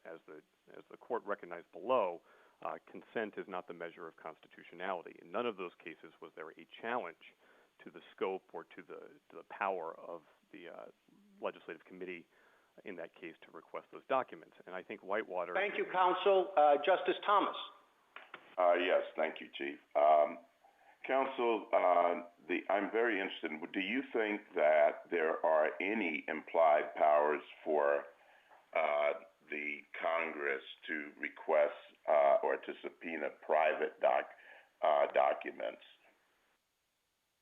as the court recognized below, consent is not the measure of constitutionality. In none of those cases was there a challenge to the scope or to the power of the legislative committee in that case to request those documents. And I think Whitewater... Thank you, counsel. Justice Thomas. Yes, thank you, Chief. Counsel, I'm very interested. Do you think that there are any implied powers for the Congress to request or to subpoena private documents?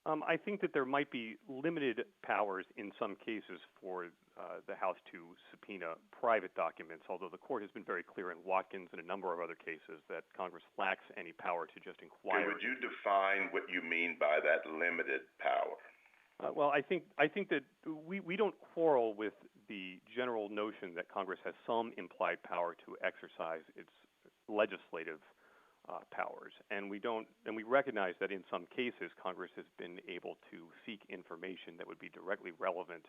I think that there might be limited powers in some cases for the House to subpoena private documents, although the court has been very clear in Watkins and a number of other cases that Congress lacks any power to just inquire. Would you define what you mean by that limited power? Well, I think that we don't quarrel with the general notion that Congress has some implied power to exercise its legislative powers, and we recognize that in some cases Congress has been able to seek information that would be directly relevant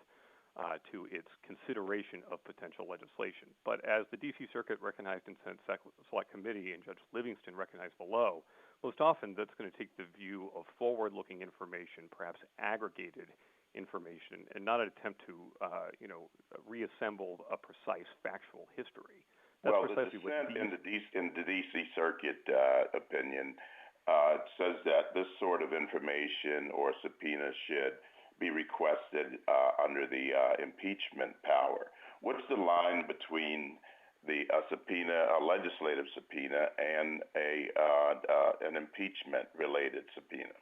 to its consideration of potential legislation. But as the D.C. Circuit recognized in Senate Select Committee and Judge Livingston recognized below, most often that's going to take the view of forward-looking information, perhaps aggregated information, and not an attempt to reassemble a precise factual history. That's well, the dissent in the D.C. Circuit opinion says that this sort of information or subpoena should be requested under the impeachment power. What's the line between a legislative subpoena, and an impeachment-related subpoena?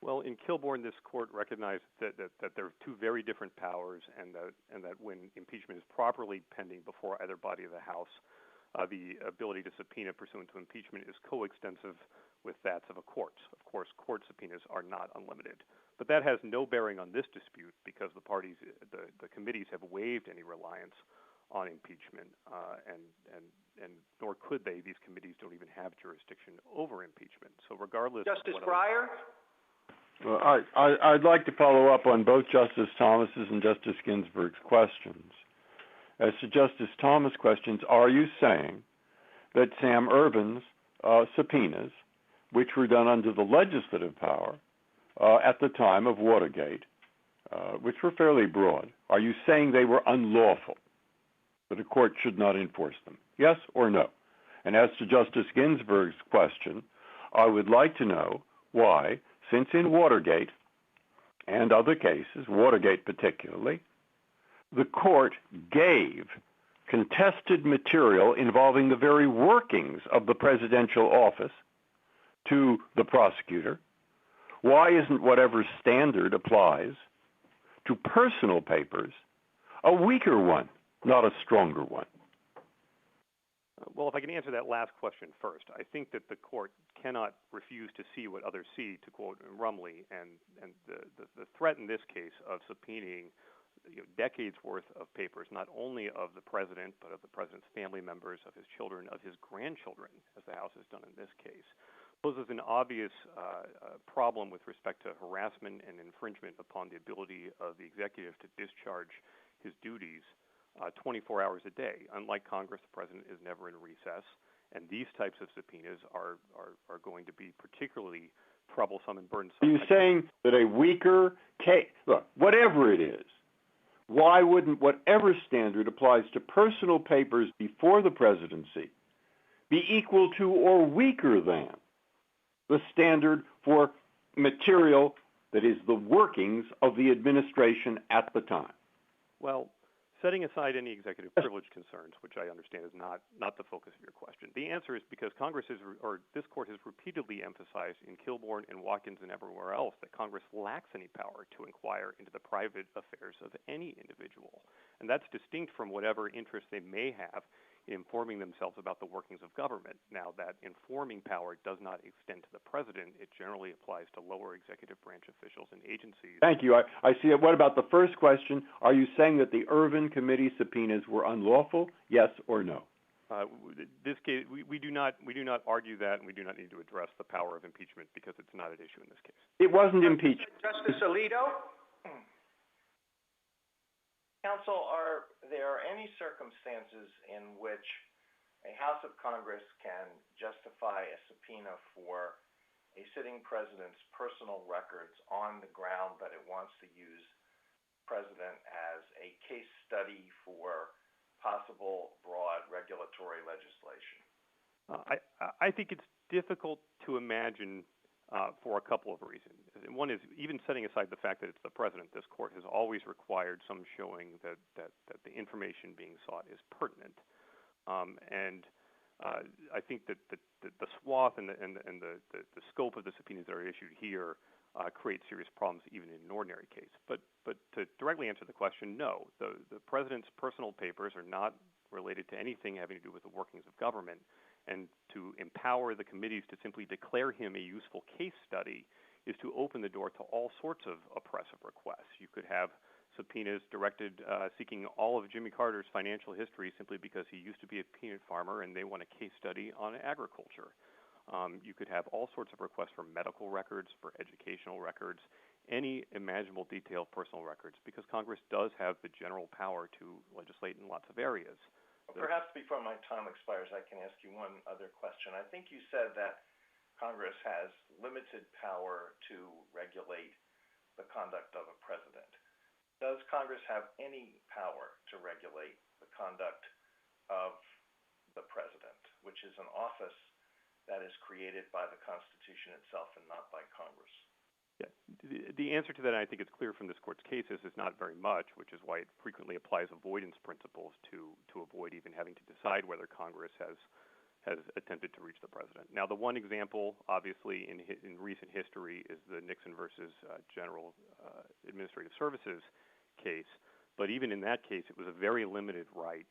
Well, in Kilbourne, this court recognized that there are two very different powers, and that when impeachment is properly pending before either body of the House, the ability to subpoena pursuant to impeachment is coextensive with that of a court. Of course, court subpoenas are not unlimited. But that has no bearing on this dispute because the committees have waived any reliance on impeachment, and nor could they. These committees don't even have jurisdiction over impeachment. So regardless... Justice Breyer? Well, I'd like to follow up on both Justice Thomas's and Justice Ginsburg's questions. As to Justice Thomas' questions, are you saying that Sam Ervin's subpoenas, which were done under the legislative power at the time of Watergate, which were fairly broad, are you saying they were unlawful, that a court should not enforce them? Yes or no? And as to Justice Ginsburg's question, I would like to know why, since in Watergate and other cases, Watergate particularly, the court gave contested material involving the very workings of the presidential office to the prosecutor, why isn't whatever standard applies to personal papers a weaker one, not a stronger one? Well, if I can answer that last question first, I think that the court cannot refuse to see what others see, to quote Rumley, and the threat in this case of subpoenaing decades worth of papers, not only of the president, but of the president's family members, of his children, of his grandchildren, as the House has done in this case, poses an obvious problem with respect to harassment and infringement upon the ability of the executive to discharge his duties 24 hours a day. Unlike Congress, the president is never in recess, and these types of subpoenas are going to be particularly troublesome and burdensome. Are you saying that a weaker case, look, whatever it is, why wouldn't whatever standard applies to personal papers before the presidency be equal to or weaker than the standard for material that is the workings of the administration at the time? Well, setting aside any executive privilege concerns, which I understand is not the focus of your question, the answer is because this court has repeatedly emphasized in Kilbourne and Watkins and everywhere else that Congress lacks any power to inquire into the private affairs of any individual. And that's distinct from whatever interest they may have in informing themselves about the workings of government. Now, that informing power does not extend to the president. It generally applies to lower executive branch officials and agencies. Thank you. I see it. What about the first question? Are you saying that the Ervin Committee subpoenas were unlawful? Yes or no? This case, we do not argue that, and we do not need to address the power of impeachment because it's not at issue in this case. It wasn't impeachment. Justice Alito? Counsel, are there any circumstances in which a House of Congress can justify a subpoena for a sitting president's personal records on the ground that it wants to use the president as a case study for possible broad regulatory legislation? I think it's difficult to imagine for a couple of reasons. And one is, even setting aside the fact that it's the president, this court has always required some showing that the information being sought is pertinent. I think that the swath and the scope of the subpoenas that are issued here create serious problems even in an ordinary case. But to directly answer the question, no, the president's personal papers are not related to anything having to do with the workings of government, and to empower the committees to simply declare him a useful case study is to open the door to all sorts of oppressive requests. You could have subpoenas directed seeking all of Jimmy Carter's financial history simply because he used to be a peanut farmer and they want a case study on agriculture. You could have all sorts of requests for medical records, for educational records, any imaginable detailed personal records, because Congress does have the general power to legislate in lots of areas. Perhaps before my time expires, I can ask you one other question. I think you said that Congress has limited power to regulate the conduct of a president. Does Congress have any power to regulate the conduct of the president, which is an office that is created by the Constitution itself and not by Congress? Yeah. The answer to that, and I think it's clear from this court's cases, is not very much, which is why it frequently applies avoidance principles to avoid even having to decide whether Congress has attempted to reach the president. Now, the one example, obviously, in recent history is the Nixon versus General Administrative Services case. But even in that case, it was a very limited right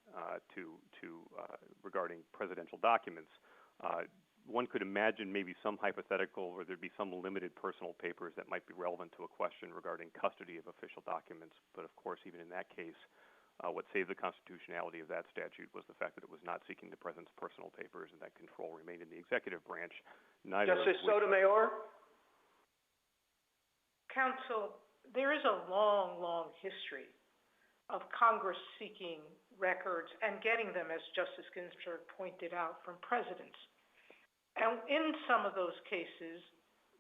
regarding presidential documents. One could imagine maybe some hypothetical where there'd be some limited personal papers that might be relevant to a question regarding custody of official documents. But of course, even in that case, what saved the constitutionality of that statute was the fact that it was not seeking the president's personal papers, and that control remained in the executive branch. Justice Sotomayor? Counsel, there is a long, long history of Congress seeking records and getting them, as Justice Ginsburg pointed out, from presidents. And in some of those cases,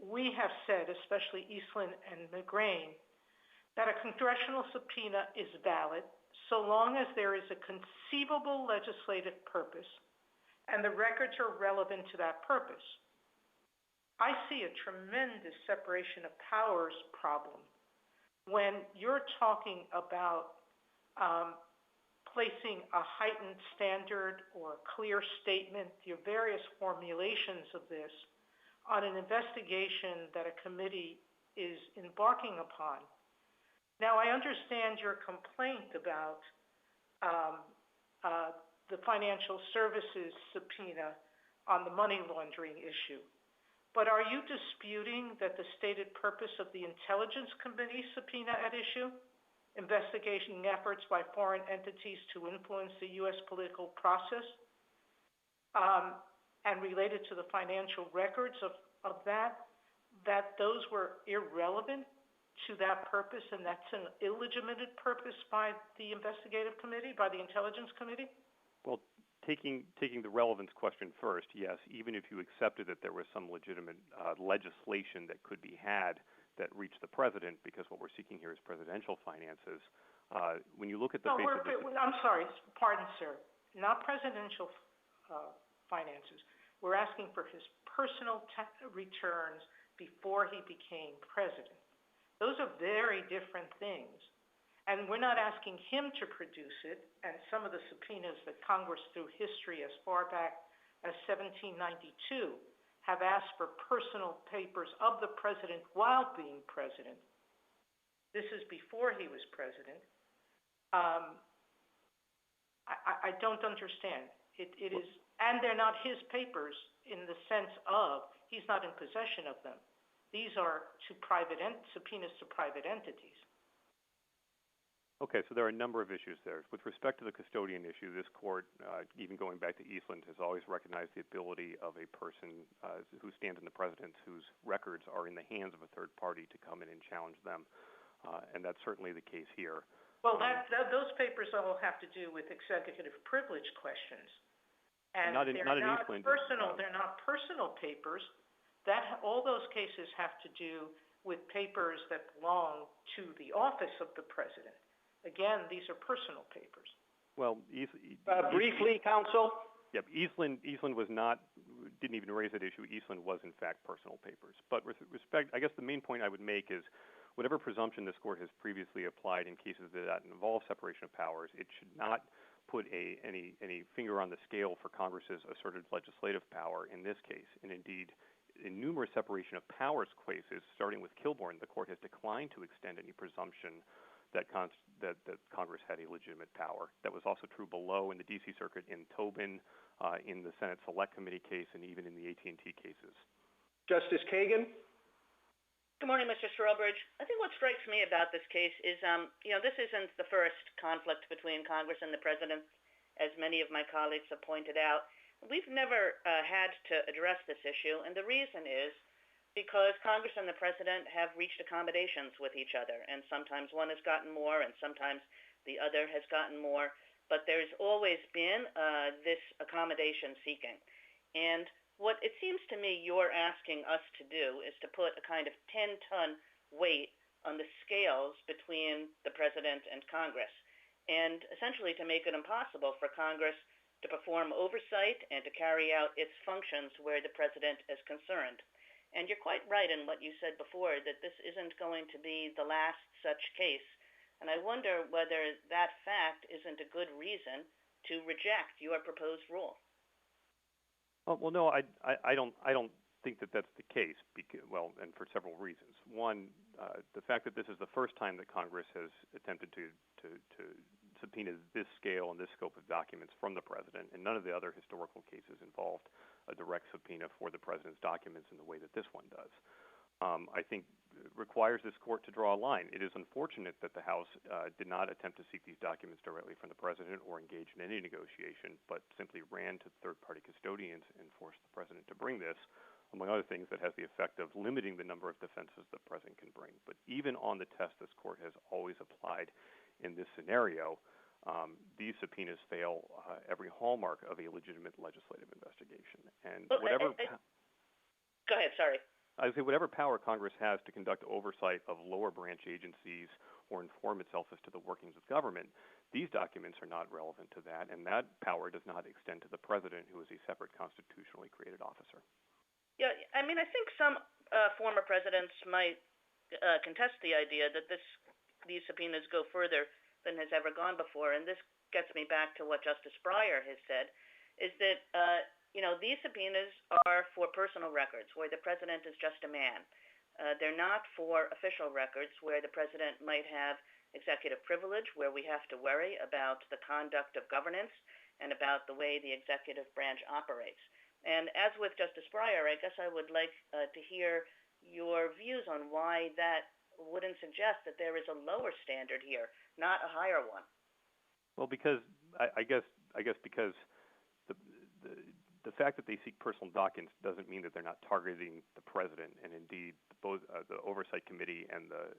we have said, especially Eastland and McGrain, that a congressional subpoena is valid so long as there is a conceivable legislative purpose and the records are relevant to that purpose. I see a tremendous separation of powers problem when you're talking about placing a heightened standard or a clear statement, your various formulations of this, on an investigation that a committee is embarking upon. Now, I understand your complaint about the financial services subpoena on the money laundering issue, but are you disputing that the stated purpose of the Intelligence Committee subpoena at issue, investigating efforts by foreign entities to influence the U.S. political process, and related to the financial records of that those were irrelevant to that purpose, and that's an illegitimate purpose by the investigative committee, by the Intelligence Committee? Well, taking the relevance question first, yes, even if you accepted that there was some legitimate legislation that could be had that reached the president, because what we're seeking here is presidential finances. When you look at the face of this... I'm sorry, pardon, sir. Not presidential finances. We're asking for his personal returns before he became president. Those are very different things. And we're not asking him to produce it, and some of the subpoenas that Congress, through history as far back as 1792, have asked for personal papers of the president while being president. This is before he was president. I don't understand. It is, and they're not his papers in the sense of he's not in possession of them. These are subpoenas to private entities. Okay, so there are a number of issues there. With respect to the custodian issue, this court, even going back to Eastland, has always recognized the ability of a person who stands in the president's, whose records are in the hands of a third party, to come in and challenge them. And that's certainly the case here. Well, those papers all have to do with executive privilege questions. And not in not Eastland. personal. They're not personal papers. All those cases have to do with papers that belong to the office of the president. Again, these are personal papers. Well, briefly, counsel. Yep, Eastland didn't even raise that issue. Eastland was in fact personal papers. But with respect, I guess the main point I would make is whatever presumption this court has previously applied in cases that involve separation of powers, it should not put any finger on the scale for Congress's asserted legislative power in this case. And indeed, in numerous separation of powers cases, starting with Kilbourne, the court has declined to extend any presumption that Congress had a legitimate power. That was also true below in the D.C. Circuit in Tobin, in the Senate Select Committee case, and even in the AT&T cases. Justice Kagan? Good morning, Mr. Strobridge. I think what strikes me about this case is, this isn't the first conflict between Congress and the President, as many of my colleagues have pointed out. We've never had to address this issue, and the reason is because Congress and the President have reached accommodations with each other, and sometimes one has gotten more and sometimes the other has gotten more, but there's always been this accommodation seeking. And what it seems to me you're asking us to do is to put a kind of 10-ton weight on the scales between the President and Congress, and essentially to make it impossible for Congress to perform oversight and to carry out its functions where the President is concerned. And you're quite right in what you said before, that this isn't going to be the last such case. And I wonder whether that fact isn't a good reason to reject your proposed rule. Well, no, I don't think that that's the case. And for several reasons. One, the fact that this is the first time that Congress has attempted to subpoena this scale and this scope of documents from the President, and none of the other historical cases involved a direct subpoena for the President's documents in the way that this one does, I think requires this court to draw a line. It is unfortunate that the House did not attempt to seek these documents directly from the President or engage in any negotiation, but simply ran to third-party custodians and forced the President to bring this. Among other things, that has the effect of limiting the number of defenses the President can bring. But even on the test this court has always applied in this scenario, these subpoenas fail every hallmark of a legitimate legislative investigation. And Go ahead, sorry. I would say whatever power Congress has to conduct oversight of lower branch agencies or inform itself as to the workings of government, these documents are not relevant to that, and that power does not extend to the President, who is a separate constitutionally created officer. Yeah, I mean, I think some former presidents might contest the idea that these subpoenas go further than has ever gone before, and this gets me back to what Justice Breyer has said, is that, these subpoenas are for personal records where the President is just a man. They're not for official records where the President might have executive privilege, where we have to worry about the conduct of governance and about the way the executive branch operates. And as with Justice Breyer, I guess I would like to hear your views on why that wouldn't suggest that there is a lower standard here, not a higher one. Well, because I guess because the fact that they seek personal documents doesn't mean that they're not targeting the President. And indeed, both the Oversight Committee and the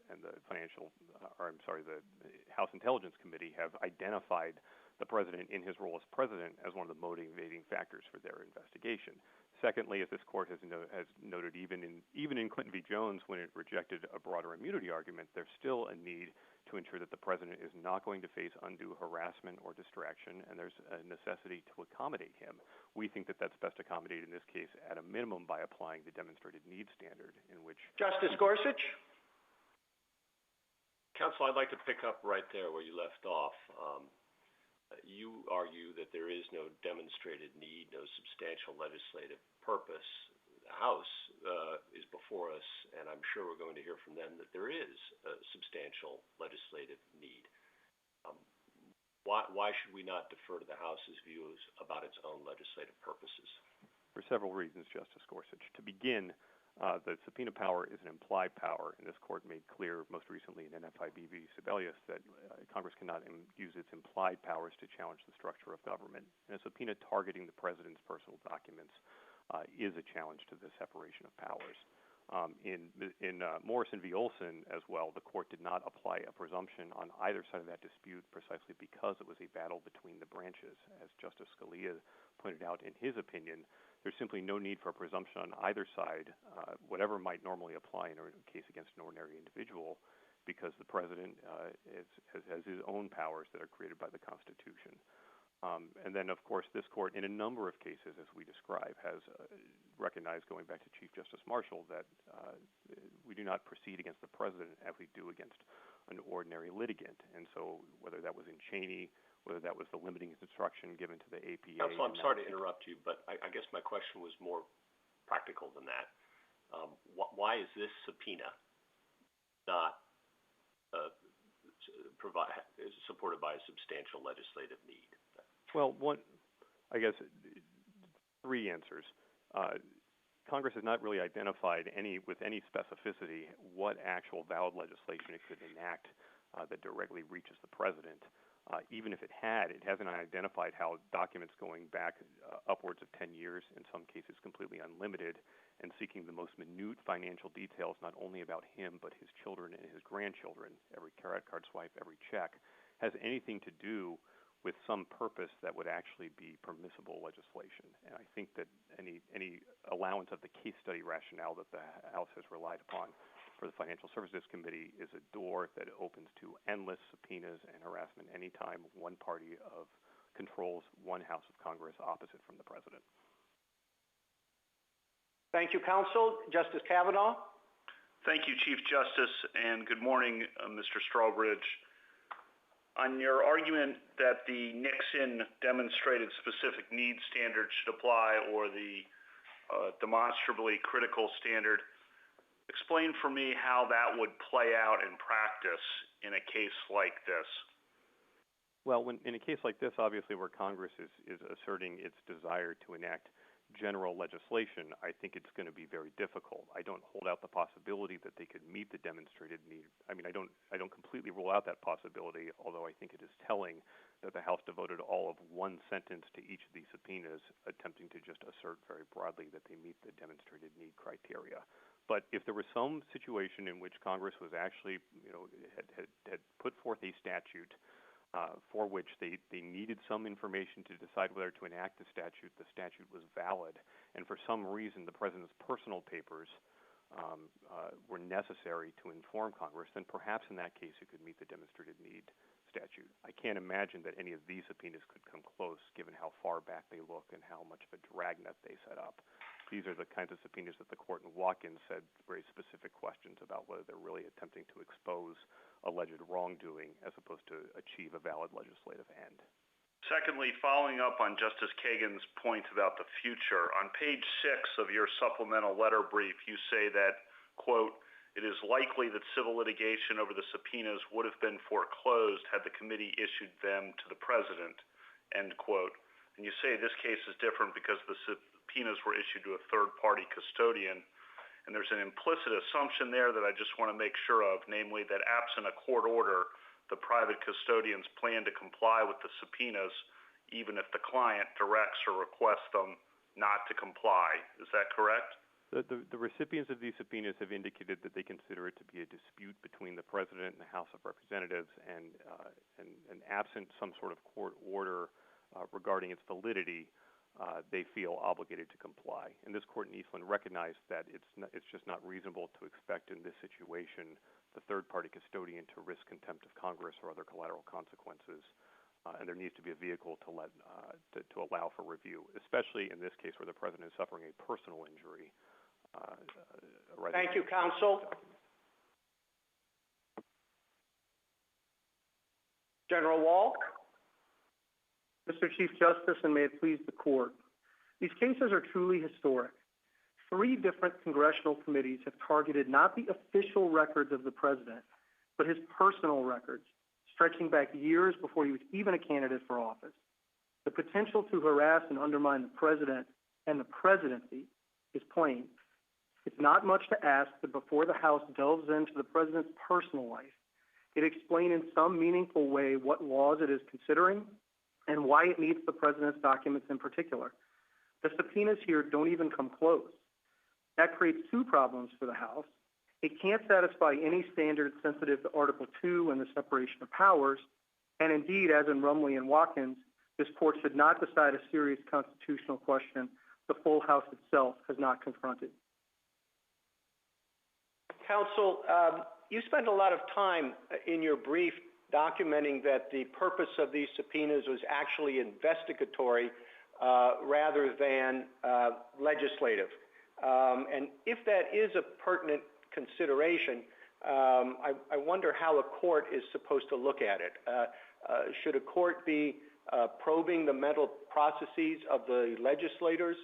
House Intelligence Committee have identified the President in his role as President as one of the motivating factors for their investigation. Secondly, as this court has noted, even in Clinton v. Jones, when it rejected a broader immunity argument, there's still a need to ensure that the President is not going to face undue harassment or distraction, and there's a necessity to accommodate him. We think that that's best accommodated in this case at a minimum by applying the demonstrated need standard, in which Justice Gorsuch? Counsel, I'd like to pick up right there where you left off. You argue that there is no demonstrated need, no substantial legislative purpose. The House is before us, and I'm sure we're going to hear from them that there is a substantial legislative need. Why should we not defer to the House's views about its own legislative purposes? For several reasons, Justice Gorsuch. To begin, the subpoena power is an implied power, and this court made clear most recently in NFIB v. Sebelius that Congress cannot use its implied powers to challenge the structure of government. And a subpoena targeting the President's personal documents is a challenge to the separation of powers. In Morrison v. Olson as well, the court did not apply a presumption on either side of that dispute precisely because it was a battle between the branches. As Justice Scalia pointed out in his opinion, there's simply no need for a presumption on either side, whatever might normally apply in a case against an ordinary individual, because the president has his own powers that are created by the Constitution. And then, of course, this court, in a number of cases, as we describe, has recognized, going back to Chief Justice Marshall, that we do not proceed against the president as we do against an ordinary litigant. And so whether that was in Cheney, whether that was the limiting instruction given to the APA. Counsel, I'm sorry to interrupt you, but I guess my question was more practical than that. Why is this subpoena not supported by a substantial legislative need? Well, I guess three answers. Congress has not really identified with any specificity what actual valid legislation it could enact that directly reaches the president. Even if it had, it hasn't identified how documents going back upwards of 10 years, in some cases completely unlimited, and seeking the most minute financial details not only about him but his children and his grandchildren, every credit card swipe, every check, has anything to do with some purpose that would actually be permissible legislation. And I think that any allowance of the case study rationale that the House has relied upon for the Financial Services Committee is a door that opens to endless subpoenas and harassment anytime one party controls one House of Congress opposite from the president. Thank you, counsel. Justice Kavanaugh. Thank you, Chief Justice, and good morning, Mr. Strawbridge. On your argument that the Nixon demonstrated specific needs standard should apply, or the demonstrably critical standard, explain for me how that would play out in practice in a case like this. Well, in a case like this, obviously where Congress is asserting its desire to enact general legislation, I think it's going to be very difficult. I don't hold out the possibility that they could meet the demonstrated need. I mean, I don't completely rule out that possibility, although I think it is telling that the House devoted all of one sentence to each of these subpoenas, attempting to just assert very broadly that they meet the demonstrated need criteria. But if there was some situation in which Congress was actually, had put forth a statute for which they needed some information to decide whether to enact the statute was valid, and for some reason the president's personal papers were necessary to inform Congress, then perhaps in that case it could meet the demonstrated need statute. I can't imagine that any of these subpoenas could come close, given how far back they look and how much of a dragnet they set up. These are the kinds of subpoenas that the court in Watkins said raised specific questions about whether they're really attempting to expose alleged wrongdoing as opposed to achieve a valid legislative end. Secondly, following up on Justice Kagan's point about the future, on page 6 of your supplemental letter brief, you say that, quote, "It is likely that civil litigation over the subpoenas would have been foreclosed had the committee issued them to the president," end quote. And you say this case is different because the subpoenas were issued to a third-party custodian. And there's an implicit assumption there that I just want to make sure of, namely that absent a court order, the private custodians plan to comply with the subpoenas, even if the client directs or requests them not to comply. Is that correct? The recipients of these subpoenas have indicated that they consider it to be a dispute between the president and the House of Representatives, and absent some sort of court order regarding its validity, they feel obligated to comply. And this court in Eastland recognized that it's just not reasonable to expect in this situation the third-party custodian to risk contempt of Congress or other collateral consequences, and there needs to be a vehicle to allow for review, especially in this case where the president is suffering a personal injury. Thank you, counsel. General Wall. Mr. Chief Justice, and may it please the court, these cases are truly historic. 3 different congressional committees have targeted not the official records of the president, but his personal records, stretching back years before he was even a candidate for office. The potential to harass and undermine the president and the presidency is plain. It's not much to ask that before the House delves into the president's personal life, it explain in some meaningful way what laws it is considering and why it needs the president's documents in particular. The subpoenas here don't even come close. That creates 2 problems for the House. It can't satisfy any standards sensitive to Article 2 and the separation of powers, and indeed, as in Rumley and Watkins, This court should not decide a serious constitutional question the full House itself has not confronted. Counsel, you spent a lot of time in your brief documenting that the purpose of these subpoenas was actually investigatory rather than legislative. And if that is a pertinent consideration, I wonder how a court is supposed to look at it. Should a court be probing the mental processes of the legislators?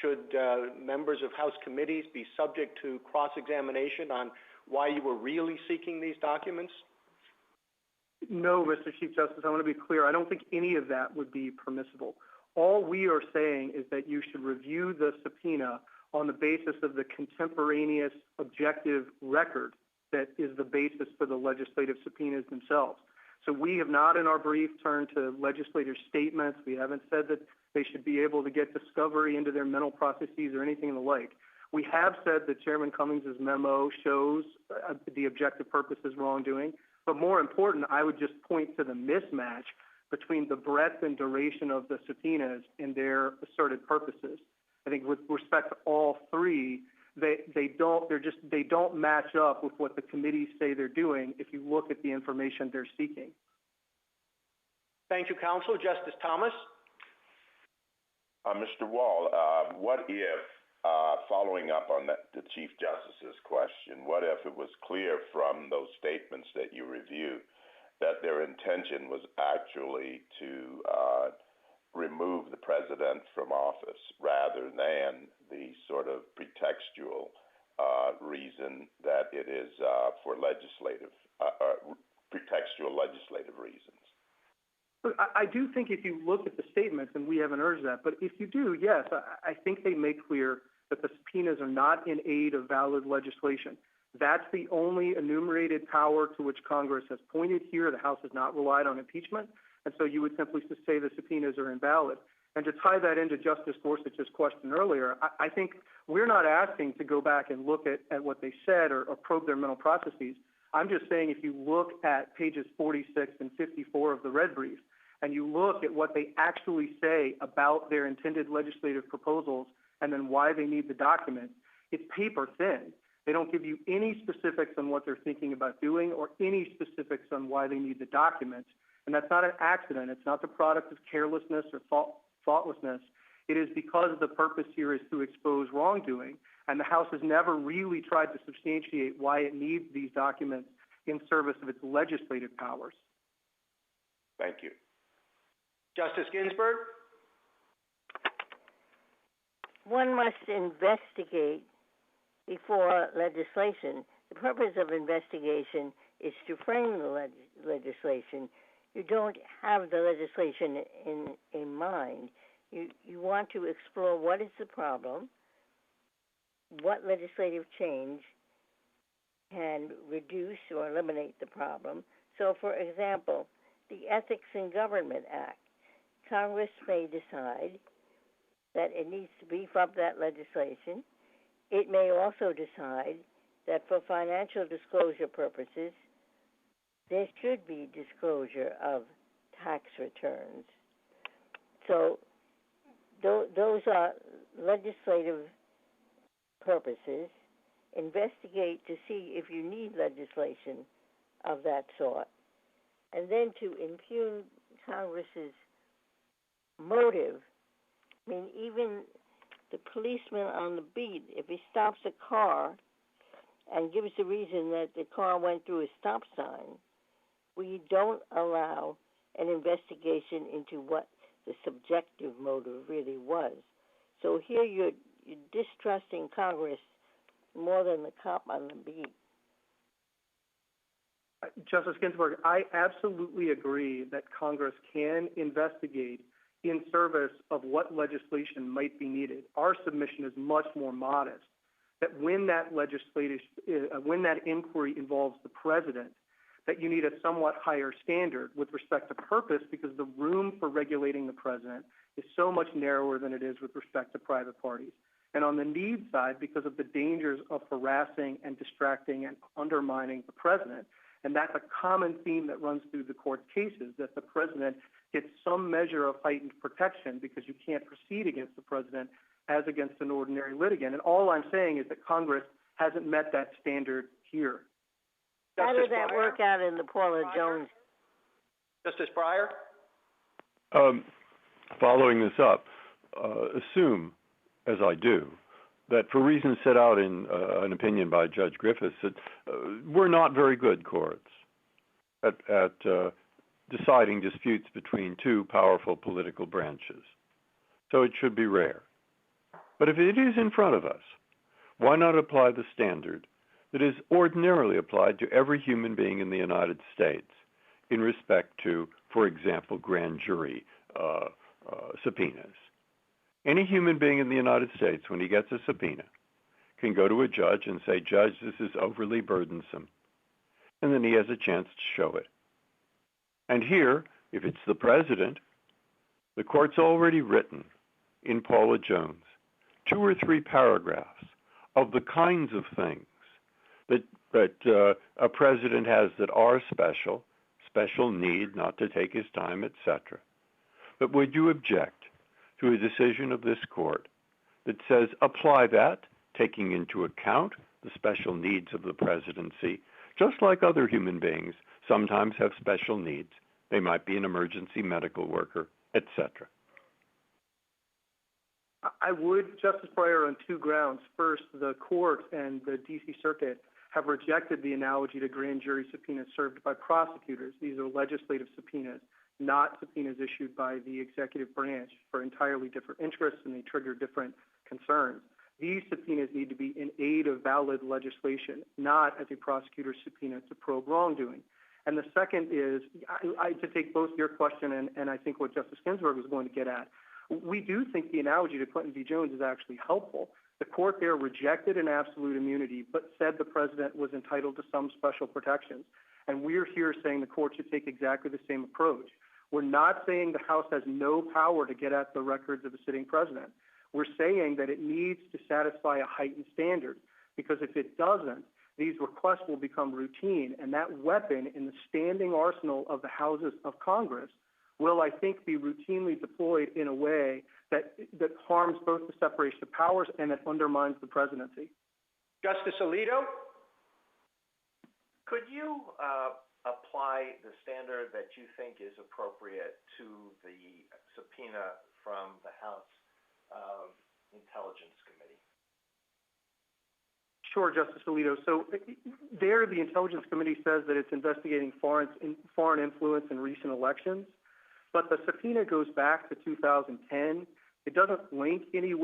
Should members of House committees be subject to cross-examination on why you were really seeking these documents? No, Mr. Chief Justice, I want to be clear. I don't think any of that would be permissible. All we are saying is that you should review the subpoena on the basis of the contemporaneous objective record that is the basis for the legislative subpoenas themselves. So we have not in our brief turned to legislative statements. We haven't said that they should be able to get discovery into their mental processes or anything of the like. We have said that Chairman Cummings' memo shows the objective purpose is wrongdoing. But more important, I would just point to the mismatch between the breadth and duration of the subpoenas and their asserted purposes. I think with respect to all three, they don't match up with what the committees say they're doing if you look at the information they're seeking. Thank you, Counsel. Justice Thomas? Mr. Wall, what if, following up on the Chief Justice's question, what if it was clear from those statements that you reviewed that their intention was actually to remove the president from office rather than the sort of pretextual reason that it is for pretextual legislative reasons? I do think if you look at the statements, and we haven't urged that, but if you do, yes, I think they make clear that the subpoenas are not in aid of valid legislation. That's the only enumerated power to which Congress has pointed here. The House has not relied on impeachment, and so you would simply say the subpoenas are invalid. And to tie that into Justice Gorsuch's question earlier, I think we're not asking to go back and look at what they said or probe their mental processes. I'm just saying if you look at pages 46 and 54 of the red brief, and you look at what they actually say about their intended legislative proposals and then why they need the document, it's paper thin. They don't give you any specifics on what they're thinking about doing or any specifics on why they need the document. And that's not an accident. It's not the product of carelessness or thoughtlessness. It is because the purpose here is to expose wrongdoing, and the House has never really tried to substantiate why it needs these documents in service of its legislative powers. Thank you. Justice Ginsburg? One must investigate before legislation. The purpose of investigation is to frame the legislation. You don't have the legislation in mind. You want to explore what is the problem, what legislative change can reduce or eliminate the problem. So, for example, the Ethics in Government Act. Congress may decide that it needs to beef up that legislation. It may also decide that for financial disclosure purposes, there should be disclosure of tax returns. So those are legislative purposes. Investigate to see if you need legislation of that sort. And then to impugn Congress's motive. I mean, even the policeman on the beat, if he stops a car and gives the reason that the car went through a stop sign, we don't allow an investigation into what the subjective motive really was. So here you're distrusting Congress more than the cop on the beat. Justice Ginsburg, I absolutely agree that Congress can investigate in service of what legislation might be needed. Our submission is much more modest, that when that inquiry involves the president, that you need a somewhat higher standard with respect to purpose because the room for regulating the president is so much narrower than it is with respect to private parties. And on the need side, because of the dangers of harassing and distracting and undermining the president, and that's a common theme that runs through the court cases, that the president get some measure of heightened protection because you can't proceed against the president as against an ordinary litigant. And all I'm saying is that Congress hasn't met that standard here. How did that work out in the Paula Jones? Justice Breyer? Following this up, assume, as I do, that for reasons set out in an opinion by Judge Griffiths, that we're not very good courts at deciding disputes between two powerful political branches. So it should be rare. But if it is in front of us, why not apply the standard that is ordinarily applied to every human being in the United States in respect to, for example, grand jury subpoenas? Any human being in the United States, when he gets a subpoena, can go to a judge and say, Judge, this is overly burdensome. And then he has a chance to show it. And here, if it's the president, the court's already written in Paula Jones 2 or 3 paragraphs of the kinds of things that a president has that are special need not to take his time, etc. But would you object to a decision of this court that says apply that, taking into account the special needs of the presidency, just like other human beings sometimes have special needs? They might be an emergency medical worker, etc. I would, Justice Breyer, on 2 grounds. First, the court and the D.C. Circuit have rejected the analogy to grand jury subpoenas served by prosecutors. These are legislative subpoenas, not subpoenas issued by the executive branch for entirely different interests, and they trigger different concerns. These subpoenas need to be in aid of valid legislation, not as a prosecutor's subpoena to probe wrongdoing. And the second is, to take both your question and I think what Justice Ginsburg was going to get at, we do think the analogy to Clinton v. Jones is actually helpful. The court there rejected an absolute immunity, but said the president was entitled to some special protections. And we're here saying the court should take exactly the same approach. We're not saying the House has no power to get at the records of a sitting president. We're saying that it needs to satisfy a heightened standard, because if it doesn't, these requests will become routine, and that weapon in the standing arsenal of the houses of Congress will, I think, be routinely deployed in a way that harms both the separation of powers and that undermines the presidency. Justice Alito? Could you apply the standard that you think is appropriate to the subpoena from the House Intelligence Committee? Sure, Justice Alito. So there, the Intelligence Committee says that it's investigating foreign influence in recent elections, but the subpoena goes back to 2010. It doesn't link in any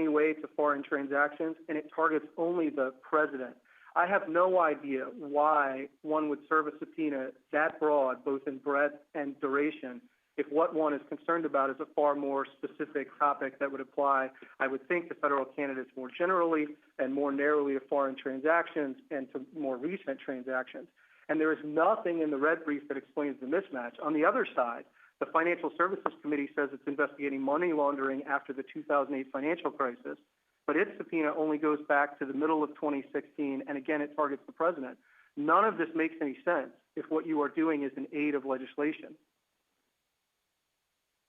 way to foreign transactions, and it targets only the president. I have no idea why one would serve a subpoena that broad, both in breadth and duration, if what one is concerned about is a far more specific topic that would apply, I would think, to federal candidates more generally and more narrowly to foreign transactions and to more recent transactions. And there is nothing in the red brief that explains the mismatch. On the other side, the Financial Services Committee says it's investigating money laundering after the 2008 financial crisis, but its subpoena only goes back to the middle of 2016, and again, it targets the president. None of this makes any sense if what you are doing is in aid of legislation.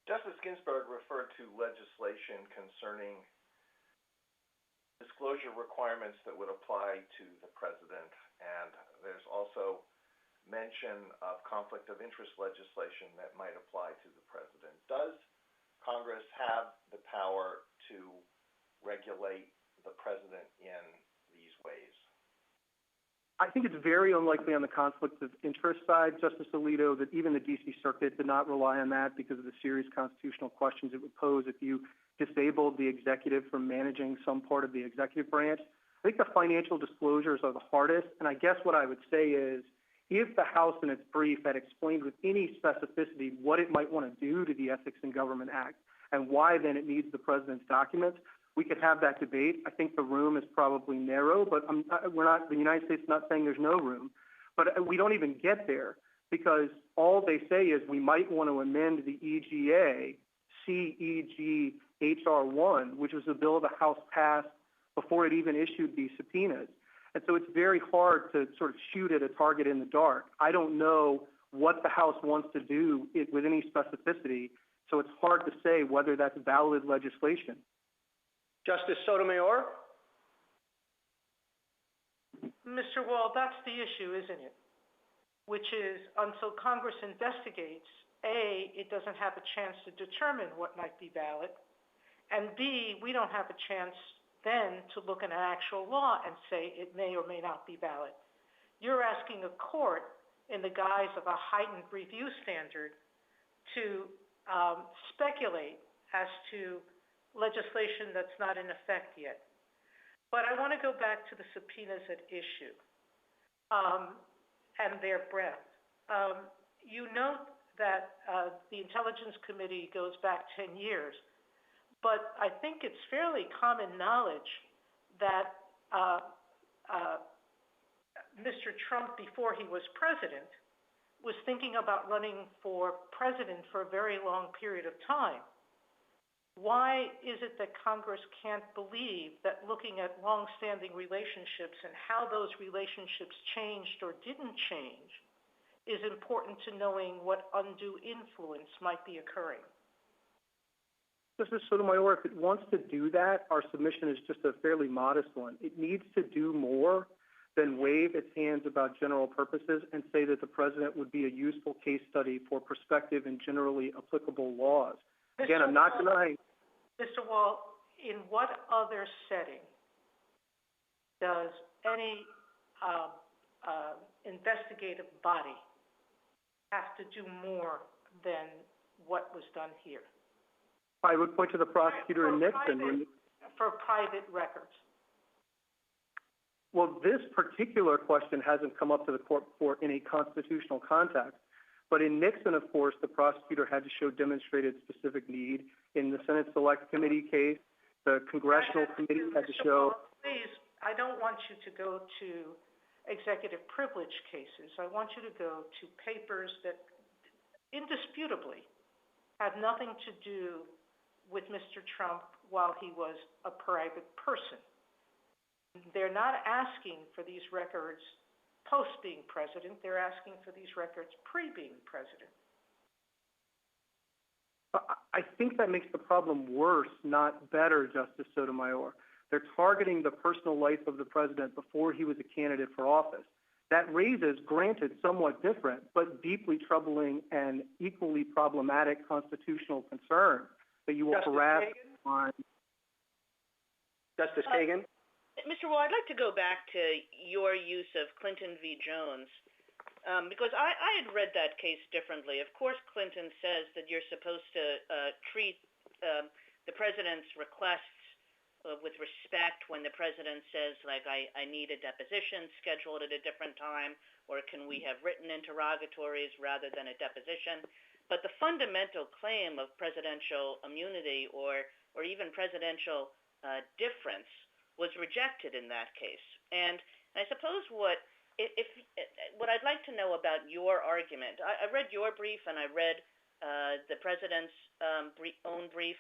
Justice Ginsburg referred to legislation concerning disclosure requirements that would apply to the president, and there's also mention of conflict of interest legislation that might apply to the president. Does Congress have the power to regulate the president in these ways? I think it's very unlikely on the conflict of interest side, Justice Alito, that even the D.C. Circuit did not rely on that because of the serious constitutional questions it would pose if you disabled the executive from managing some part of the executive branch. I think the financial disclosures are the hardest, and I guess what I would say is if the House in its brief had explained with any specificity what it might want to do to the Ethics in Government Act and why then it needs the president's documents, we could have that debate. I think the room is probably narrow, but the United States is not saying there's no room. But we don't even get there because all they say is we might want to amend the EGA, CEG HR1, which was a bill the House passed before it even issued these subpoenas. And so it's very hard to sort of shoot at a target in the dark. I don't know what the House wants to do with any specificity, so it's hard to say whether that's valid legislation. Justice Sotomayor? Mr. Wall, that's the issue, isn't it? Which is, until Congress investigates, A, it doesn't have a chance to determine what might be valid, and B, we don't have a chance then to look at an actual law and say it may or may not be valid. You're asking a court, in the guise of a heightened review standard, to speculate as to legislation that's not in effect yet. But I want to go back to the subpoenas at issue and their breadth. You note that the Intelligence Committee goes back 10 years, but I think it's fairly common knowledge that Mr. Trump, before he was president, was thinking about running for president for a very long period of time. Why is it that Congress can't believe that looking at long-standing relationships and how those relationships changed or didn't change is important to knowing what undue influence might be occurring? Justice Sotomayor, if it wants to do that, our submission is just a fairly modest one. It needs to do more than wave its hands about general purposes and say that the president would be a useful case study for prospective and generally applicable laws. Again, I'm not denying. Mr. Wall, in what other setting does any investigative body have to do more than what was done here? I would point to the prosecutor in Nixon. For private records. Well, this particular question hasn't come up to the court before in a constitutional context. But in Nixon, of course, the prosecutor had to show demonstrated specific need. In the Senate Select Committee case, the Congressional Committee had to show... Please, I don't want you to go to executive privilege cases. I want you to go to papers that indisputably have nothing to do with Mr. Trump while he was a private person. They're not asking for these records post being president. They're asking for these records pre-being president. I think that makes the problem worse, not better, Justice Sotomayor. They're targeting the personal life of the president before he was a candidate for office. That raises, granted, somewhat different, but deeply troubling and equally problematic constitutional concerns that you will harass on. Justice Kagan? Mr. Wall, I'd like to go back to your use of Clinton v. Jones, because I had read that case differently. Of course, Clinton says that you're supposed to treat the president's requests with respect when the president says, like, I need a deposition scheduled at a different time, or can we have written interrogatories rather than a deposition? But the fundamental claim of presidential immunity or even presidential difference was rejected in that case. And I suppose what I'd like to know about your argument, I read your brief and I read the president's own brief,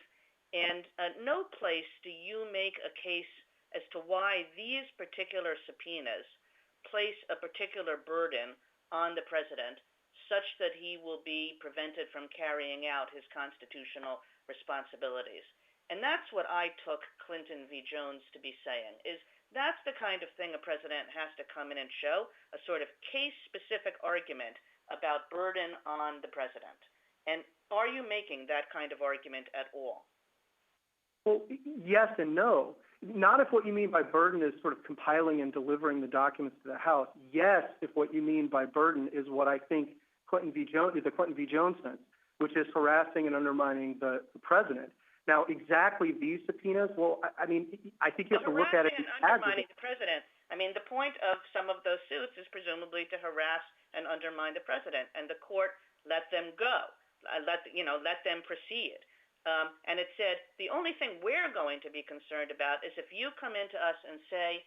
and no place do you make a case as to why these particular subpoenas place a particular burden on the president such that he will be prevented from carrying out his constitutional responsibilities. And that's what I took Clinton v. Jones to be saying, is that's the kind of thing a president has to come in and show, a sort of case-specific argument about burden on the president. And are you making that kind of argument at all? Well, yes and no. Not if what you mean by burden is sort of compiling and delivering the documents to the House. Yes, if what you mean by burden is what I think the Clinton v. Jones sense, which is harassing and undermining the president. Now, exactly these subpoenas, well, I mean, I think you have to look at it as undermining the president. I mean, the point of some of those suits is presumably to harass and undermine the president, and the court let them go, let them proceed. And it said the only thing we're going to be concerned about is if you come into us and say,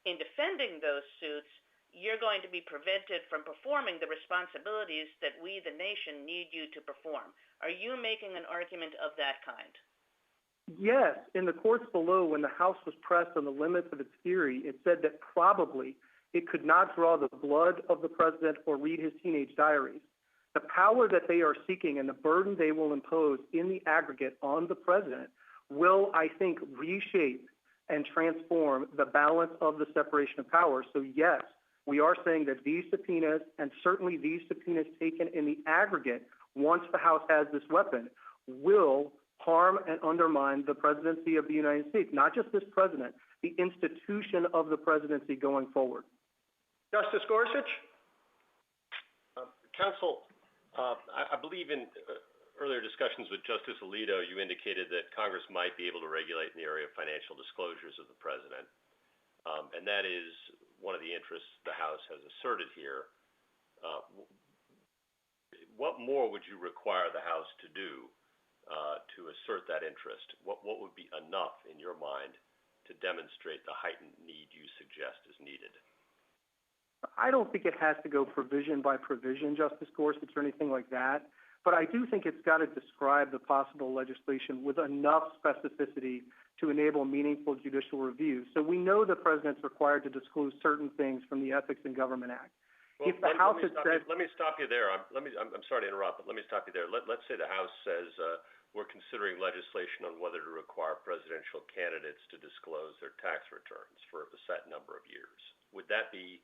in defending those suits, you're going to be prevented from performing the responsibilities that we, the nation, need you to perform. Are you making an argument of that kind? Yes. In the courts below, when the House was pressed on the limits of its theory, it said that probably it could not draw the blood of the president or read his teenage diaries. The power that they are seeking and the burden they will impose in the aggregate on the president will, I think, reshape and transform the balance of the separation of powers. So yes, we are saying that these subpoenas, and certainly these subpoenas taken in the aggregate, once the House has this weapon, will harm and undermine the presidency of the United States, not just this president, the institution of the presidency going forward. Justice Gorsuch? Counsel, I believe in earlier discussions with Justice Alito, you indicated that Congress might be able to regulate in the area of financial disclosures of the president, and that is one of the interests the House has asserted here. What more would you require the House to do to assert that interest? What would be enough, in your mind, to demonstrate the heightened need you suggest is needed? I don't think it has to go provision by provision, Justice Gorsuch, or anything like that. But I do think it's got to describe the possible legislation with enough specificity to enable meaningful judicial review. So we know the president's required to disclose certain things from the Ethics in Government Act. Well, if the House had said, let me stop you there. I'm sorry to interrupt, but let me stop you there. Let's say the House says we're considering legislation on whether to require presidential candidates to disclose their tax returns for a set number of years. Would that be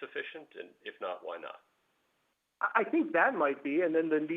sufficient? And if not, why not? I think that might be, and then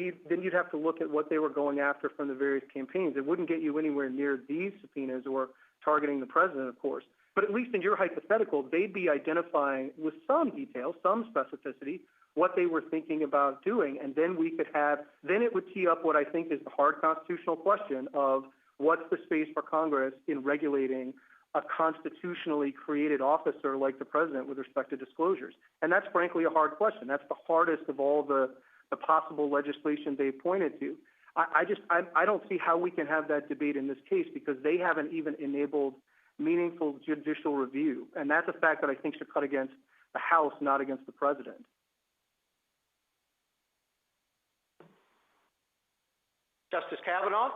you'd have to look at what they were going after from the various campaigns. It wouldn't get you anywhere near these subpoenas or targeting the president, of course. But at least in your hypothetical, they'd be identifying with some detail, some specificity, what they were thinking about doing, and then then it would tee up what I think is the hard constitutional question of what's the space for Congress in regulating a constitutionally created officer like the president with respect to disclosures. And that's frankly a hard question. That's the hardest of all the possible legislation they've pointed to. I don't see how we can have that debate in this case because they haven't even enabled meaningful judicial review. And that's a fact that I think should cut against the House, not against the president. Justice Kavanaugh?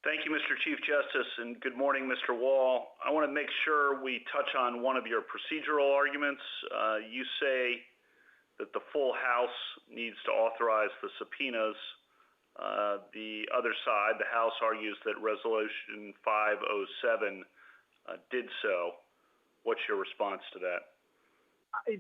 Thank you, Mr. Chief Justice, and good morning, Mr. Wall. I want to make sure we touch on one of your procedural arguments. You say that the full House needs to authorize the subpoenas. The other side, the House, argues that Resolution 507 did so. What's your response to that?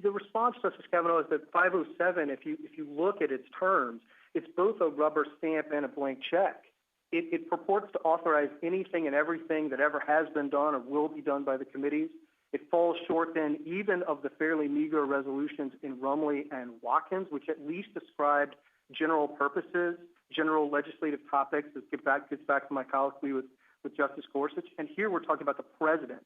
The response, Justice Kavanaugh, is that 507, if you look at its terms, it's both a rubber stamp and a blank check. It purports to authorize anything and everything that ever has been done or will be done by the committees. It falls short then even of the fairly meager resolutions in Rumley and Watkins, which at least described general purposes, general legislative topics. This gets back to my colloquy with Justice Gorsuch. And here we're talking about the president.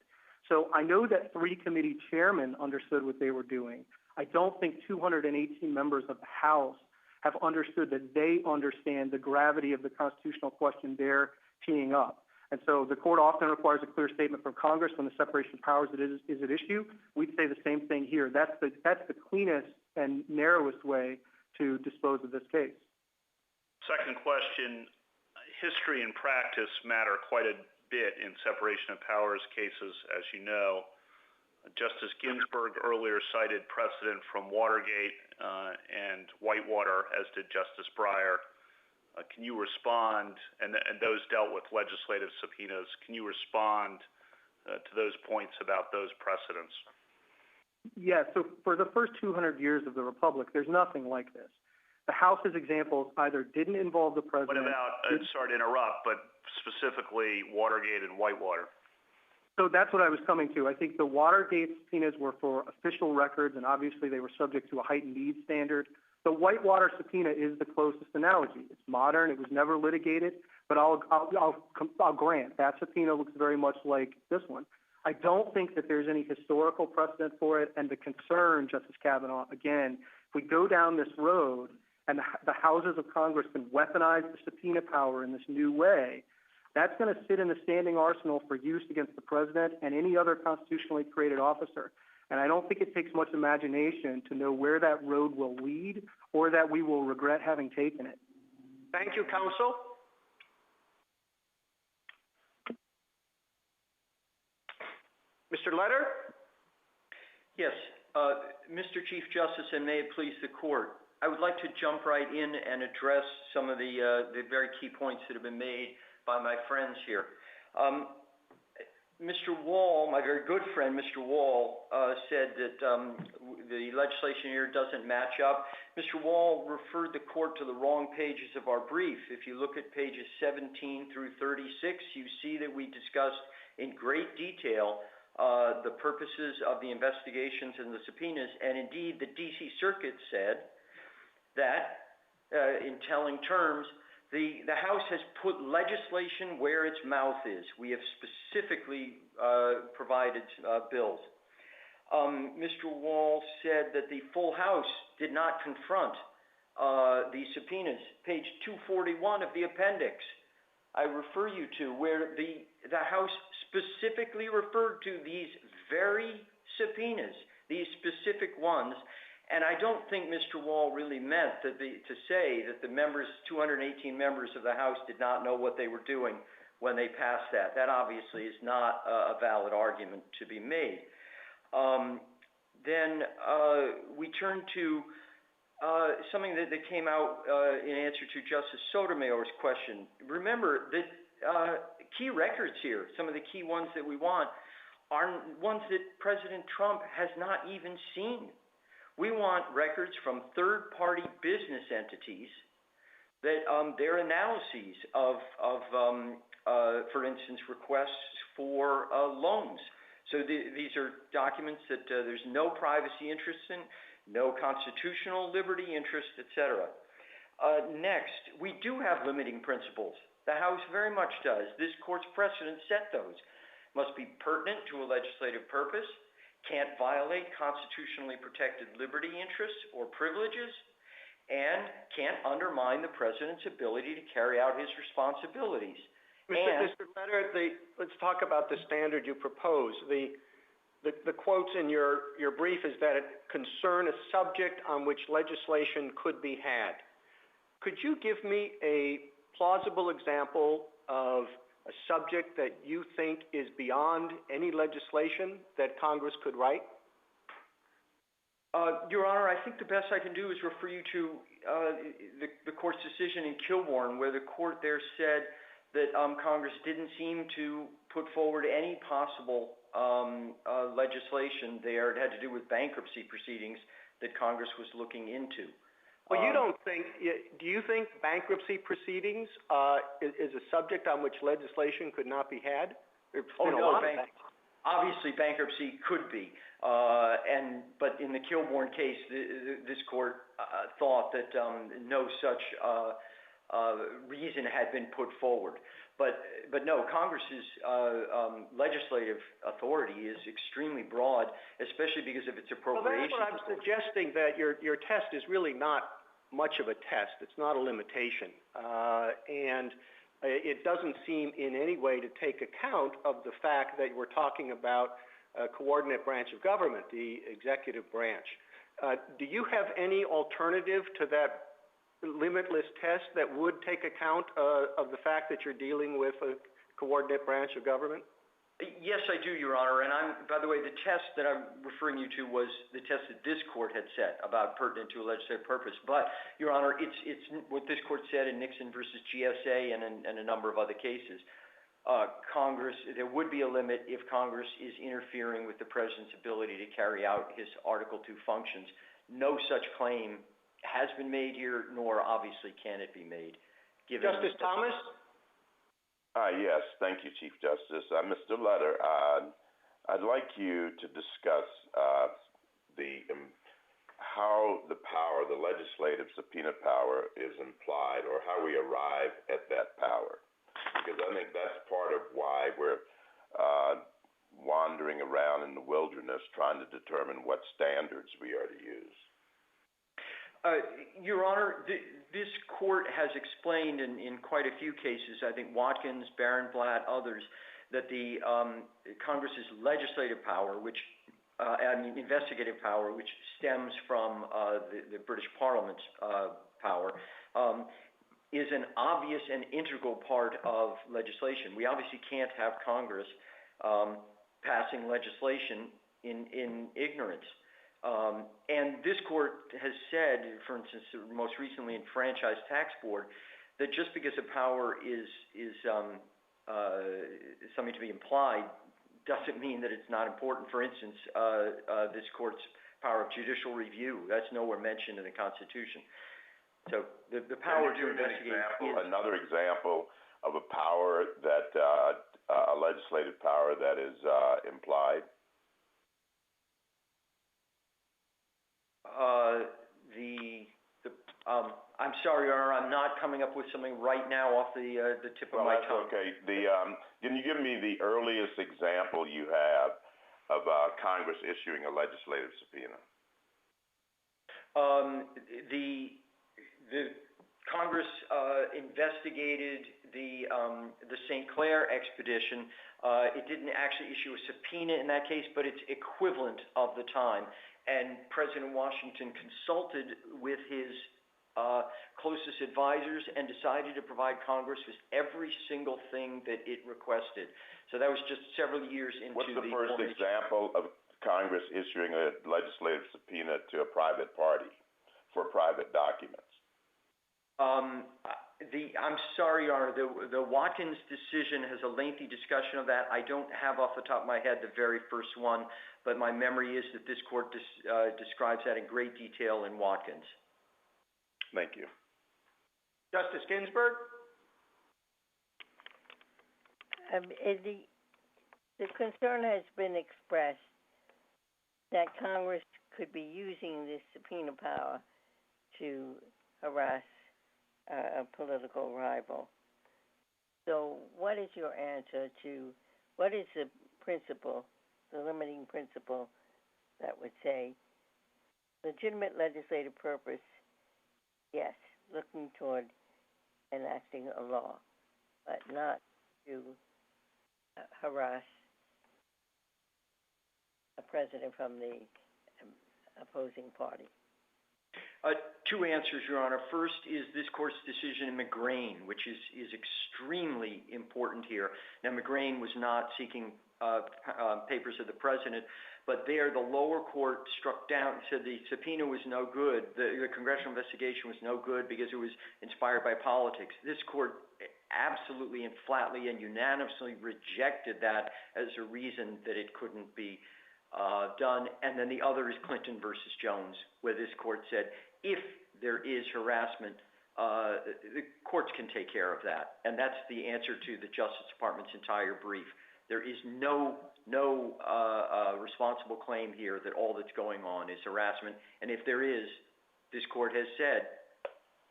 So I know that 3 committee chairmen understood what they were doing. I don't think 218 members of the House have understood that they understand the gravity of the constitutional question they're teeing up. And so the court often requires a clear statement from Congress when the separation of powers is at issue. We'd say the same thing here. That's the cleanest and narrowest way to dispose of this case. Second question, history and practice matter quite a bit in separation of powers cases, as you know. Justice Ginsburg earlier cited precedent from Watergate and Whitewater, as did Justice Breyer. Can you respond, and those dealt with legislative subpoenas, can you respond to those points about those precedents? Yeah, so for the first 200 years of the Republic, there's nothing like this. The House's examples either didn't involve the president... What about, sorry to interrupt, but specifically Watergate and Whitewater? So that's what I was coming to. I think the Watergate subpoenas were for official records, and obviously they were subject to a heightened needs standard. The Whitewater subpoena is the closest analogy. It's modern. It was never litigated, but I'll grant that subpoena looks very much like this one. I don't think that there's any historical precedent for it, and the concern, Justice Kavanaugh, again, if we go down this road and the houses of Congress can weaponize the subpoena power in this new way, that's going to sit in the standing arsenal for use against the president and any other constitutionally created officer. And I don't think it takes much imagination to know where that road will lead or that we will regret having taken it. Thank you, counsel. Mr. Letter? Yes. Mr. Chief Justice, and may it please the Court, I would like to jump right in and address some of the very key points that have been made by my friends here. Mr. Wall, my very good friend, Mr. Wall, said that the legislation here doesn't match up. Mr. Wall referred the court to the wrong pages of our brief. If you look at pages 17 through 36, you see that we discussed in great detail the purposes of the investigations and the subpoenas, and indeed the D.C. Circuit said that, in telling terms, the House has put legislation where its mouth is. We have specifically provided bills. Mr. Wall said that the full House did not confront the subpoenas. Page 241 of the appendix, I refer you to, where the House specifically referred to these very subpoenas, these specific ones. And I don't think Mr. Wall really meant to say that the members, 218 members of the House, did not know what they were doing when they passed that. That obviously is not a valid argument to be made. Then we turn to something that came out in answer to Justice Sotomayor's question. Remember that key records here, some of the key ones that we want, are ones that President Trump has not even seen. We want records from third-party business entities that their analyses of for instance, requests for loans. So these are documents that there's no privacy interest in, no constitutional liberty interest, etc. Next, we do have limiting principles. The House very much does. This court's precedent set those. Must be pertinent to a legislative purpose, can't violate constitutionally protected liberty interests or privileges, and can't undermine the president's ability to carry out his responsibilities. Mr. Letter, let's talk about the standard you propose. The quotes in your brief is that it concern a subject on which legislation could be had. Could you give me a plausible example of a subject that you think is beyond any legislation that Congress could write? Your Honor, I think the best I can do is refer you to the court's decision in Kilbourne, where the court there said that Congress didn't seem to put forward any possible legislation there. It had to do with bankruptcy proceedings that Congress was looking into. Well, do you think bankruptcy proceedings is a subject on which legislation could not be had? Obviously bankruptcy could be, but in the Kilbourne case, this court thought that no such reason had been put forward. But no, Congress's legislative authority is extremely broad, especially because of its appropriations. Well, that's what I'm suggesting, that your test is really not much of a test. It's not a limitation. And it doesn't seem in any way to take account of the fact that we're talking about a coordinate branch of government, the executive branch. Do you have any alternative to that limitless test that would take account of the fact that you're dealing with a coordinate branch of government? Yes, I do, Your Honor. And by the way, the test that I'm referring you to was the test that this court had set about pertinent to a legislative purpose. But, Your Honor, it's what this court said in Nixon versus GSA and a number of other cases. Congress, there would be a limit if Congress is interfering with the president's ability to carry out his Article II functions. No such claim has been made here, nor obviously can it be made. Justice Thomas? Yes, thank you, Chief Justice. Mr. Letter, I'd like you to discuss how the power, the legislative subpoena power, is implied, or how we arrive at that power. Because I think that's part of why we're wandering around in the wilderness trying to determine what standards we are to use. Your Honor, this court has explained in quite a few cases, I think Watkins, Barenblatt, others, that the Congress's legislative power, investigative power, which stems from the British Parliament's power, is an obvious and integral part of legislation. We obviously can't have Congress passing legislation in ignorance. And this court has said, for instance, most recently in Franchise Tax Board, that just because a power is something to be implied doesn't mean that it's not important. For instance, this court's power of judicial review, that's nowhere mentioned in the Constitution. So the power to investigate another example of a power that a legislative power that is implied. I'm sorry, Your Honor, I'm not coming up with something right now off the tip of my tongue. Okay. Can you give me the earliest example you have of Congress issuing a legislative subpoena? The Congress investigated the St. Clair expedition. It didn't actually issue a subpoena in that case, but it's equivalent of the time. And President Washington consulted with his closest advisors and decided to provide Congress with every single thing that it requested. So that was just several years into What's the first example of Congress issuing a legislative subpoena to a private party for private documents? I'm sorry, Your Honor, the Watkins decision has a lengthy discussion of that. I don't have off the top of my head the very first one, but my memory is that this court describes that in great detail in Watkins. Thank you. Justice Ginsburg? The concern has been expressed that Congress could be using this subpoena power to harass a political rival. So what is your answer to, what is the principle, the limiting principle that would say legitimate legislative purpose, yes, looking toward enacting a law, but not to harass a president from the opposing party? Two answers, Your Honor. First is this court's decision in McGrain, which is extremely important here. Now, McGrain was not seeking papers of the president, but there the lower court struck down and said the subpoena was no good. The congressional investigation was no good because it was inspired by politics. This court absolutely and flatly and unanimously rejected that as a reason that it couldn't be done. And then the other is Clinton versus Jones, where this court said if there is harassment, the courts can take care of that. And that's the answer to the Justice Department's entire brief. There is no responsible claim here that all that's going on is harassment. And if there is, this court has said,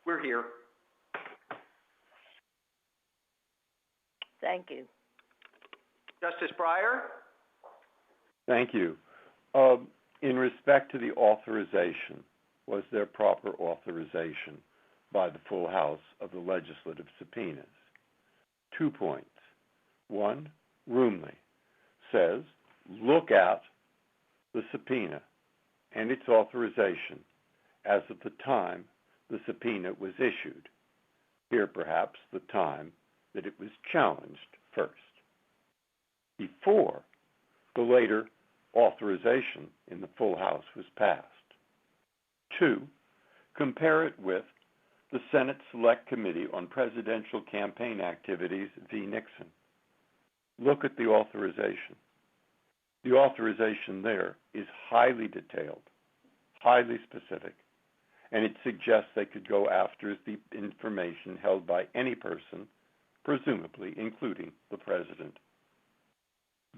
we're here. Thank you. Justice Breyer? Thank you. In respect to the authorization, was there proper authorization by the full House of the legislative subpoenas? 2 points. One, Roomley says, look at the subpoena and its authorization as of the time the subpoena was issued. Here, perhaps, the time that it was challenged first, before the later authorization in the full House was passed. 2, compare it with the Senate Select Committee on Presidential Campaign Activities v. Nixon. Look at the authorization. The authorization there is highly detailed, highly specific, and it suggests they could go after the information held by any person, presumably including the president.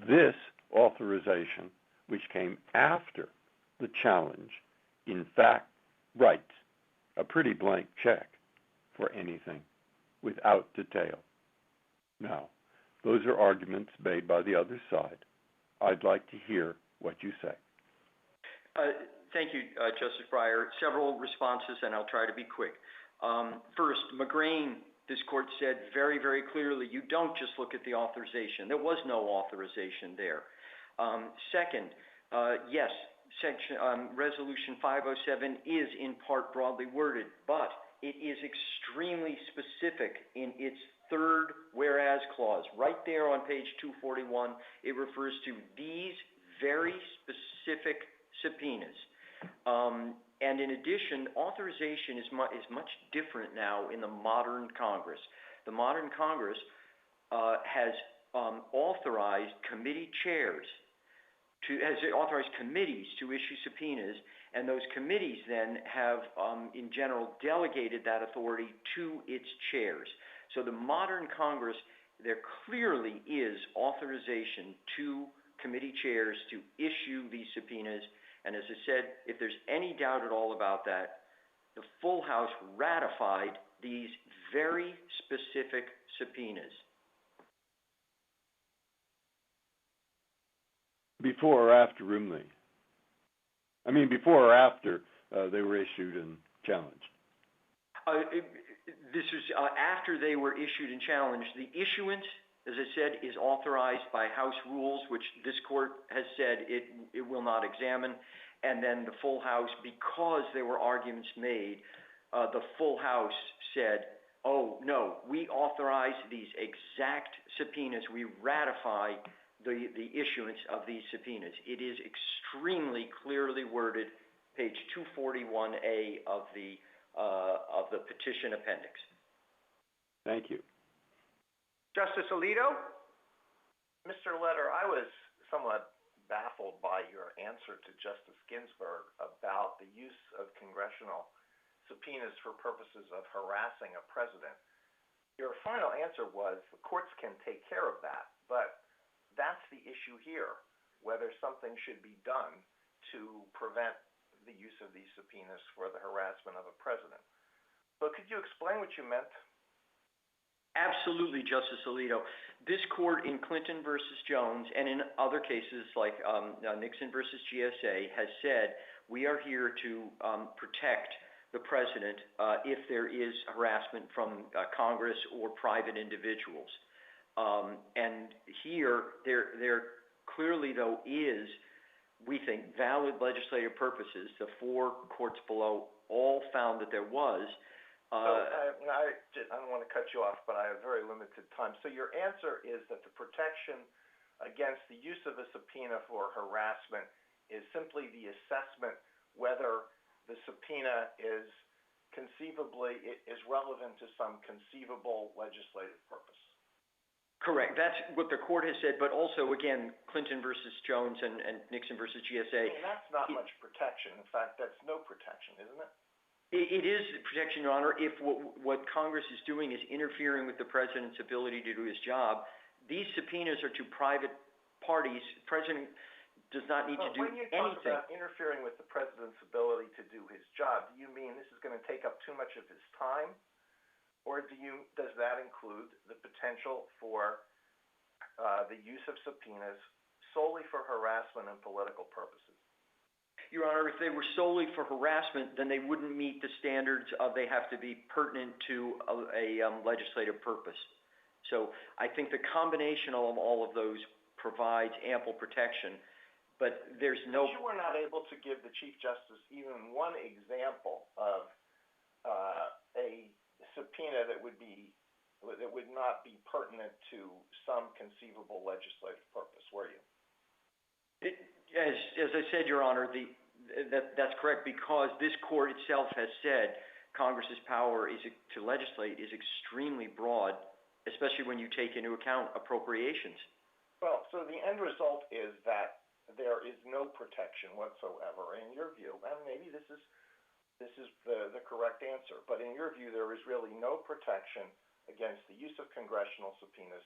This authorization, which came after the challenge, in fact, writes a pretty blank check for anything without detail. Now, those are arguments made by the other side. I'd like to hear what you say. Thank you, Justice Breyer. Several responses, and I'll try to be quick. First, McGrain, this court said very, very clearly, you don't just look at the authorization. There was no authorization there. Second, yes, Resolution 507 is in part broadly worded, but it is extremely specific in its third whereas clause. Right there on page 241, it refers to these very specific subpoenas. And in addition, authorization is much different now in the modern Congress. The modern Congress has authorized committee chairs has authorized committees to issue subpoenas, and those committees then have, in general, delegated that authority to its chairs. So the modern Congress, there clearly is authorization to committee chairs to issue these subpoenas. And as I said, if there's any doubt at all about that, the full House ratified these very specific subpoenas. Before or after Roomley? I mean, before or after they were issued and challenged? This is after they were issued and challenged. The issuance, as I said, is authorized by House rules, which this court has said it will not examine. And then the full House, because there were arguments made, the full House said, oh, no, we authorize these exact subpoenas. We ratify the issuance of these subpoenas. It is extremely clearly worded, page 241A of the petition appendix. Thank you. Justice Alito? Mr. Letter, I was somewhat baffled by your answer to Justice Ginsburg about the use of congressional subpoenas for purposes of harassing a president. Your final answer was the courts can take care of that, but that's the issue here, whether something should be done to prevent the use of these subpoenas for the harassment of a president. So could you explain what you meant? Absolutely, Justice Alito. This court in Clinton versus Jones and in other cases like Nixon versus GSA has said we are here to protect the president if there is harassment from Congress or private individuals. And here, there clearly, though, is, we think, valid legislative purposes. The four courts below all found that there was. I don't want to cut you off, but I have very limited time. So your answer is that the protection against the use of a subpoena for harassment is simply the assessment whether the subpoena is conceivably is relevant to some conceivable legislative purpose. Correct. That's what the court has said, but also, again, Clinton versus Jones and Nixon versus GSA. I mean, that's not much protection. In fact, that's no protection, isn't it? It is protection, Your Honor, if what Congress is doing is interfering with the president's ability to do his job. These subpoenas are to private parties. The president does not need to do anything. When you talk about interfering with the president's ability to do his job, do you mean this is going to take up too much of his time? Or does that include the potential for the use of subpoenas solely for harassment and political purposes? Your Honor, if they were solely for harassment, then they wouldn't meet the standards of they have to be pertinent to a legislative purpose. So I think the combination of all of those provides ample protection, but there's no... But you were not able to give the Chief Justice even one example of a subpoena that would not be pertinent to some conceivable legislative purpose, were you? As I said, Your Honor, that's correct, because this court itself has said Congress's power to legislate is extremely broad, especially when you take into account appropriations. Well, so the end result is that there is no protection whatsoever, in your view, and maybe this is the correct answer, but in your view, there is really no protection against the use of congressional subpoenas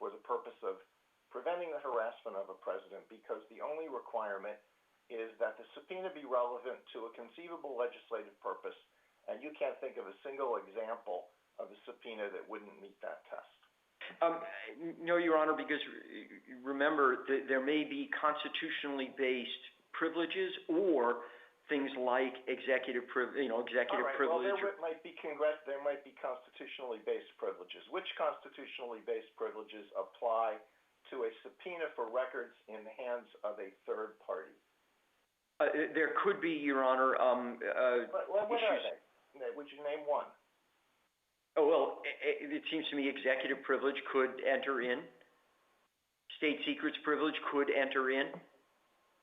for the purpose of preventing the harassment of a president, because the only requirement is that the subpoena be relevant to a conceivable legislative purpose, and you can't think of a single example of a subpoena that wouldn't meet that test. No, Your Honor, because remember, there may be constitutionally based privileges or things like executive privilege. Well, there might be constitutionally based privileges. Which constitutionally based privileges apply to a subpoena for records in the hands of a third party? There could be, Your Honor. What are they? Would you name one? Oh, well, it seems to me executive privilege could enter in. State secrets privilege could enter in.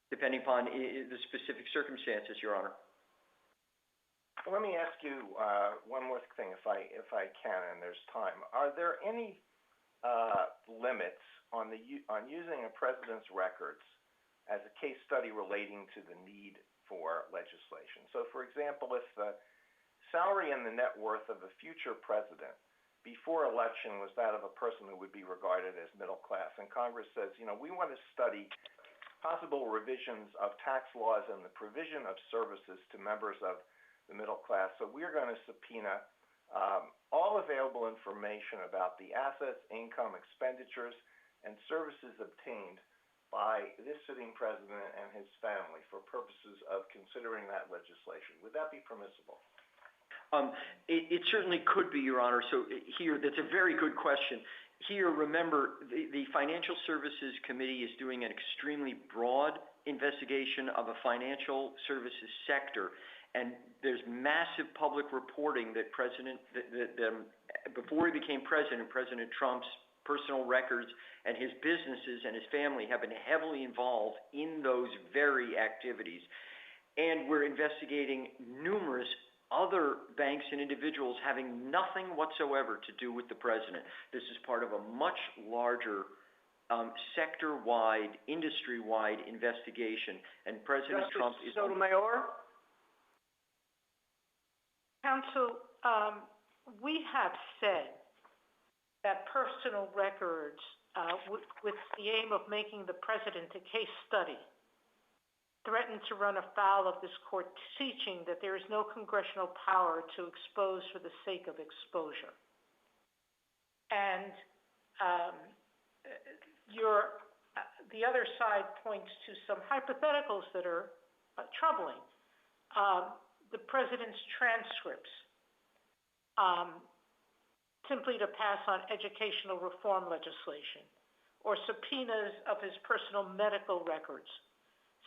depending upon the specific circumstances, Your Honor. Let me ask you one more thing, if I can, and there's time. Are there any limits on using a president's records as a case study relating to the need for legislation? So, for example, if the salary and the net worth of a future president before election was that of a person who would be regarded as middle class, and Congress says, we want to study possible revisions of tax laws and the provision of services to members of the middle class, so we're going to subpoena all available information about the assets, income, expenditures, and services obtained by this sitting president and his family for purposes of considering that legislation. Would that be permissible? It certainly could be, Your Honor. So here, that's a very good question. Here, remember, the Financial Services Committee is doing an extremely broad investigation of a financial services sector, and there's massive public reporting that before he became president, President Trump's personal records and his businesses and his family have been heavily involved in those very activities. And we're investigating numerous other banks and individuals having nothing whatsoever to do with the president. This is part of a much larger sector-wide, industry-wide investigation, and President Trump is... Sotomayor? Counsel, we have said that personal records, with the aim of making the president a case study, threaten to run afoul of this court teaching that there is no congressional power to expose for the sake of exposure. And the other side points to some hypotheticals that are troubling. The president's transcripts, simply to pass on educational reform legislation, or subpoenas of his personal medical records,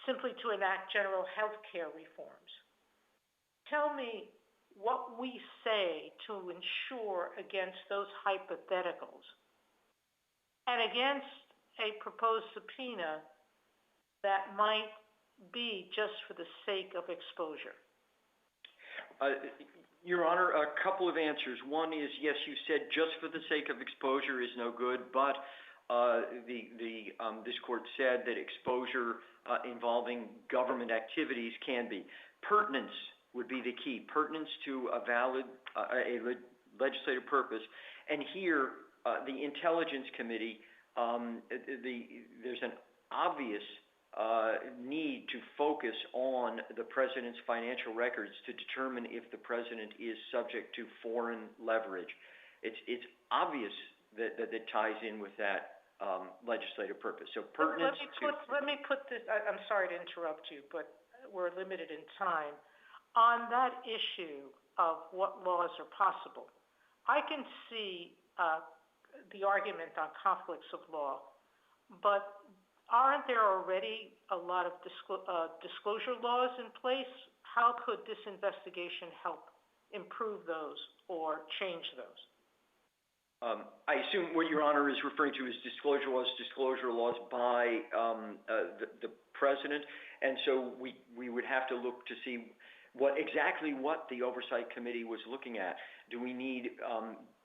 simply to enact general health care reforms. Tell me what we say to ensure against those hypotheticals and against a proposed subpoena that might be just for the sake of exposure. Your Honor, a couple of answers. One is, yes, you said just for the sake of exposure is no good, but this court said that exposure involving government activities can be. Pertinence would be the key. Pertinence to a valid legislative purpose. And here, the Intelligence Committee, there's an obvious need to focus on the president's financial records to determine if the president is subject to foreign leverage. It's obvious that it ties in with that legislative purpose. So pertinence. Let me put this. I'm sorry to interrupt you, but we're limited in time. On that issue of what laws are possible, I can see the argument on conflicts of law, but aren't there already a lot of disclosure laws in place? How could this investigation help improve those or change those? I assume what Your Honor is referring to is disclosure laws by the president, and so we would have to look to see what the Oversight Committee was looking at. Do we need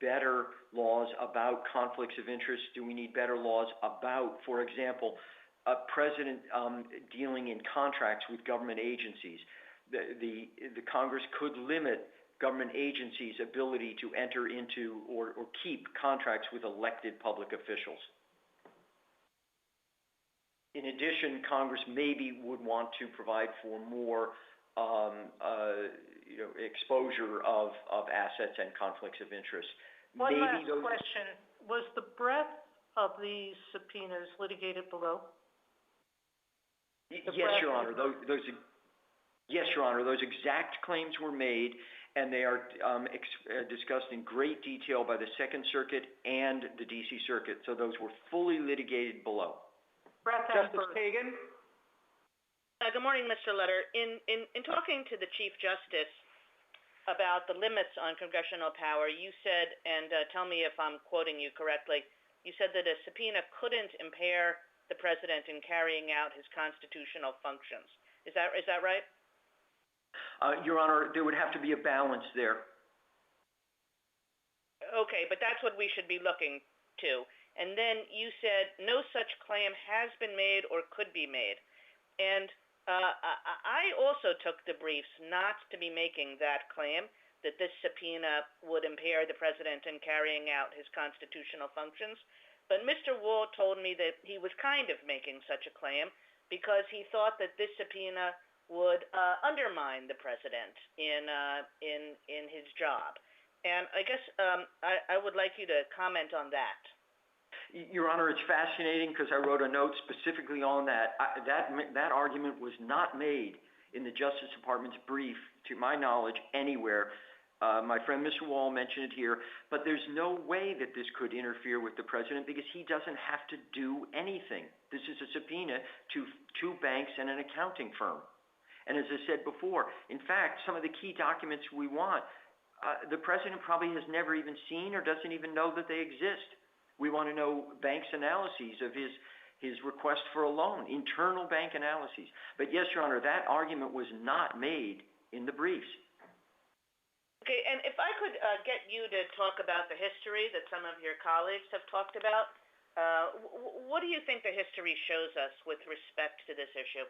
better laws about conflicts of interest? Do we need better laws about, for example, a president dealing in contracts with government agencies? The Congress could limit government agencies' ability to enter into or keep contracts with elected public officials. In addition, Congress maybe would want to provide for more exposure of assets and conflicts of interest. One last question. Was the breadth of these subpoenas litigated below? Yes, Your Honor. Yes, Your Honor. Those exact claims were made, and they are discussed in great detail by the Second Circuit and the D.C. Circuit. So those were fully litigated below. Justice Kagan? Good morning, Mr. Letter. In talking to the Chief Justice about the limits on congressional power, you said, and tell me if I'm quoting you correctly, you said that a subpoena couldn't impair the president in carrying out his constitutional functions. Is that right? Your Honor, there would have to be a balance there. Okay, but that's what we should be looking to. And then you said no such claim has been made or could be made. And I also took the briefs not to be making that claim, that this subpoena would impair the president in carrying out his constitutional functions. But Mr. Wall told me that he was kind of making such a claim because he thought that this subpoena would undermine the president in his job. And I guess I would like you to comment on that. Your Honor, it's fascinating because I wrote a note specifically on that. That argument was not made in the Justice Department's brief, to my knowledge, anywhere. My friend Mr. Wall mentioned it here, but there's no way that this could interfere with the president because he doesn't have to do anything. This is a subpoena to two banks and an accounting firm. And as I said before, in fact, some of the key documents we want, the president probably has never even seen or doesn't even know that they exist. We want to know banks' analyses of his request for a loan, internal bank analyses. But yes, Your Honor, that argument was not made in the briefs. Okay, and if I could get you to talk about the history that some of your colleagues have talked about, what do you think the history shows us with respect to this issue?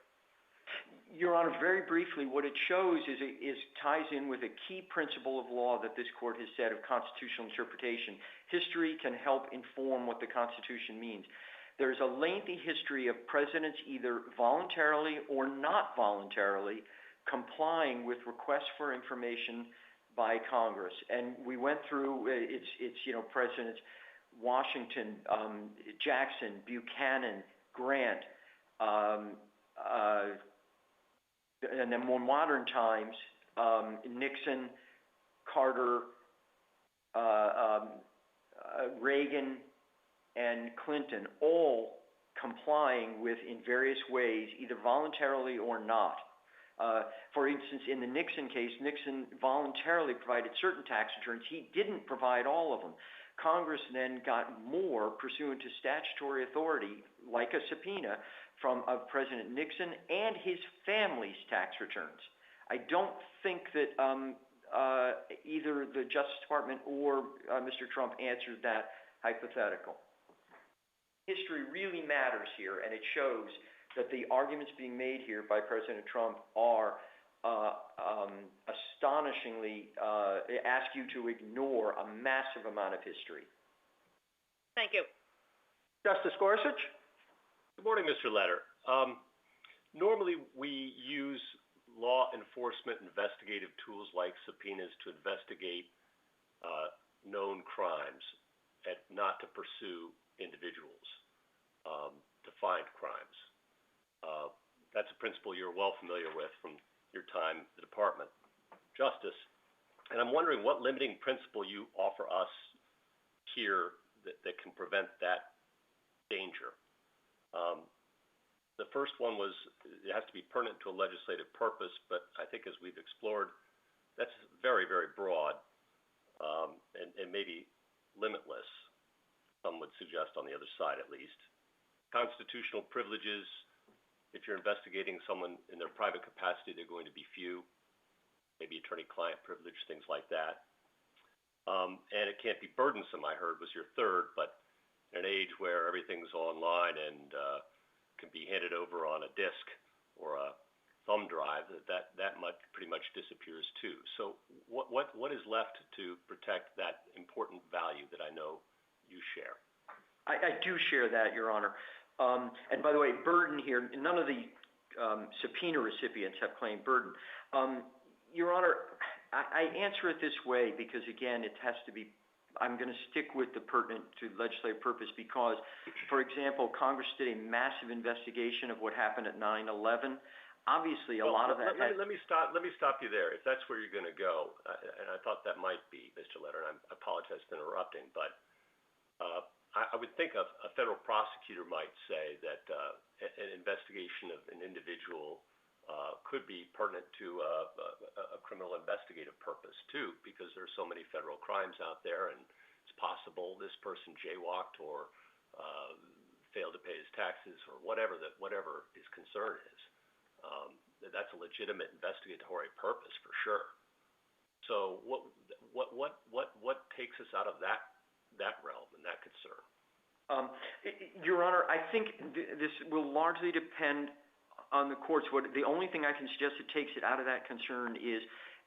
Your Honor, very briefly, what it shows is ties in with a key principle of law that this court has said of constitutional interpretation. History can help inform what the Constitution means. There's a lengthy history of presidents either voluntarily or not voluntarily complying with requests for information by Congress. And we went through Presidents Washington, Jackson, Buchanan, Grant, and then more modern times, Nixon, Carter, Reagan, and Clinton, all complying with in various ways, either voluntarily or not. For instance, in the Nixon case, Nixon voluntarily provided certain tax returns. He didn't provide all of them. Congress then got more pursuant to statutory authority, like a subpoena, of President Nixon and his family's tax returns. I don't think that either the Justice Department or Mr. Trump answered that hypothetical. History really matters here, and it shows that the arguments being made here by President Trump are astonishingly ask you to ignore a massive amount of history. Thank you. Justice Gorsuch? Good morning, Mr. Letter. Normally, we use law enforcement investigative tools like subpoenas to investigate known crimes and not to pursue individuals to find crimes. That's a principle you're well familiar with from your time at the Department of Justice. And I'm wondering what limiting principle you offer us here that can prevent that danger. The first one was it has to be pertinent to a legislative purpose, but I think as we've explored, that's very, very broad and maybe limitless, some would suggest on the other side at least. Constitutional privileges, if you're investigating someone in their private capacity, they're going to be few, maybe attorney-client privilege, things like that. And it can't be burdensome, I heard, was your third, but in an age where everything's online and can be handed over on a disk or a thumb drive, that pretty much disappears too. So what is left to protect that important value that I know you share? I do share that, Your Honor. And by the way, burden here, none of the subpoena recipients have claimed burden. Your Honor, I answer it this way because, again, it has to be, I'm going to stick with the pertinent to legislative purpose because, for example, Congress did a massive investigation of what happened at 9/11. Obviously, a lot of that. Let me stop you there. If that's where you're going to go, and I thought that might be, Mr. Letter, and I apologize for interrupting, but I would think a federal prosecutor might say that an investigation of an individual could be pertinent to a criminal investigative purpose too, because there are so many federal crimes out there, and it's possible this person jaywalked or failed to pay his taxes, or whatever his concern is. That's a legitimate investigatory purpose for sure. So what takes us out of that realm and that concern? Your Honor, I think this will largely depend on the courts. The only thing I can suggest that takes it out of that concern is,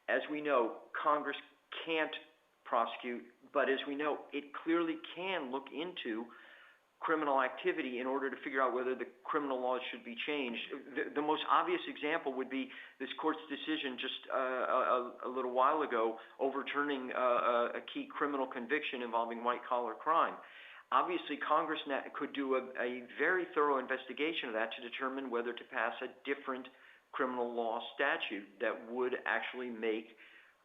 as we know, Congress can't prosecute, but as we know, it clearly can look into criminal activity in order to figure out whether the criminal laws should be changed. The most obvious example would be this court's decision just a little while ago overturning a key criminal conviction involving white-collar crime. Obviously, Congress could do a very thorough investigation of that to determine whether to pass a different criminal law statute that would actually make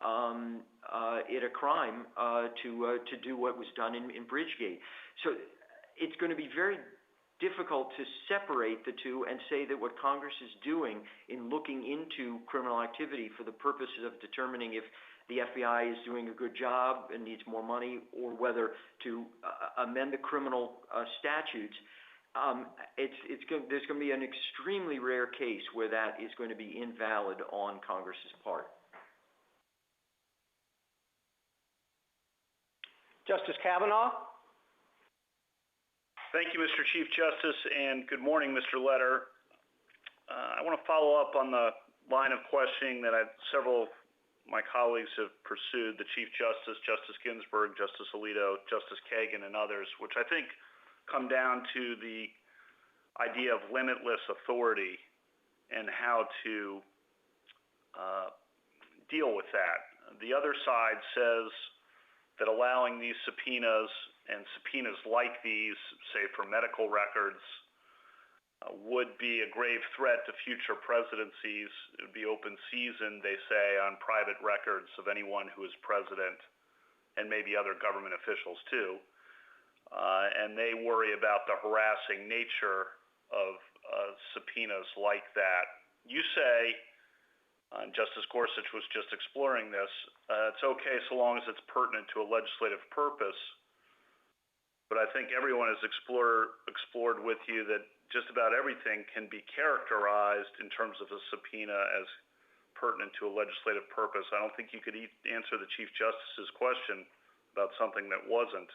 it a crime to do what was done in Bridgegate. So it's going to be very difficult to separate the two and say that what Congress is doing in looking into criminal activity for the purposes of determining if the FBI is doing a good job and needs more money, or whether to amend the criminal statutes, there's going to be an extremely rare case where that is going to be invalid on Congress's part. Justice Kavanaugh? Thank you, Mr. Chief Justice, and good morning, Mr. Letter. I want to follow up on the line of questioning that several of my colleagues have pursued, the Chief Justice, Justice Ginsburg, Justice Alito, Justice Kagan, and others, which I think come down to the idea of limitless authority and how to deal with that. The other side says that allowing these subpoenas and subpoenas like these, say for medical records, would be a grave threat to future presidencies. It would be open season, they say, on private records of anyone who is president, and maybe other government officials too. And they worry about the harassing nature of subpoenas like that. You say, and Justice Gorsuch was just exploring this, it's okay so long as it's pertinent to a legislative purpose. But I think everyone has explored with you that just about everything can be characterized in terms of a subpoena as pertinent to a legislative purpose. I don't think you could answer the Chief Justice's question about something that wasn't.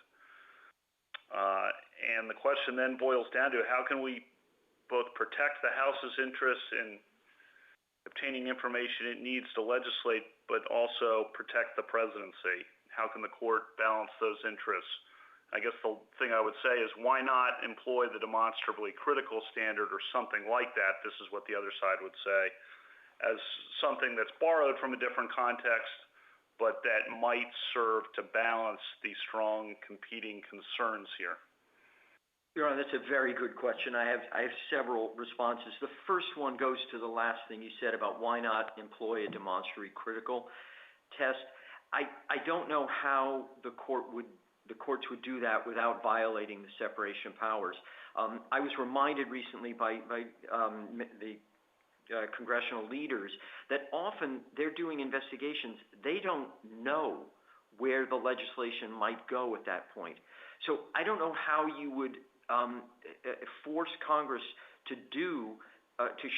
And the question then boils down to how can we both protect the House's interests in obtaining information it needs to legislate, but also protect the presidency? How can the court balance those interests? I guess the thing I would say is, why not employ the demonstrably critical standard or something like that? This is what the other side would say, as something that's borrowed from a different context, but that might serve to balance the strong competing concerns here. Your Honor, that's a very good question. I have several responses. The first one goes to the last thing you said about why not employ a demonstrably critical test. I don't know how the courts would do that without violating the separation of powers. I was reminded recently by the congressional leaders that often they're doing investigations. They don't know where the legislation might go at that point. So I don't know how you would force Congress to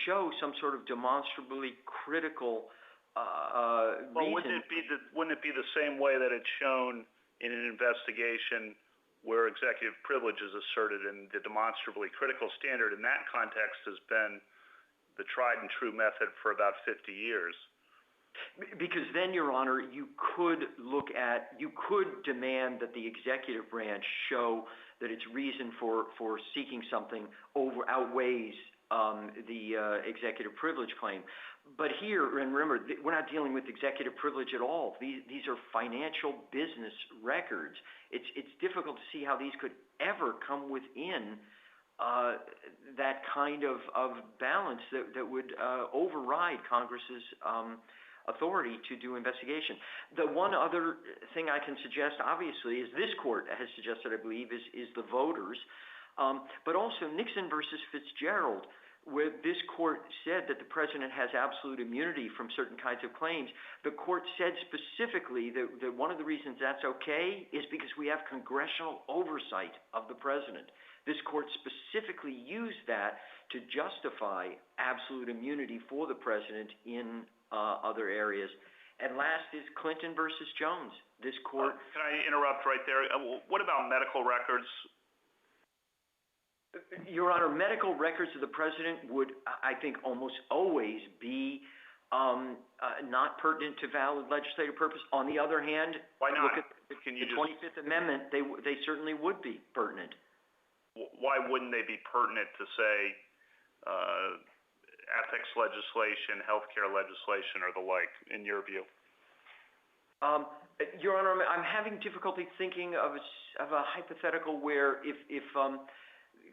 show some sort of demonstrably critical reason. Well, wouldn't it be the same way that it's shown in an investigation where executive privilege is asserted, and the demonstrably critical standard in that context has been the tried and true method for about 50 years? Because then, Your Honor, you could demand that the executive branch show that its reason for seeking something outweighs the executive privilege claim. But here, and remember, we're not dealing with executive privilege at all. These are financial business records. It's difficult to see how these could ever come within that kind of balance that would override Congress's authority to do investigation. The one other thing I can suggest, obviously, is this court has suggested, I believe, is the voters, but also Nixon versus Fitzgerald, where this court said that the president has absolute immunity from certain kinds of claims. The court said specifically that one of the reasons that's okay is because we have congressional oversight of the president. This court specifically used that to justify absolute immunity for the president in other areas. And last is Clinton versus Jones. This court... Can I interrupt right there? What about medical records? Your Honor, medical records of the president would, I think, almost always be not pertinent to valid legislative purpose. On the other hand, why not? Look at the 25th Amendment. They certainly would be pertinent. Why wouldn't they be pertinent to, say, ethics legislation, healthcare legislation, or the like, in your view? Your Honor, I'm having difficulty thinking of a hypothetical where if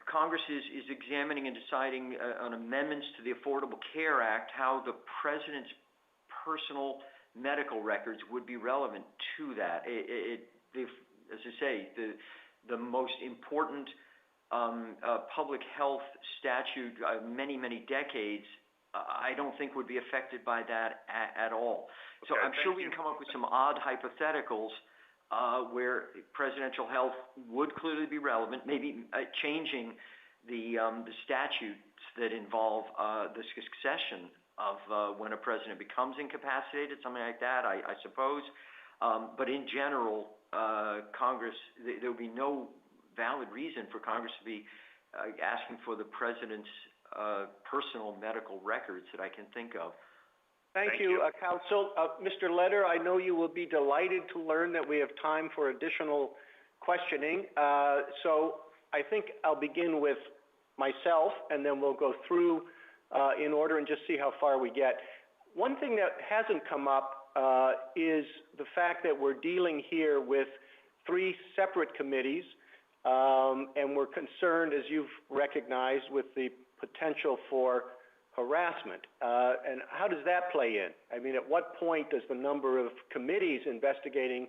Congress is examining and deciding on amendments to the Affordable Care Act, how the president's personal medical records would be relevant to that. As I say, the most important public health statute many decades, I don't think would be affected by that at all. So I'm sure we can come up with some odd hypotheticals where presidential health would clearly be relevant, maybe changing the statutes that involve the succession of when a president becomes incapacitated, something like that, I suppose. But in general, Congress, there would be no valid reason for Congress to be asking for the president's personal medical records that I can think of. Thank you, Counsel. Mr. Leder, I know you will be delighted to learn that we have time for additional questioning. So I think I'll begin with myself, and then we'll go through in order and just see how far we get. One thing that hasn't come up is the fact that we're dealing here with three separate committees, and we're concerned, as you've recognized, with the potential for harassment. And how does that play in? I mean, at what point does the number of committees investigating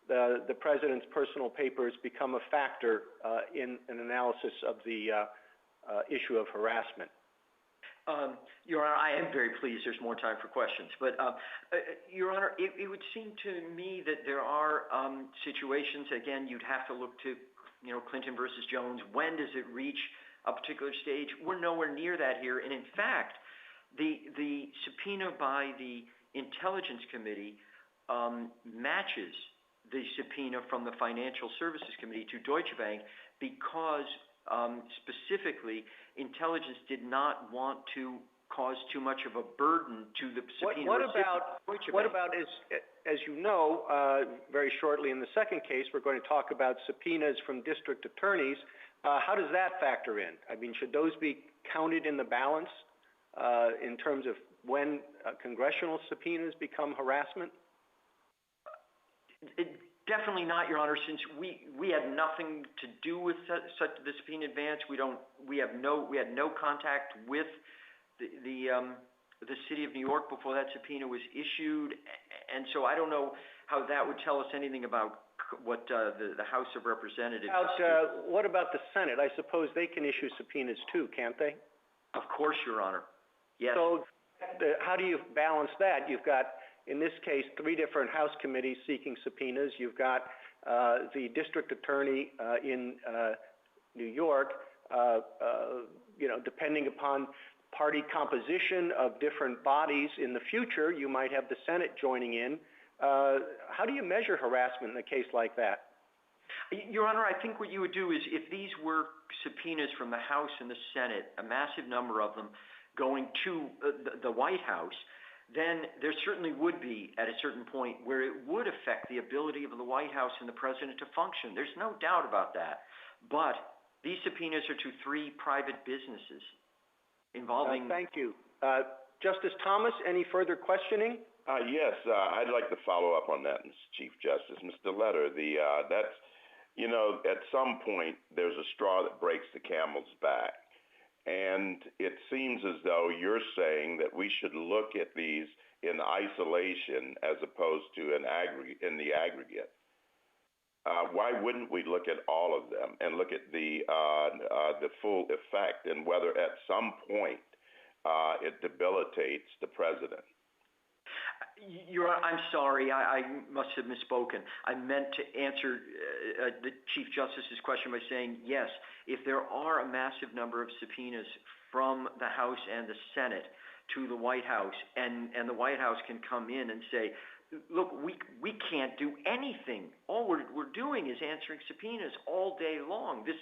the president's personal papers become a factor in an analysis of the issue of harassment? Your Honor, I am very pleased there's more time for questions. But, Your Honor, it would seem to me that there are situations, again, you'd have to look to, Clinton versus Jones. When does it reach a particular stage? We're nowhere near that here. And in fact, the subpoena by the Intelligence Committee matches the subpoena from the Financial Services Committee to Deutsche Bank because specifically Intelligence did not want to cause too much of a burden to the subpoena. What about as you know, very shortly in the second case, we're going to talk about subpoenas from district attorneys. How does that factor in? I mean, should those be counted in the balance in terms of when congressional subpoenas become harassment? Definitely not, Your Honor. Since we had nothing to do with such the subpoena advance, we had no contact with the city of New York before that subpoena was issued, and so I don't know how that would tell us anything about what the House of Representatives. What about the Senate? I suppose they can issue subpoenas too, can't they? Of course, Your Honor. Yes. So how do you balance that? You've got, in this case, three different House committees seeking subpoenas. You've got the district attorney in New York. Depending upon party composition of different bodies in the future, you might have the Senate joining in. How do you measure harassment in a case like that? Your Honor, I think what you would do is if these were subpoenas from the House and the Senate, a massive number of them going to the White House, then there certainly would be at a certain point where it would affect the ability of the White House and the president to function. There's no doubt about that. But these subpoenas are to three private businesses involving... Thank you. Justice Thomas, any further questioning? Yes, I'd like to follow up on that, Mr. Chief Justice. Mr. Leder, that's, at some point there's a straw that breaks the camel's back. And it seems as though you're saying that we should look at these in isolation as opposed to in the aggregate. Why wouldn't we look at all of them and look at the full effect and whether at some point it debilitates the president? I'm sorry. I must have misspoken. I meant to answer the Chief Justice's question by saying, yes, if there are a massive number of subpoenas from the House and the Senate to the White House, and the White House can come in and say, look, we can't do anything. All we're doing is answering subpoenas all day long. This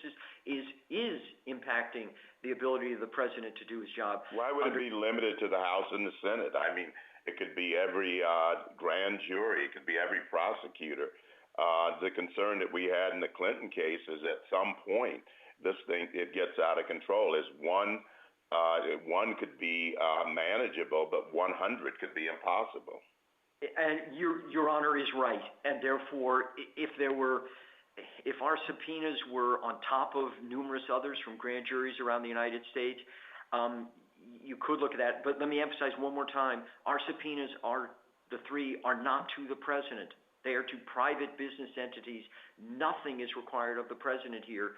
is impacting the ability of the president to do his job. Why would it be limited to the House and the Senate? I mean, it could be every grand jury. It could be every prosecutor. The concern that we had in the Clinton case is at some point it gets out of control. One could be manageable, but 100 could be impossible. And Your Honor is right. And therefore, if our subpoenas were on top of numerous others from grand juries around the United States, you could look at that. But let me emphasize one more time, our subpoenas the three are not to the president. They are to private business entities. Nothing is required of the president here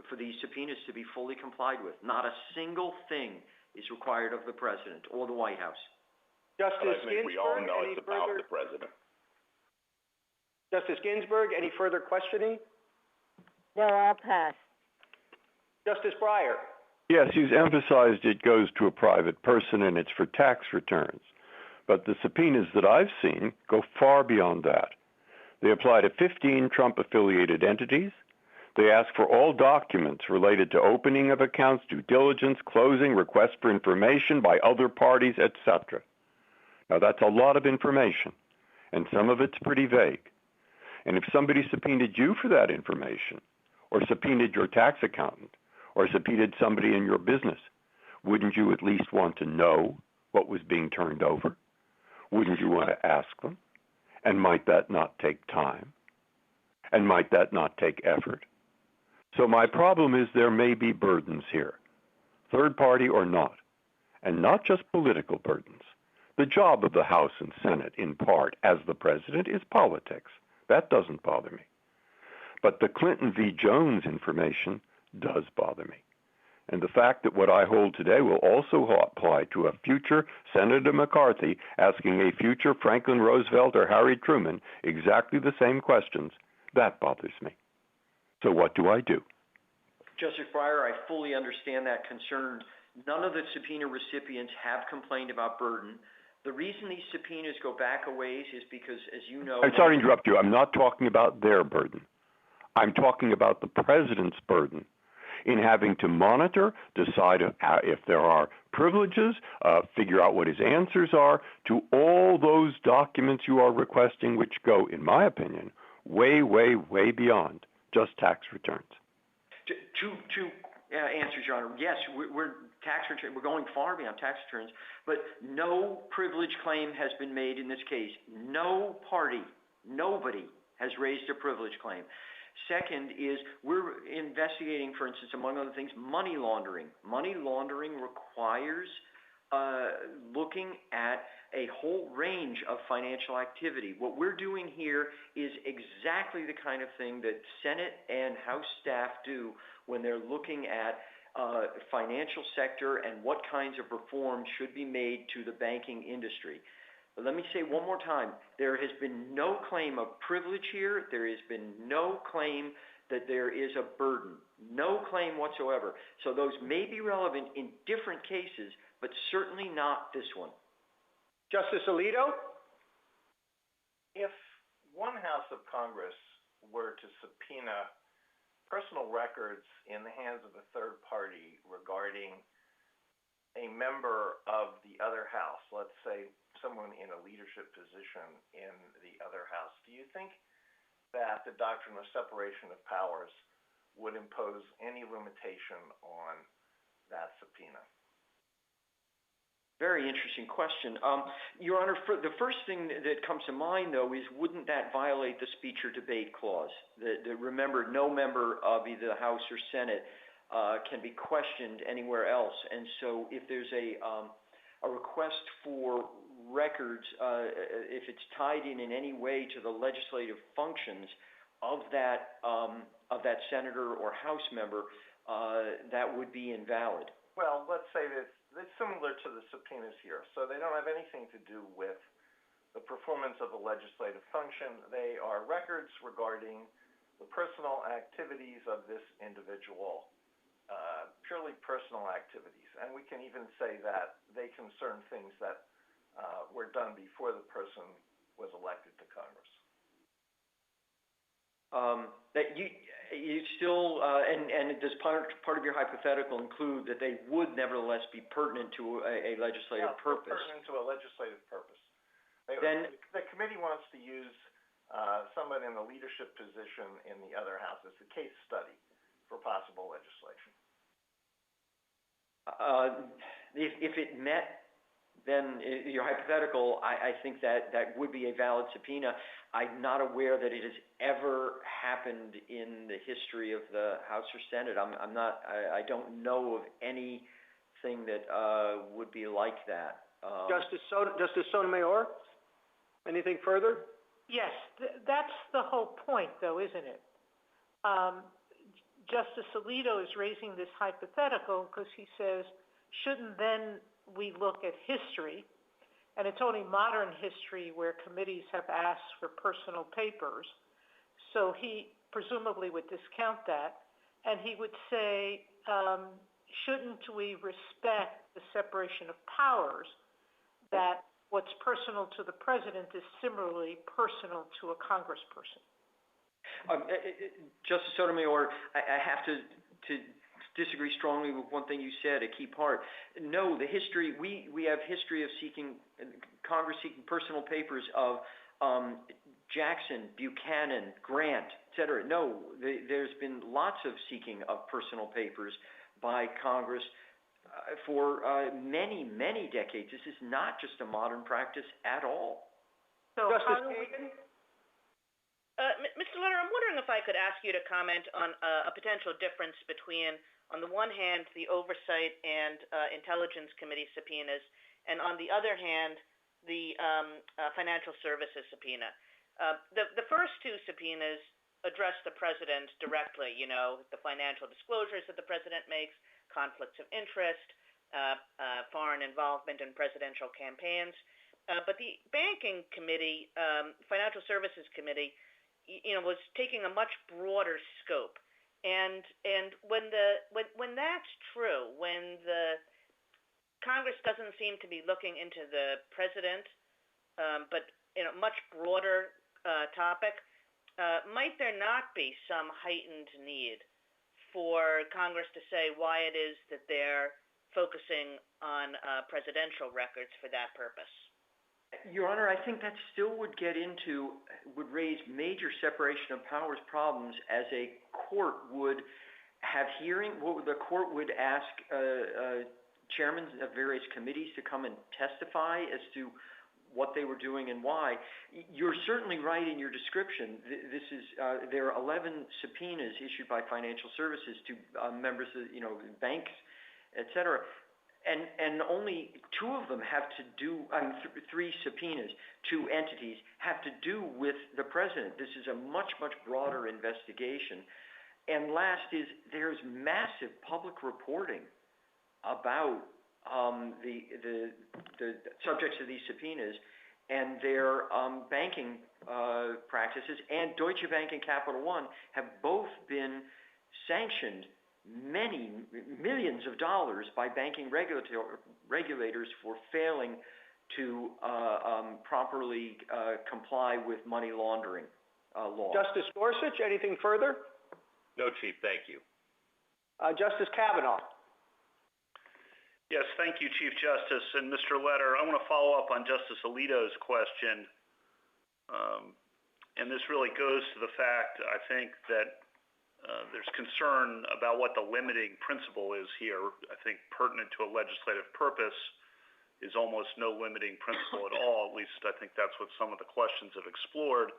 for these subpoenas to be fully complied with. Not a single thing is required of the president or the White House. Justice I think Ginsburg, we all know it's about the president. Justice Ginsburg, any further questioning? No, I'll pass. Justice Breyer. Yes, he's emphasized it goes to a private person and it's for tax returns. But the subpoenas that I've seen go far beyond that. They apply to 15 Trump-affiliated entities. They ask for all documents related to opening of accounts, due diligence, closing, requests for information by other parties, etc. Now, that's a lot of information, and some of it's pretty vague. And if somebody subpoenaed you for that information, or subpoenaed your tax accountant, or subpoenaed somebody in your business, wouldn't you at least want to know what was being turned over? Wouldn't you want to ask them? And might that not take time? And might that not take effort? So my problem is there may be burdens here, third party or not, and not just political burdens. The job of the House and Senate, in part, as the president, is politics. That doesn't bother me. But the Clinton v. Jones information does bother me. And the fact that what I hold today will also apply to a future Senator McCarthy asking a future Franklin Roosevelt or Harry Truman exactly the same questions, that bothers me. So what do I do? Justice Breyer, I fully understand that concern. None of the subpoena recipients have complained about burden. The reason these subpoenas go back a ways is because, as you know... I'm sorry to interrupt you. I'm not talking about their burden. I'm talking about the president's burden in having to monitor, decide if there are privileges, figure out what his answers are to all those documents you are requesting, which go, in my opinion, way, way, way beyond just tax returns. Two answers, Your Honor. Yes, we're going far beyond tax returns, but no privilege claim has been made in this case. No party, nobody has raised a privilege claim. Second is we're investigating, for instance, among other things, money laundering. Money laundering requires looking at a whole range of financial activity. What we're doing here is exactly the kind of thing that Senate and House staff do when they're looking at financial sector and what kinds of reforms should be made to the banking industry. But let me say one more time, there has been no claim of privilege here. There has been no claim that there is a burden. No claim whatsoever. So those may be relevant in different cases, but certainly not this one. Justice Alito? If one House of Congress were to subpoena personal records in the hands of a third party regarding a member of the other House, let's say someone in a leadership position in the other House, do you think that the doctrine of separation of powers would impose any limitation on that subpoena? Very interesting question. Your Honor, the first thing that comes to mind, though, is wouldn't that violate the speech or debate clause? Remember, no member of either the House or Senate can be questioned anywhere else. And so if there's a request for records, if it's tied in any way to the legislative functions of that senator or House member, that would be invalid. Well, let's say that it's similar to the subpoenas here. So they don't have anything to do with the performance of the legislative function. They are records regarding the personal activities of this individual, purely personal activities. And we can even say that they concern things that were done before the person was elected to Congress. That you still, and does part of your hypothetical include that they would nevertheless be pertinent to a legislative purpose? Pertinent to a legislative purpose. The committee wants to use someone in the leadership position in the other house as a case study for possible legislation. If it met, then your hypothetical, I think that would be a valid subpoena. I'm not aware that it has ever happened in the history of the House or Senate. I don't know of anything that would be like that. Justice Sotomayor, anything further? Yes, that's the whole point, though, isn't it? Justice Alito is raising this hypothetical because he says, shouldn't then we look at history, and it's only modern history where committees have asked for personal papers, so he presumably would discount that, and he would say, shouldn't we respect the separation of powers, that what's personal to the president is similarly personal to a congressperson? Justice Sotomayor, I have to disagree strongly with one thing you said, a key part. No, the history, we have history of Congress seeking personal papers of Jackson, Buchanan, Grant, et cetera. No, there's been lots of seeking of personal papers by Congress for many, many decades. This is not just a modern practice at all. So Justice Kagan? Mr. Letter, I'm wondering if I could ask you to comment on a potential difference between, on the one hand, the Oversight and Intelligence Committee subpoenas, and on the other hand, the Financial Services subpoena. The first two subpoenas address the president directly, the financial disclosures that the president makes, conflicts of interest, foreign involvement in presidential campaigns. But the Banking Committee, Financial Services Committee, was taking a much broader scope. And when that's true, when the Congress doesn't seem to be looking into the president, but in a much broader topic, might there not be some heightened need for Congress to say why it is that they're focusing on presidential records for that purpose? Your Honor, I think that still would raise major separation of powers problems, as a court would have hearing. The court would ask chairmen of various committees to come and testify as to what they were doing and why. You're certainly right in your description. There are 11 subpoenas issued by financial services to members of banks, et cetera. And only two of them have to do, three subpoenas, two entities, have to do with the president. This is a much, much broader investigation. And last is, there's massive public reporting about the subjects of these subpoenas and their banking practices. And Deutsche Bank and Capital One have both been sanctioned millions of dollars by banking regulators for failing to properly comply with money laundering laws. Justice Gorsuch, anything further? No, Chief, thank you. Justice Kavanaugh. Yes, thank you, Chief Justice. And Mr. Letter, I want to follow up on Justice Alito's question. And this really goes to the fact, I think, that there's concern about what the limiting principle is here. I think pertinent to a legislative purpose is almost no limiting principle at all. At least I think that's what some of the questions have explored.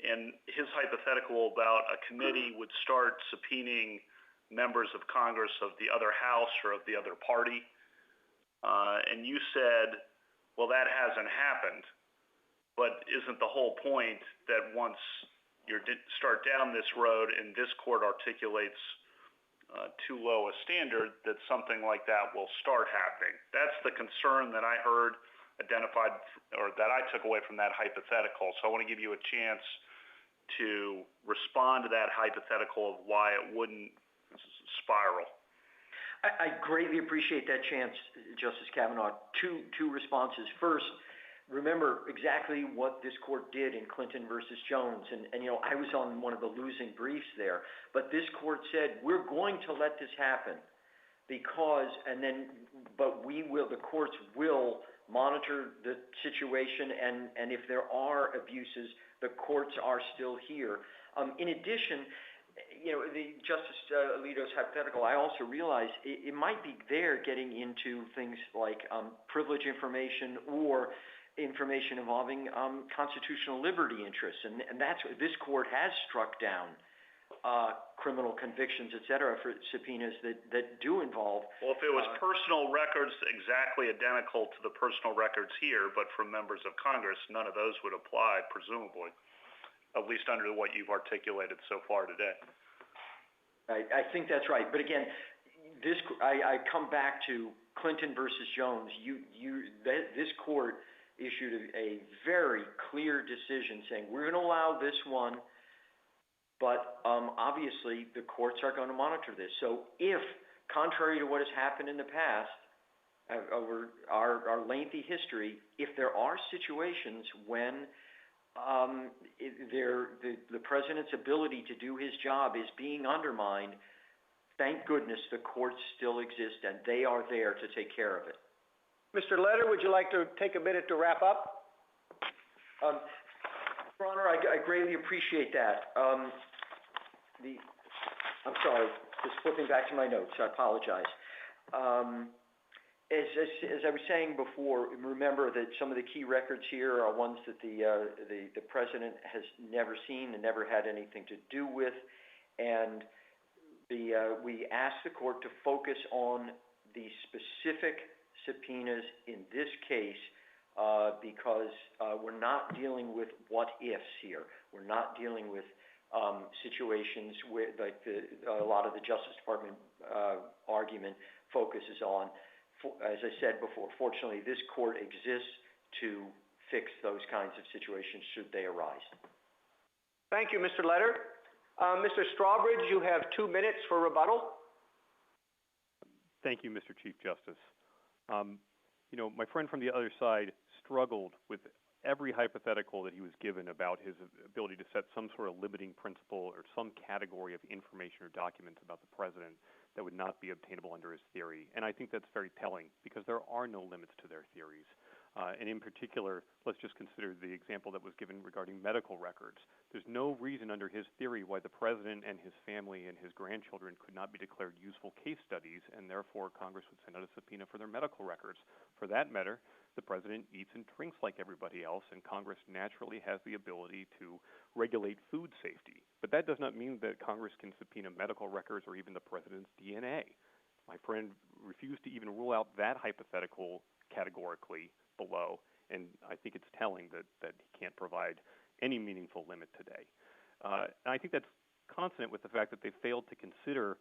And his hypothetical about a committee would start subpoenaing members of Congress of the other house or of the other party. And you said, well, that hasn't happened. But isn't the whole point that once you start down this road and this court articulates too low a standard, that something like that will start happening? That's the concern that I heard identified or that I took away from that hypothetical. So I want to give you a chance to respond to that hypothetical of why it wouldn't spiral. I greatly appreciate that chance, Justice Kavanaugh. Two responses. First, remember exactly what this court did in Clinton versus Jones. And I was on one of the losing briefs there. But this court said, we're going to let this happen because, the courts will monitor the situation, and if there are abuses, the courts are still here. In addition, the Justice Alito's hypothetical, I also realize it might be there getting into things like privilege information or information involving constitutional liberty interests, and that's this court has struck down criminal convictions, et cetera, for subpoenas that do involve. Well, if it was personal records exactly identical to the personal records here, but from members of Congress, none of those would apply, presumably, at least under what you've articulated so far today. I think that's right. But again, I come back to Clinton versus Jones. This court issued a very clear decision saying we're going to allow this one, but obviously the courts are going to monitor this. So if, contrary to what has happened in the past, over our lengthy history, if there are situations when the president's ability to do his job is being undermined, thank goodness the courts still exist and they are there to take care of it. Mr. Leder, would you like to take a minute to wrap up? Your Honor, I greatly appreciate that. I'm sorry, just flipping back to my notes. I apologize. As I was saying before, remember that some of the key records here are ones that the president has never seen and never had anything to do with, and we asked the court to focus on the specific subpoenas in this case because we're not dealing with what ifs here. We're not dealing with situations where a lot of the Justice Department argument focuses on. As I said before, fortunately, this court exists to fix those kinds of situations should they arise. Thank you, Mr. Leder. Mr. Strawbridge, you have 2 minutes for rebuttal. Thank you, Mr. Chief Justice. My friend from the other side struggled with every hypothetical that he was given about his ability to set some sort of limiting principle or some category of information or documents about the president that would not be obtainable under his theory. And I think that's very telling because there are no limits to their theories. And in particular, let's just consider the example that was given regarding medical records. There's no reason under his theory why the president and his family and his grandchildren could not be declared useful case studies, and therefore Congress would send out a subpoena for their medical records. For that matter, the president eats and drinks like everybody else, and Congress naturally has the ability to regulate food safety. But that does not mean that Congress can subpoena medical records or even the president's DNA. My friend refused to even rule out that hypothetical categorically below, and I think it's telling that he can't provide any meaningful limit today. And I think that's consonant with the fact that they failed to consider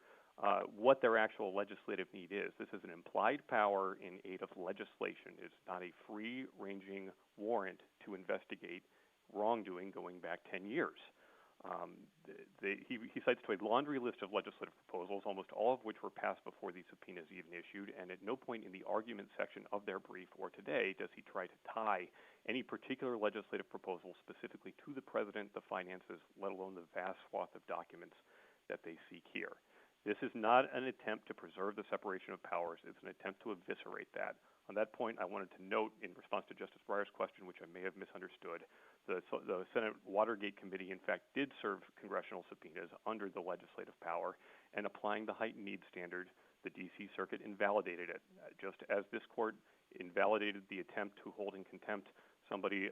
what their actual legislative need is. This is an implied power in aid of legislation. It's not a free-ranging warrant to investigate wrongdoing going back 10 years. He cites to a laundry list of legislative proposals, almost all of which were passed before these subpoenas even issued, and at no point in the argument section of their brief or today does he try to tie any particular legislative proposal specifically to the president, the finances, let alone the vast swath of documents that they seek here. This is not an attempt to preserve the separation of powers. It's an attempt to eviscerate that. On that point, I wanted to note, in response to Justice Breyer's question, which I may have misunderstood, the Senate Watergate Committee, in fact, did serve congressional subpoenas under the legislative power, and applying the heightened need standard, the D.C. Circuit invalidated it, just as this court invalidated the attempt to hold in contempt somebody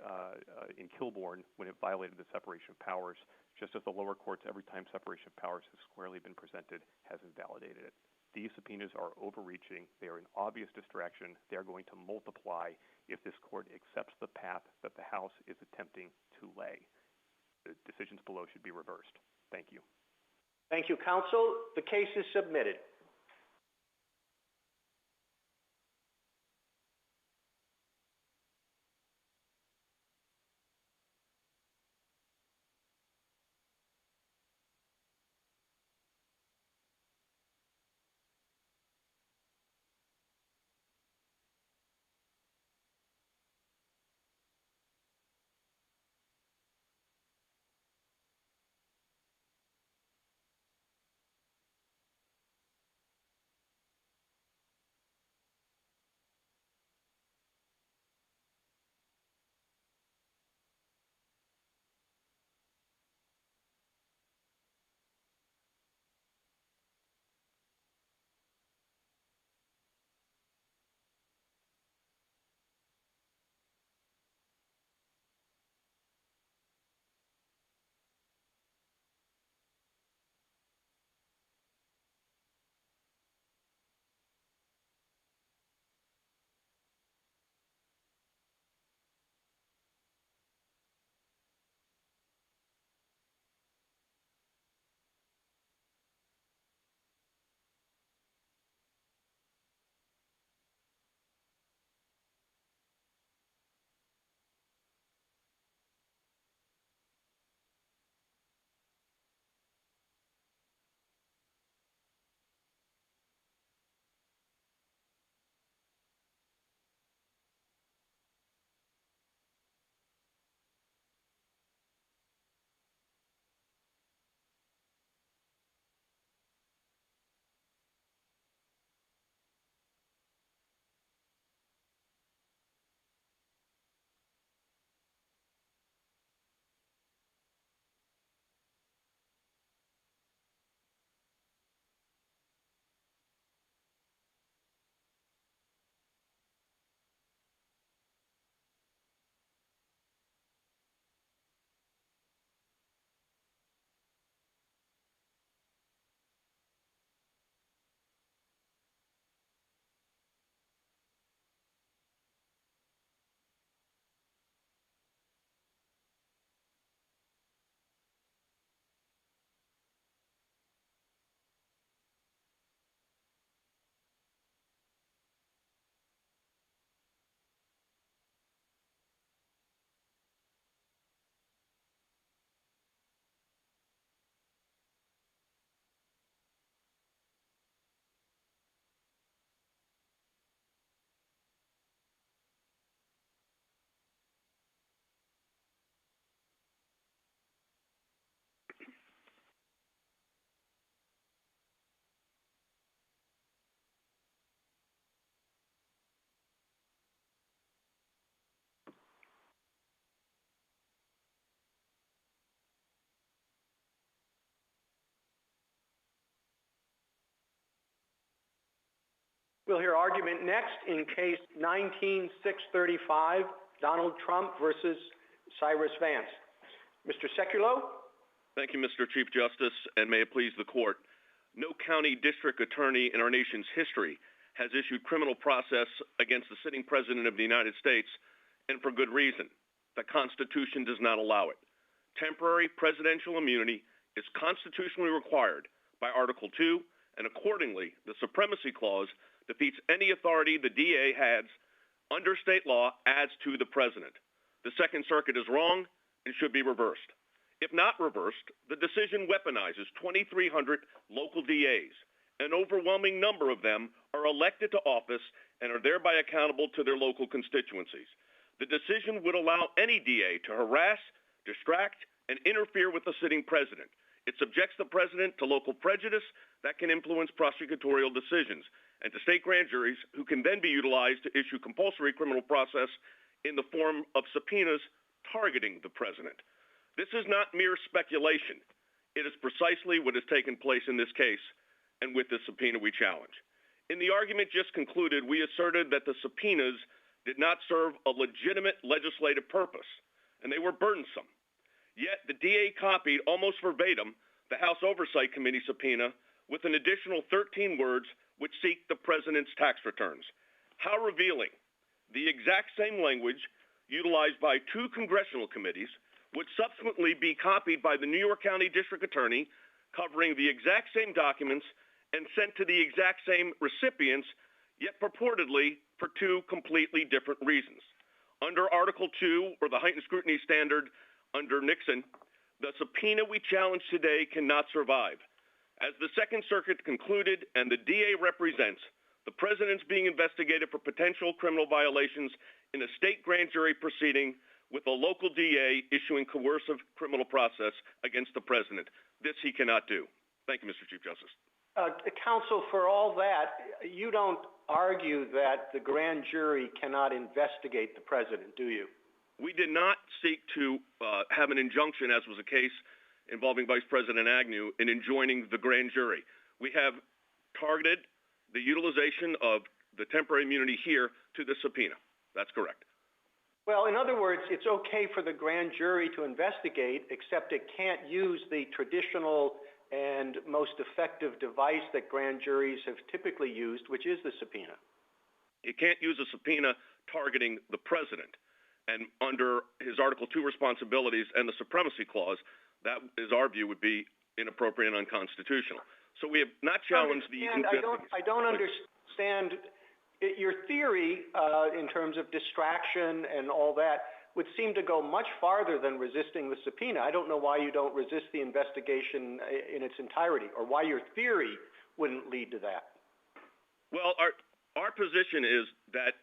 in Kilbourne when it violated the separation of powers, just as the lower courts, every time separation of powers has squarely been presented, has invalidated it. These subpoenas are overreaching. They are an obvious distraction. They are going to multiply if this court accepts the path that the House is attempting to lay. The decisions below should be reversed. Thank you. Thank you, counsel. The case is submitted. We'll hear argument next in case 19-635, Donald Trump versus Cyrus Vance. Mr. Sekulow? Thank you, Mr. Chief Justice, and may it please the Court. No county district attorney in our nation's history has issued criminal process against the sitting President of the United States, and for good reason. The Constitution does not allow it. Temporary presidential immunity is constitutionally required by Article 2, and accordingly, the Supremacy Clause defeats any authority the DA has under state law adds to the President. The Second Circuit is wrong and should be reversed. If not reversed, the decision weaponizes 2,300 local DAs. An overwhelming number of them are elected to office and are thereby accountable to their local constituencies. The decision would allow any DA to harass, distract, and interfere with the sitting president. It subjects the president to local prejudice that can influence prosecutorial decisions and to state grand juries who can then be utilized to issue compulsory criminal process in the form of subpoenas targeting the president. This is not mere speculation. It is precisely what has taken place in this case and with the subpoena we challenge. In the argument just concluded, we asserted that the subpoenas did not serve a legitimate legislative purpose, and they were burdensome. Yet the DA copied almost verbatim the House Oversight Committee subpoena with an additional 13 words which seek the president's tax returns. How revealing. The exact same language utilized by two congressional committees would subsequently be copied by the New York County District Attorney, covering the exact same documents and sent to the exact same recipients, yet purportedly for two completely different reasons. Under Article 2, or the heightened scrutiny standard under Nixon, the subpoena we challenge today cannot survive. As the Second Circuit concluded and the DA represents, the president's being investigated for potential criminal violations in a state grand jury proceeding with a local DA issuing coercive criminal process against the president. This he cannot do. Thank you, Mr. Chief Justice. Counsel, for all that, you don't argue that the grand jury cannot investigate the president, do you? We did not seek to have an injunction, as was the case involving Vice President Agnew, in enjoining the grand jury. We have targeted the utilization of the temporary immunity here to the subpoena. That's correct. Well, in other words, it's okay for the grand jury to investigate, except it can't use the traditional and most effective device that grand juries have typically used, which is the subpoena. It can't use a subpoena targeting the president. And under his Article 2 responsibilities and the Supremacy Clause, that is our view would be inappropriate and unconstitutional. So we have not challenged the investigation. I don't understand. Your theory in terms of distraction and all that would seem to go much farther than resisting the subpoena. I don't know why you don't resist the investigation in its entirety, or why your theory wouldn't lead to that. Well, our position is that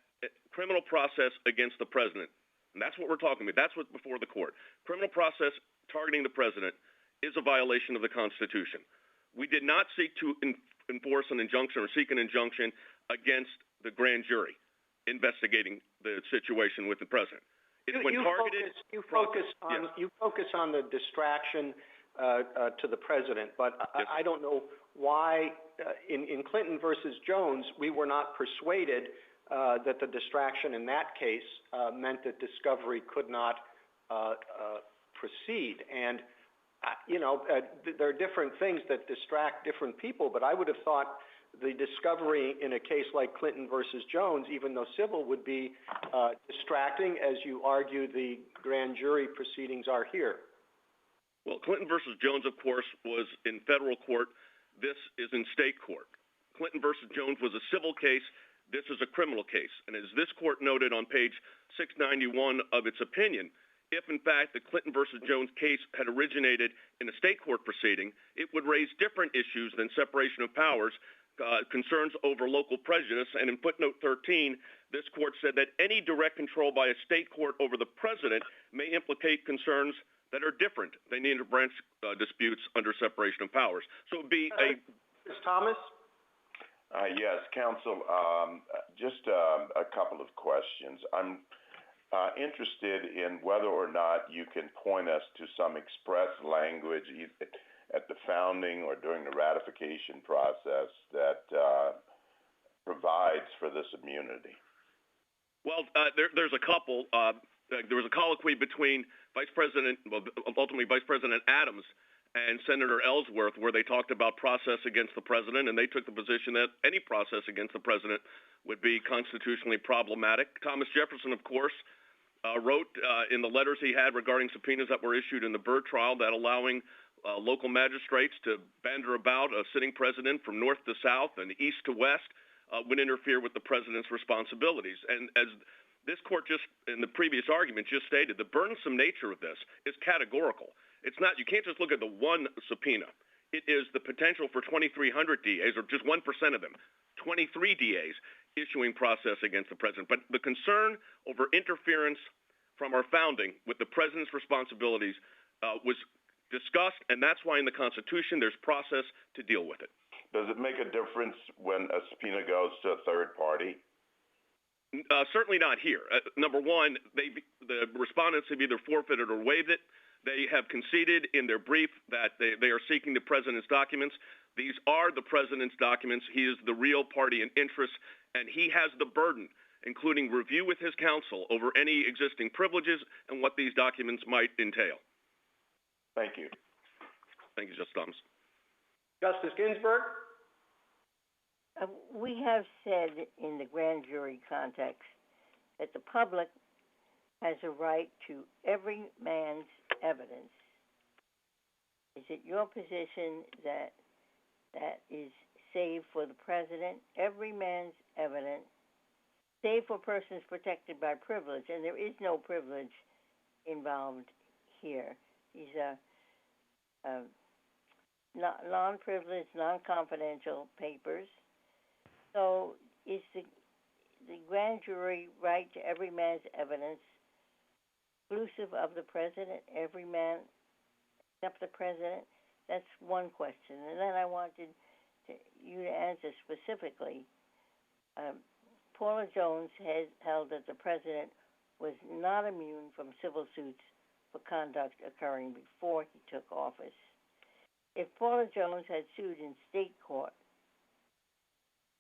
criminal process against the president, and that's what we're talking about, that's what's before the court. Criminal process targeting the president is a violation of the Constitution. We did not seek to enforce an injunction or seek an injunction against the grand jury investigating the situation with the president. You focus on the distraction to the president, but yes. I don't know why in Clinton versus Jones we were not persuaded that the distraction in that case meant that discovery could not proceed. And there are different things that distract different people, but I would have thought the discovery in a case like Clinton versus Jones, even though civil, would be distracting, as you argue the grand jury proceedings are here. Well, Clinton versus Jones, of course, was in federal court. This is in state court. Clinton versus Jones was a civil case. This is a criminal case. And as this court noted on page 691 of its opinion, if in fact the Clinton versus Jones case had originated in a state court proceeding, it would raise different issues than separation of powers, concerns over local prejudice. And in footnote 13, this court said that any direct control by a state court over the president may implicate concerns that are different than the interbranch disputes under separation of powers. So it would be Ms. Thomas? Yes, counsel, just a couple of questions. I'm interested in whether or not you can point us to some express language at the founding or during the ratification process that provides for this immunity? Well, there's a couple. There was a colloquy between ultimately Vice President Adams and Senator Ellsworth, where they talked about process against the president, and they took the position that any process against the president would be constitutionally problematic. Thomas Jefferson, of course, wrote in the letters he had regarding subpoenas that were issued in the Byrd trial that allowing local magistrates to banter about a sitting president from north to south and east to west would interfere with the president's responsibilities. And as this court just in the previous argument just stated, the burdensome nature of this is categorical. It's not, you can't just look at the one subpoena. It is the potential for 2,300 DAs, or just 1% of them, 23 DAs issuing process against the president. But the concern over interference from our founding with the president's responsibilities was discussed, and that's why in the Constitution there's process to deal with it. Does it make a difference when a subpoena goes to a third party? Certainly not here. Number one, the respondents have either forfeited or waived it. They have conceded in their brief that they are seeking the president's documents. These are the president's documents. He is the real party in interest, and he has the burden, including review with his counsel over any existing privileges and what these documents might entail. Thank you. Thank you, Justice Thomas. Justice Ginsburg? We have said in the grand jury context that the public has a right to every man's evidence. Is it your position that that is saved for the president, every man's evidence, save for persons protected by privilege? And there is no privilege involved here. These are non-privileged, non-confidential papers. So is the grand jury right to every man's evidence exclusive of the president, every man except the president? That's one question. And then I wanted you to answer specifically. Paula Jones has held that the president was not immune from civil suits for conduct occurring before he took office. If Paula Jones had sued in state court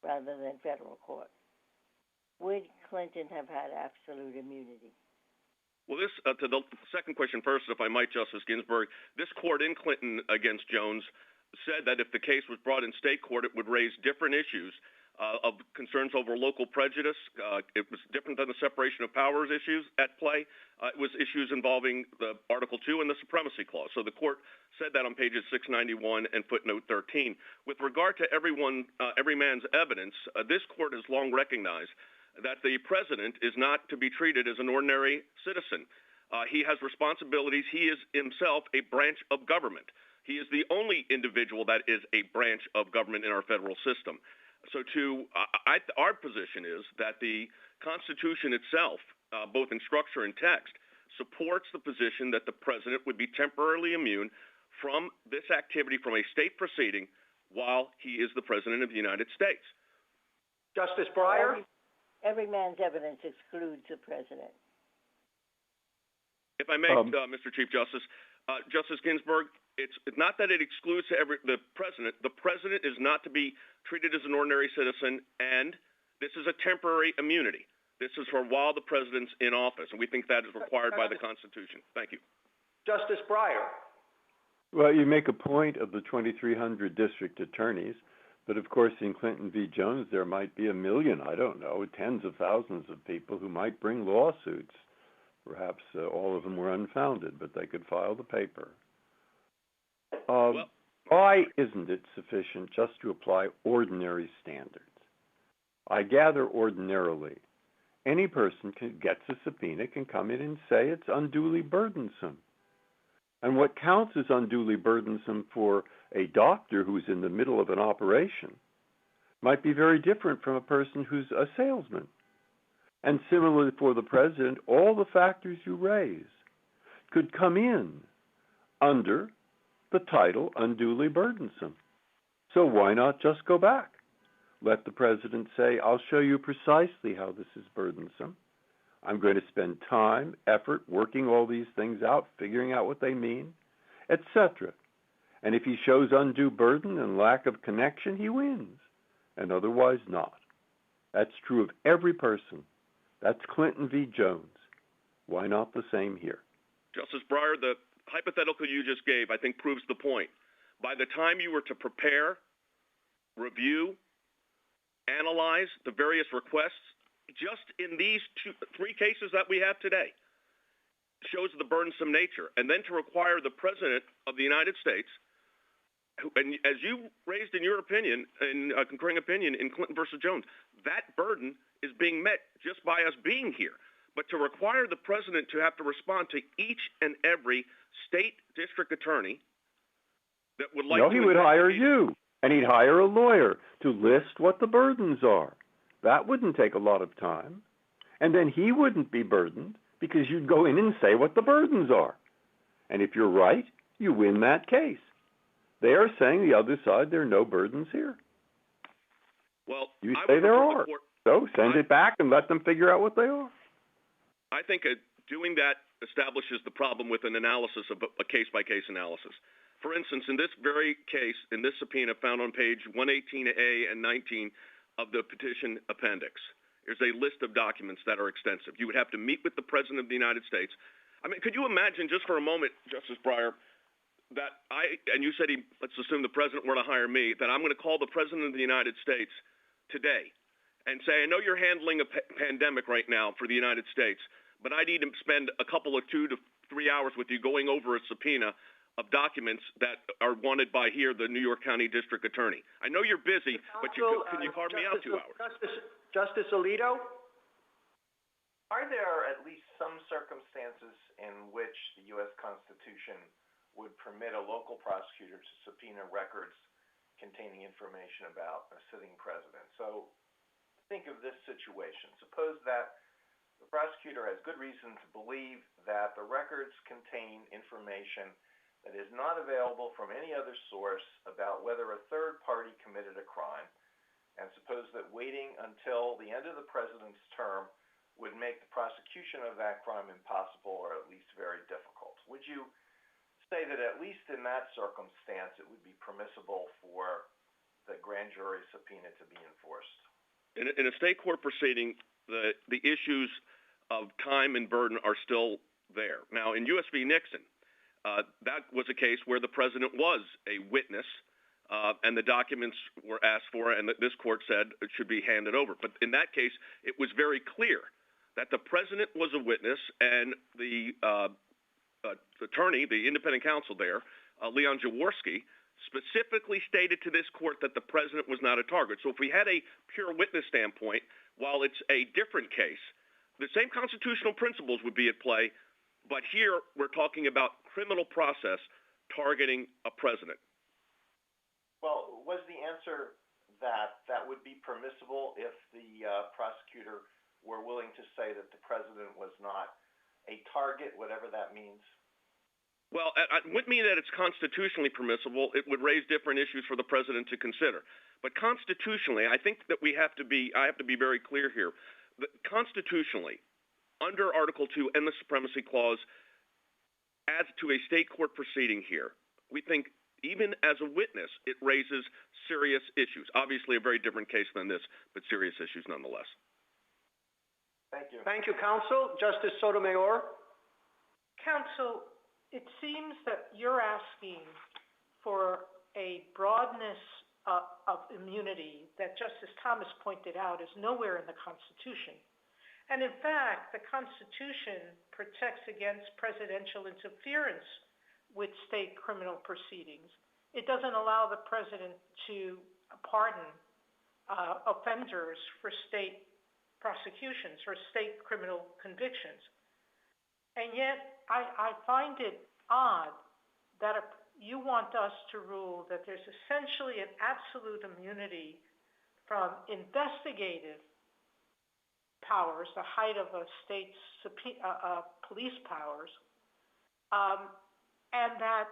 rather than federal court, would Clinton have had absolute immunity? Well, this to the second question first, if I might, Justice Ginsburg. This court in Clinton against Jones said that if the case was brought in state court, it would raise different issues of concerns over local prejudice. It was different than the separation of powers issues at play. It was issues involving the Article 2 and the Supremacy Clause. So the court said that on pages 691 and footnote 13. With regard to every man's evidence, this court has long recognized that the president is not to be treated as an ordinary citizen. He has responsibilities. He is himself a branch of government. He is the only individual that is a branch of government in our federal system. So our position is that the Constitution itself, both in structure and text, supports the position that the president would be temporarily immune from this activity from a state proceeding while he is the president of the United States. Justice Breyer? Every man's evidence excludes the president. If I may, Mr. Chief Justice, Justice Ginsburg, it's not that it excludes the president. The president is not to be treated as an ordinary citizen, and this is a temporary immunity. This is for while the president's in office, and we think that is required by the Constitution. Thank you. Justice Breyer. Well, you make a point of the 2,300 district attorneys, but of course in Clinton v. Jones there might be 1 million, I don't know, tens of thousands of people who might bring lawsuits. Perhaps all of them were unfounded, but they could file the paper. Why isn't it sufficient just to apply ordinary standards? I gather ordinarily any person gets a subpoena can come in and say it's unduly burdensome. And what counts as unduly burdensome for a doctor who's in the middle of an operation might be very different from a person who's a salesman. And similarly for the president, all the factors you raise could come in under the title unduly burdensome. So why not just go back? Let the president say, I'll show you precisely how this is burdensome. I'm going to spend time, effort, working all these things out, figuring out what they mean, etc. And if he shows undue burden and lack of connection, he wins, and otherwise not. That's true of every person. That's Clinton v. Jones. Why not the same here? Justice Breyer, the hypothetical you just gave, I think, proves the point. By the time you were to prepare, review, analyze the various requests, just in these three cases that we have today, shows the burdensome nature. And then to require the President of the United States, and as you raised in your opinion, in a concurring opinion in Clinton versus Jones, that burden is being met just by us being here. But to require the President to have to respond to each and every state district attorney that would like to... he would hire you, and he'd hire a lawyer to list what the burdens are. That wouldn't take a lot of time. And then he wouldn't be burdened because you'd go in and say what the burdens are. And if you're right, you win that case. They are saying the other side, there are no burdens here. Well, you say there are. So send it back and let them figure out what they are. I think doing that establishes the problem with an analysis of a case-by-case analysis. For instance, in this very case, in this subpoena found on page 118A and 19 of the petition appendix, there's a list of documents that are extensive. You would have to meet with the President of the United States. I mean, could you imagine just for a moment, Justice Breyer, that and you said let's assume the President were to hire me, that I'm going to call the President of the United States today and say, I know you're handling a pandemic right now for the United States, but I need to spend a couple of 2 to 3 hours with you going over a subpoena of documents that are wanted by the New York County District Attorney. I know you're busy, but can you carve me out 2 hours? Justice Alito? Are there at least some circumstances in which the U.S. Constitution would permit a local prosecutor to subpoena records containing information about a sitting president? So think of this situation. Suppose that the prosecutor has good reason to believe that the records contain information that is not available from any other source about whether a third party committed a crime, and suppose that waiting until the end of the president's term would make the prosecution of that crime impossible or at least very difficult. Would you say that at least in that circumstance it would be permissible for the grand jury subpoena to be enforced? In a state court proceeding, the issues of time and burden are still there. Now, in U.S. v. Nixon, that was a case where the president was a witness, and the documents were asked for, and this court said it should be handed over. But in that case, it was very clear that the president was a witness, and the attorney, the independent counsel there, Leon Jaworski, specifically stated to this court that the president was not a target. So if we had a pure witness standpoint, while it's a different case, the same constitutional principles would be at play, but here we're talking about criminal process targeting a president. Well, was the answer that that would be permissible if the prosecutor were willing to say that the president was not a target, whatever that means? Well, it wouldn't mean that it's constitutionally permissible. It would raise different issues for the president to consider. But constitutionally, I think that I have to be very clear here. Constitutionally, under Article 2 and the Supremacy Clause, as to a state court proceeding here, we think even as a witness, it raises serious issues. Obviously, a very different case than this, but serious issues nonetheless. Thank you. Thank you, counsel. Justice Sotomayor? Counsel, it seems that you're asking for a broadness of immunity that Justice Thomas pointed out is nowhere in the Constitution. And in fact, the Constitution protects against presidential interference with state criminal proceedings. It doesn't allow the president to pardon offenders for state prosecutions, for state criminal convictions. And yet, I find it odd that you want us to rule that there's essentially an absolute immunity from investigative powers, the height of a state's police powers, and that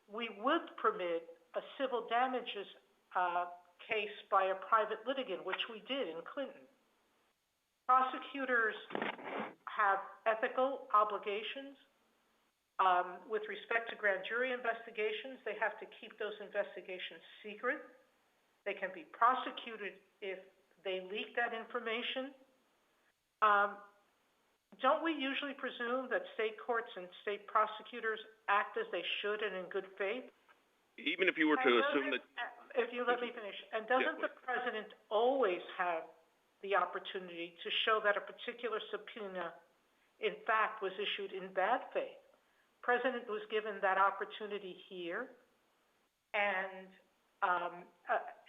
we would permit a civil damages case by a private litigant, which we did in Clinton. Prosecutors have ethical obligations with respect to grand jury investigations. They have to keep those investigations secret. They can be prosecuted if they leaked that information. Don't we usually presume that state courts and state prosecutors act as they should and in good faith? Even if you were to assume that... If you let me finish. And doesn't the president always have the opportunity to show that a particular subpoena, in fact, was issued in bad faith? President was given that opportunity here, and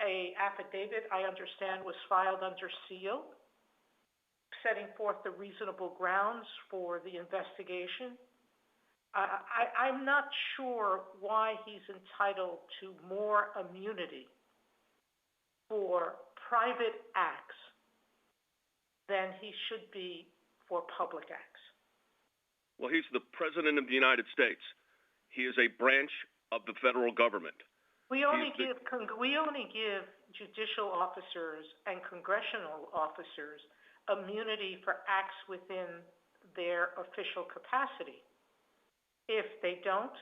a affidavit, I understand, was filed under seal, setting forth the reasonable grounds for the investigation. I'm not sure why he's entitled to more immunity for private acts than he should be for public acts. Well, he's the President of the United States. He is a branch of the federal government. We only give judicial officers and congressional officers immunity for acts within their official capacity. If they don't,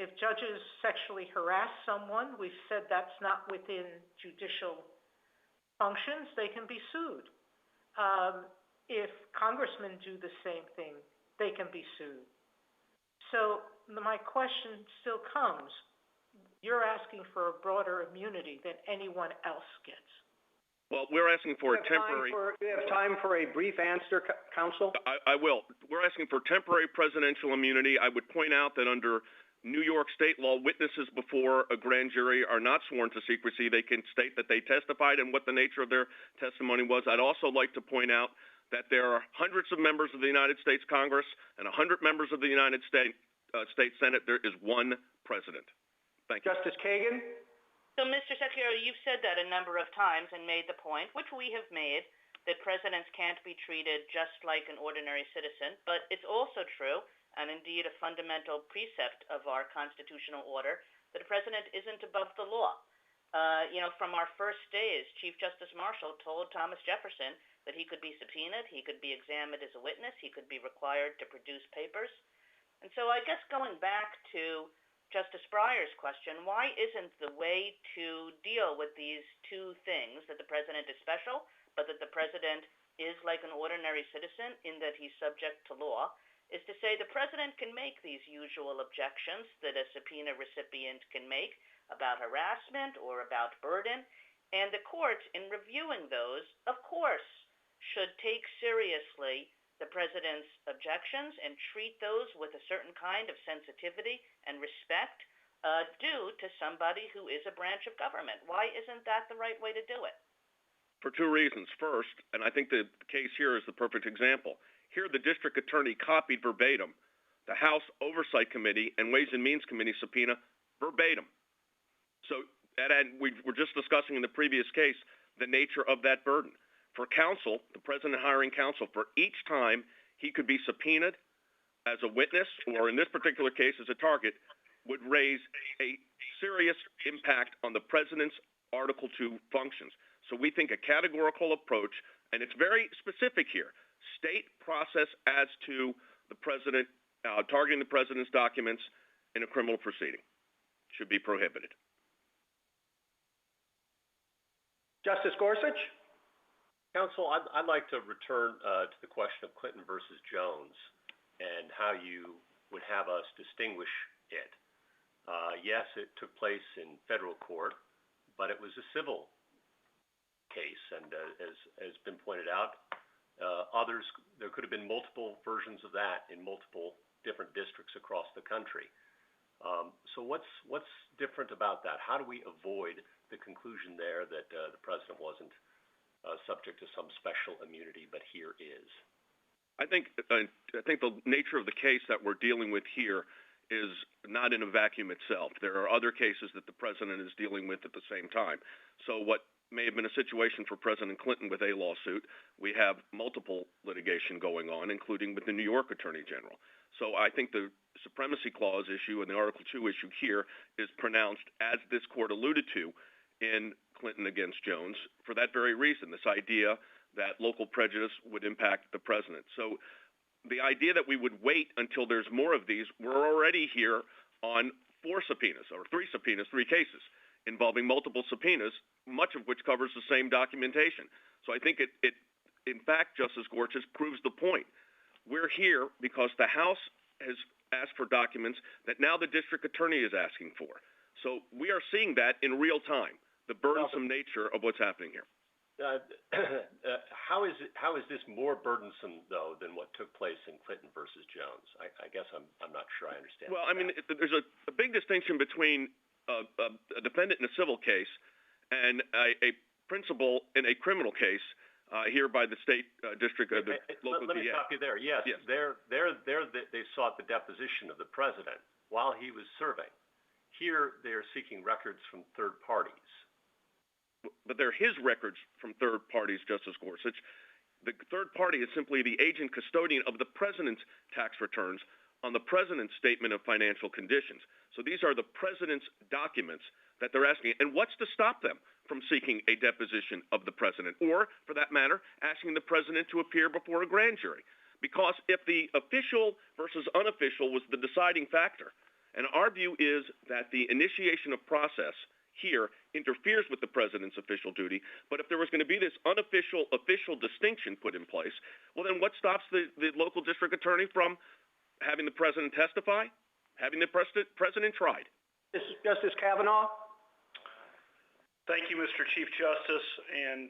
if judges sexually harass someone, we've said that's not within judicial functions, they can be sued. If congressmen do the same thing, they can be sued. So my question still comes. You're asking for a broader immunity than anyone else gets. Well, we're asking for a temporary... We have time for a brief answer, counsel? I will. We're asking for temporary presidential immunity. I would point out that under New York state law, witnesses before a grand jury are not sworn to secrecy. They can state that they testified and what the nature of their testimony was. I'd also like to point out that there are hundreds of members of the United States Congress and 100 members of the United States Senate. There is one president. Thank you. Justice Kagan? So, Mr. Secretary, you've said that a number of times and made the point, which we have made, that presidents can't be treated just like an ordinary citizen. But it's also true, and indeed a fundamental precept of our constitutional order, that a president isn't above the law. From our first days, Chief Justice Marshall told Thomas Jefferson that he could be subpoenaed, he could be examined as a witness, he could be required to produce papers. And so I guess going back to Justice Breyer's question, why isn't the way to deal with these two things, that the president is special, but that the president is like an ordinary citizen in that he's subject to law, is to say the president can make these usual objections that a subpoena recipient can make about harassment or about burden, and the court, in reviewing those, of course, should take seriously the president's objections and treat those with a certain kind of sensitivity and respect due to somebody who is a branch of government. Why isn't that the right way to do it? For two reasons. First, and I think the case here is the perfect example. Here, the district attorney copied verbatim the House Oversight Committee and Ways and Means Committee subpoena verbatim. So, and we were just discussing in the previous case the nature of that burden. For counsel, the president hiring counsel, for each time he could be subpoenaed as a witness, or in this particular case as a target, would raise a serious impact on the president's Article 2 functions. So we think a categorical approach, and it's very specific here, state process as to the president, targeting the president's documents in a criminal proceeding should be prohibited. Justice Gorsuch? Counsel, I'd like to return to the question of Clinton versus Jones and how you would have us distinguish it. Yes, it took place in federal court, but it was a civil case, and as has been pointed out, there could have been multiple versions of that in multiple different districts across the country. So what's different about that? How do we avoid the conclusion there that the president wasn't subject to some special immunity, but here is? I think the nature of the case that we're dealing with here is not in a vacuum itself. There are other cases that the president is dealing with at the same time. So what may have been a situation for President Clinton with a lawsuit, we have multiple litigation going on, including with the New York Attorney General. So I think the Supremacy Clause issue and the Article 2 issue here is pronounced, as this court alluded to, in Clinton against Jones, for that very reason, this idea that local prejudice would impact the president. So the idea that we would wait until there's more of these, we're already here on 4 subpoenas, or 3 subpoenas, 3 cases involving multiple subpoenas, much of which covers the same documentation. So I think it in fact, Justice Gorsuch, proves the point. We're here because the House has asked for documents that now the district attorney is asking for. So we are seeing that in real time, the burdensome nature of what's happening here. How is this more burdensome, though, than what took place in Clinton versus Jones? I guess I'm not sure I understand. Well, I mean, there's a big distinction between a defendant in a civil case and a principal in a criminal case here by the state district of the local DA. Let me stop you there. Yes. They sought the deposition of the president while he was serving. Here, they are seeking records from third parties. But they're his records from third parties, Justice Gorsuch. The third party is simply the agent custodian of the president's tax returns on the president's statement of financial conditions. So these are the president's documents that they're asking. And what's to stop them from seeking a deposition of the president, or, for that matter, asking the president to appear before a grand jury? Because if the official versus unofficial was the deciding factor, and our view is that the initiation of process here interferes with the president's official duty, but if there was going to be this unofficial-official distinction put in place, well, then what stops the local district attorney from having the president testify, having the president tried? Justice Kavanaugh? Thank you, Mr. Chief Justice, and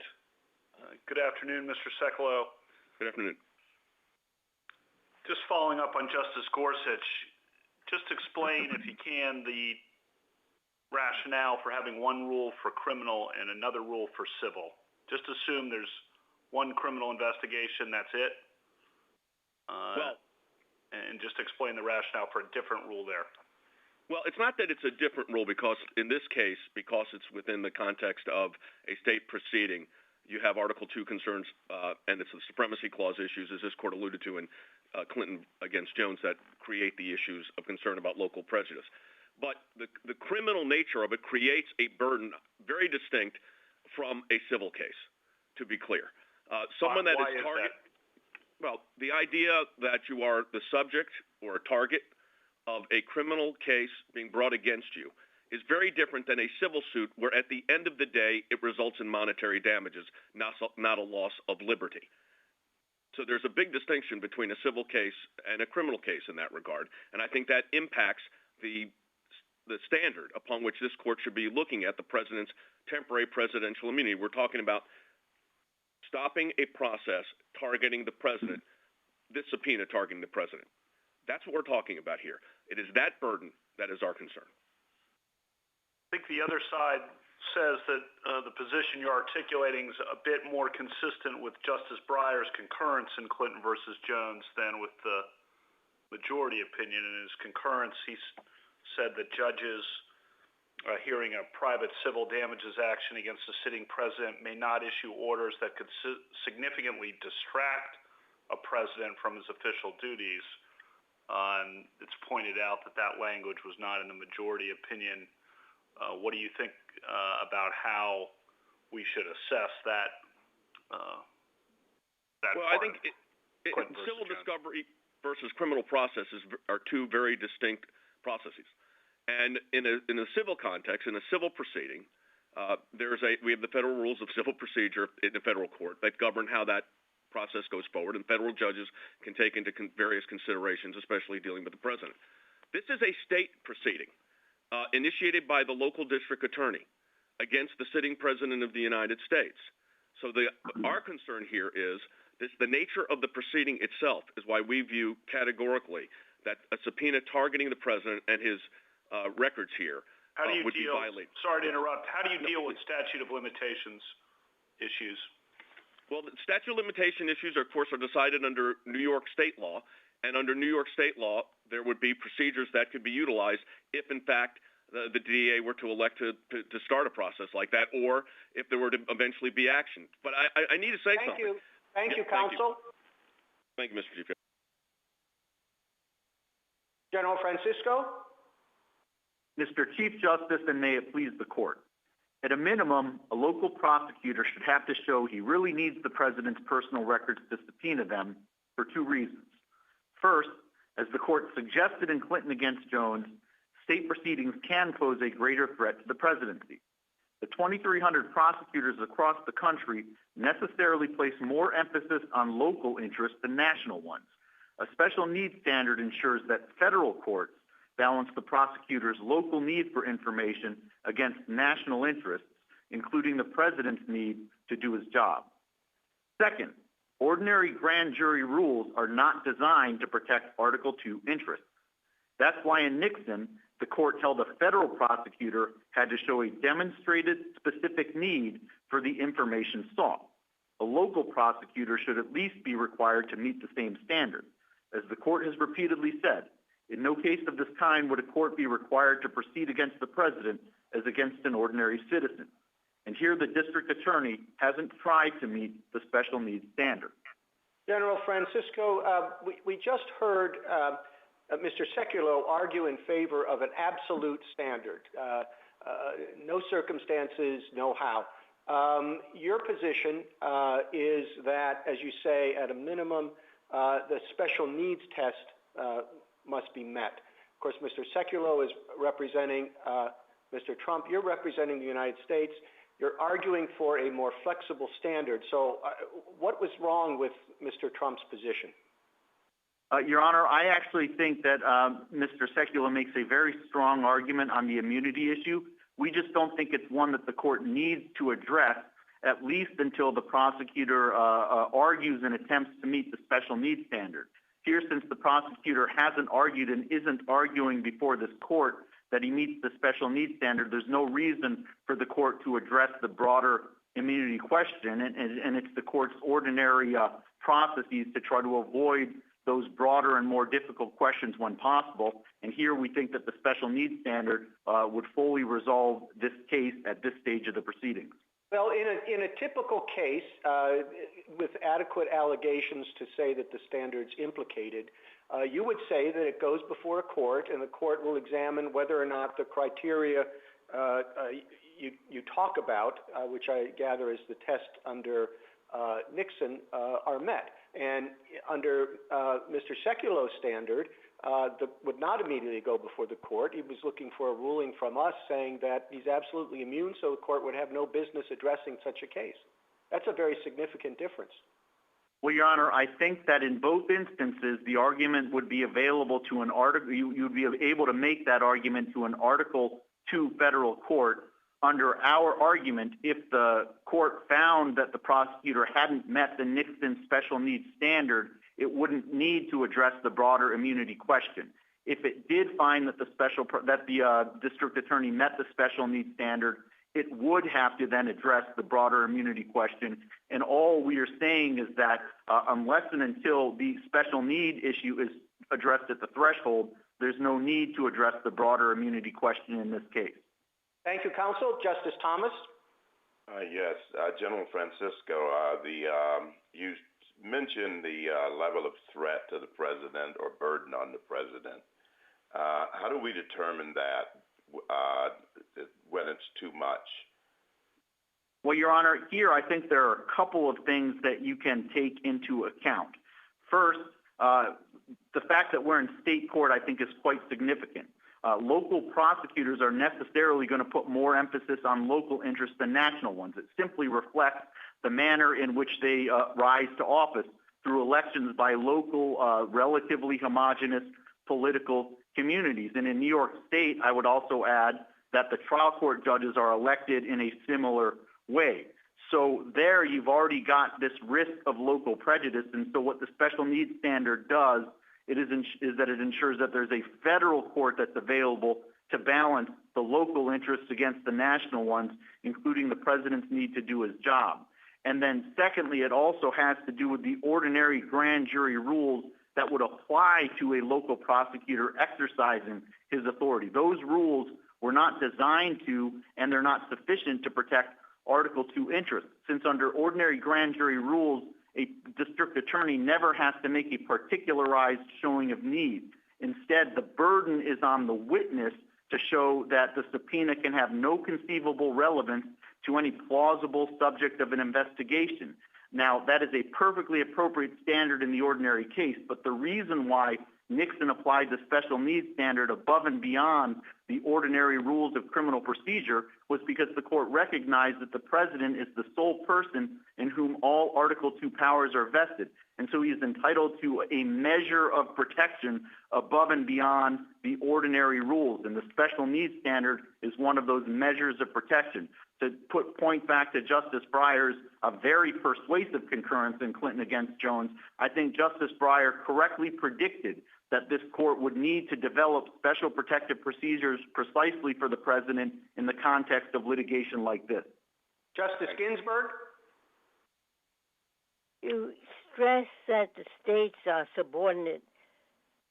good afternoon, Mr. Sekulow. Good afternoon. Just following up on Justice Gorsuch, just explain, if you can, the rationale for having one rule for criminal and another rule for civil. Just assume there's one criminal investigation, that's it. And just explain the rationale for a different rule there. Well, it's not that it's a different rule, because in this case, because it's within the context of a state proceeding, you have Article 2 concerns, and it's the Supremacy Clause issues, as this court alluded to in Clinton against Jones, that create the issues of concern about local prejudice. But the criminal nature of it creates a burden very distinct from a civil case, to be clear. Someone that is target. Well, the idea that you are the subject or a target of a criminal case being brought against you is very different than a civil suit, where at the end of the day it results in monetary damages, not a loss of liberty. So there's a big distinction between a civil case and a criminal case in that regard, and I think that impacts the standard upon which this court should be looking at the president's temporary presidential immunity. We're talking about stopping a process targeting the president, this subpoena targeting the president. That's what we're talking about here. It is that burden that is our concern. I think the other side says that the position you're articulating is a bit more consistent with Justice Breyer's concurrence in Clinton versus Jones than with the majority opinion. In his concurrence, he said that judges hearing a private civil damages action against a sitting president may not issue orders that could significantly distract a president from his official duties. And it's pointed out that that language was not in the majority opinion. What do you think about how we should assess that? Well, I think civil discovery versus criminal processes are two very distinct processes. And in a civil context, in a civil proceeding, we have the federal rules of civil procedure in the federal court that govern how that process goes forward, and federal judges can take into various considerations, especially dealing with the president. This is a state proceeding initiated by the local district attorney against the sitting president of the United States. So our concern here is the nature of the proceeding itself is why we view categorically that a subpoena targeting the president and his records here would be violated. Sorry to interrupt. How do you deal with statute of limitations issues? Well, the statute of limitation issues, of course, are decided under New York state law, and under New York state law, there would be procedures that could be utilized if, in fact, the DA were to elect to start a process like that, or if there were to eventually be action. But I need to say something. Thank you, counsel. Thank you, Mr. Chief Justice. General Francisco? Mr. Chief Justice, and may it please the court. At a minimum, a local prosecutor should have to show he really needs the president's personal records to subpoena them for two reasons. First, as the court suggested in Clinton against Jones, state proceedings can pose a greater threat to the presidency. The 2,300 prosecutors across the country necessarily place more emphasis on local interests than national ones. A special needs standard ensures that federal courts balance the prosecutor's local need for information against national interests, including the president's need to do his job. Second, ordinary grand jury rules are not designed to protect Article II interests. That's why in Nixon, the court held a federal prosecutor had to show a demonstrated specific need for the information sought. A local prosecutor should at least be required to meet the same standard. As the court has repeatedly said, in no case of this kind would a court be required to proceed against the president as against an ordinary citizen. And here the district attorney hasn't tried to meet the special needs standard. General Francisco, we just heard Mr. Sekulow argue in favor of an absolute standard. No circumstances, no how. Your position is that, as you say, at a minimum, the special needs test must be met. Of course, Mr. Sekulow is representing Mr. Trump. You're representing the United States. You're arguing for a more flexible standard. So what was wrong with Mr. Trump's position? Your Honor, I actually think that Mr. Sekulow makes a very strong argument on the immunity issue. We just don't think it's one that the court needs to address, at least until the prosecutor argues and attempts to meet the special needs standard. Here, since the prosecutor hasn't argued and isn't arguing before this court that he meets the special needs standard, there's no reason for the court to address the broader immunity question, and it's the court's ordinary processes to try to avoid those broader and more difficult questions when possible. And here we think that the special needs standard would fully resolve this case at this stage of the proceedings. Well, in a typical case with adequate allegations to say that the standard's implicated, you would say that it goes before a court, and the court will examine whether or not the criteria you talk about, which I gather is the test under Nixon, are met. And under Mr. Sekulow's standard, that would not immediately go before the court. He was looking for a ruling from us saying that he's absolutely immune, so the court would have no business addressing such a case. That's a very significant difference. Well, Your Honor, I think that in both instances, the argument would be available to an article. You'd be able to make that argument to an Article II federal court. Under our argument, if the court found that the prosecutor hadn't met the Nixon special needs standard, it wouldn't need to address the broader immunity question. If it did find that the district attorney met the special needs standard, it would have to then address the broader immunity question. And all we are saying is that unless and until the special need issue is addressed at the threshold, there's no need to address the broader immunity question in this case. Thank you, counsel. Justice Thomas? Yes, General Francisco, you mentioned the level of threat to the president or burden on the president. How do we determine that when it's too much? Well, Your Honor, here I think there are a couple of things that you can take into account. First, the fact that we're in state court I think is quite significant. Local prosecutors are necessarily going to put more emphasis on local interests than national ones. It simply reflects the manner in which they rise to office through elections by local, relatively homogenous political communities. And in New York State, I would also add that the trial court judges are elected in a similar way. So there you've already got this risk of local prejudice. And so what the special needs standard does is that it ensures that there's a federal court that's available to balance the local interests against the national ones, including the president's need to do his job. And then secondly, it also has to do with the ordinary grand jury rules that would apply to a local prosecutor exercising his authority. Those rules were not designed to, and they're not sufficient to protect Article II interests. Since under ordinary grand jury rules, a district attorney never has to make a particularized showing of need. Instead, the burden is on the witness to show that the subpoena can have no conceivable relevance to any plausible subject of an investigation. Now, that is a perfectly appropriate standard in the ordinary case, but the reason why Nixon applied the special needs standard above and beyond the ordinary rules of criminal procedure was because the court recognized that the president is the sole person in whom all Article II powers are vested. And so he is entitled to a measure of protection above and beyond the ordinary rules. And the special needs standard is one of those measures of protection. To point back to Justice Breyer's very persuasive concurrence in Clinton against Jones, I think Justice Breyer correctly predicted that this court would need to develop special protective procedures precisely for the president in the context of litigation like this. Justice Ginsburg? You stress that the states are subordinate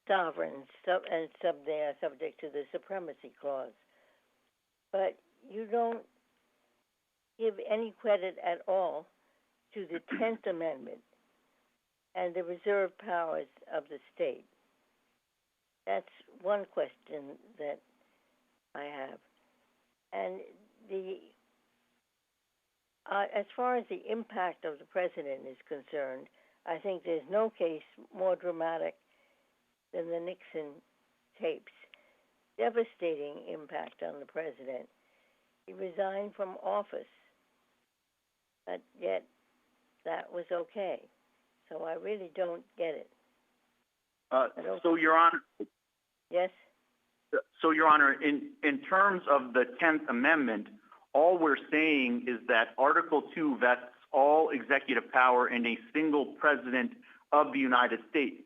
sovereigns and they are subject to the Supremacy Clause. But you don't give any credit at all to the 10th Amendment and the reserve powers of the state. That's one question that I have. And as far as the impact of the president is concerned, I think there's no case more dramatic than the Nixon tapes. Devastating impact on the president. He resigned from office, but yet that was okay. So I really don't get it. So, Your Honor. Yes? So, Your Honor, in terms of the 10th Amendment, all we're saying is that Article 2 vests all executive power in a single president of the United States.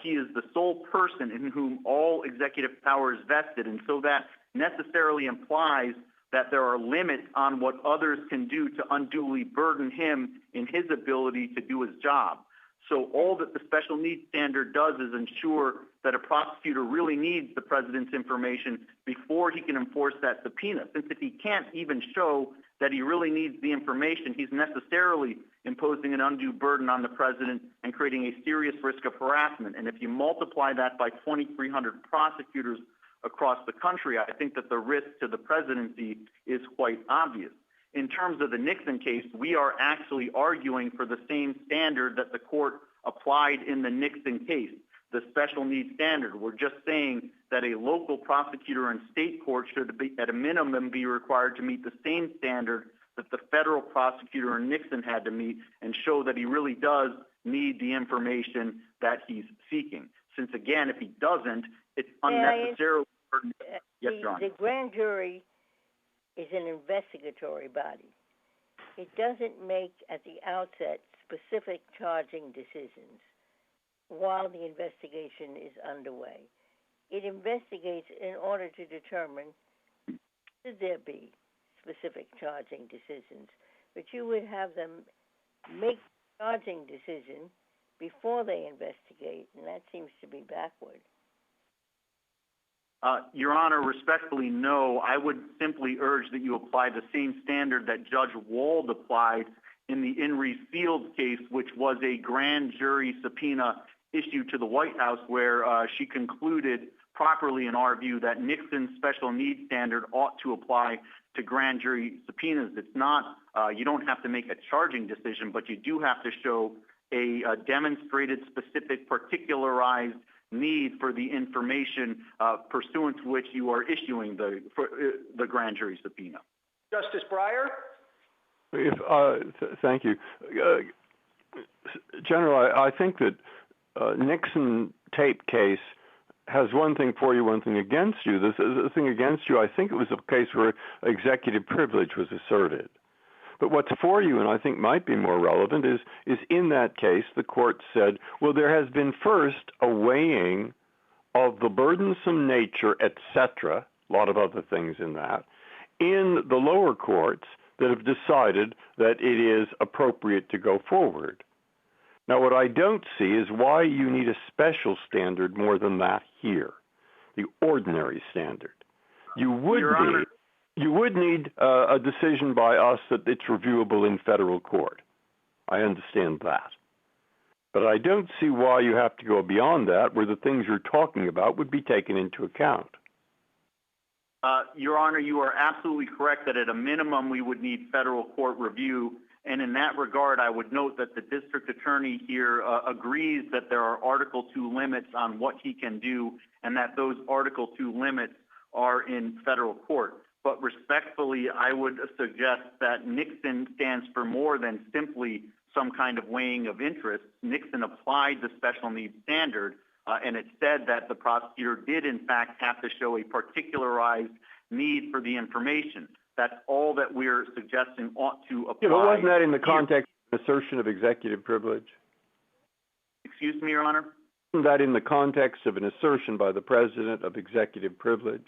He is the sole person in whom all executive power is vested, and so that necessarily implies that there are limits on what others can do to unduly burden him in his ability to do his job. So all that the special needs standard does is ensure that a prosecutor really needs the president's information before he can enforce that subpoena. Since if he can't even show that he really needs the information, he's necessarily imposing an undue burden on the president and creating a serious risk of harassment. And if you multiply that by 2,300 prosecutors across the country, I think that the risk to the presidency is quite obvious. In terms of the Nixon case, we are actually arguing for the same standard that the court applied in the Nixon case, the special needs standard. We're just saying that a local prosecutor in state court should be, at a minimum, be required to meet the same standard that the federal prosecutor in Nixon had to meet and show that he really does need the information that he's seeking. Since, again, if he doesn't, it's unnecessarily burden. Yes, Your Honor. The grand jury is an investigatory body. It doesn't make, at the outset, specific charging decisions while the investigation is underway. It investigates in order to determine should there be specific charging decisions. But you would have them make charging decision before they investigate, and that seems to be backward. Your Honor, respectfully, no. I would simply urge that you apply the same standard that Judge Wald applied in the Inree Fields case, which was a grand jury subpoena issued to the White House, where she concluded properly, in our view, that Nixon's special needs standard ought to apply to grand jury subpoenas. It's not, you don't have to make a charging decision, but you do have to show a demonstrated, specific, particularized need for the information pursuant to which you are issuing the grand jury subpoena. Justice Breyer? Thank you. General, I think that Nixon tape case has one thing for you, one thing against you. The thing against you, I think it was a case where executive privilege was asserted. But what's for you, and I think might be more relevant, is in that case, the court said, well, there has been first a weighing of the burdensome nature, etc., a lot of other things in that, in the lower courts that have decided that it is appropriate to go forward. Now, what I don't see is why you need a special standard more than that here, the ordinary standard. You would need a decision by us that it's reviewable in federal court. I understand that. But I don't see why you have to go beyond that, where the things you're talking about would be taken into account. Your Honor, you are absolutely correct that at a minimum we would need federal court review. And in that regard, I would note that the district attorney here agrees that there are Article 2 limits on what he can do, and that those Article 2 limits are in federal court. But respectfully, I would suggest that Nixon stands for more than simply some kind of weighing of interests. Nixon applied the special needs standard, and it said that the prosecutor did, in fact, have to show a particularized need for the information. That's all that we're suggesting ought to apply. Yeah, but wasn't that in the context of assertion of executive privilege? Excuse me, Your Honor? Wasn't that in the context of an assertion by the President of executive privilege?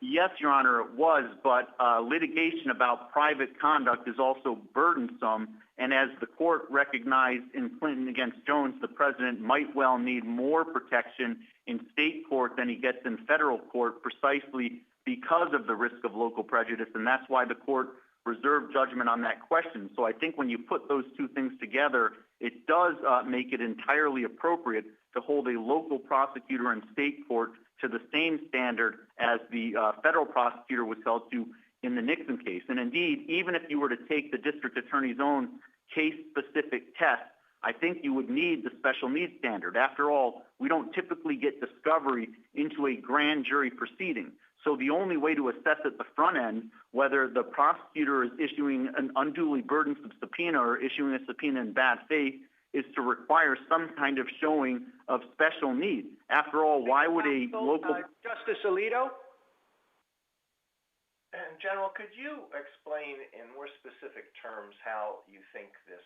Yes, Your Honor, it was, but litigation about private conduct is also burdensome, and as the court recognized in Clinton against Jones, the President might well need more protection in state court than he gets in federal court precisely because of the risk of local prejudice, and that's why the court reserved judgment on that question. So I think when you put those two things together, it does make it entirely appropriate to hold a local prosecutor in state court to the same standard as the federal prosecutor was held to in the Nixon case. And indeed, even if you were to take the district attorney's own case-specific test, I think you would need the special needs standard. After all, we don't typically get discovery into a grand jury proceeding. So the only way to assess at the front end whether the prosecutor is issuing an unduly burdensome subpoena or issuing a subpoena in bad faith is to require some kind of showing of special need. After all, why would a local... Justice Alito? And General, could you explain in more specific terms how you think this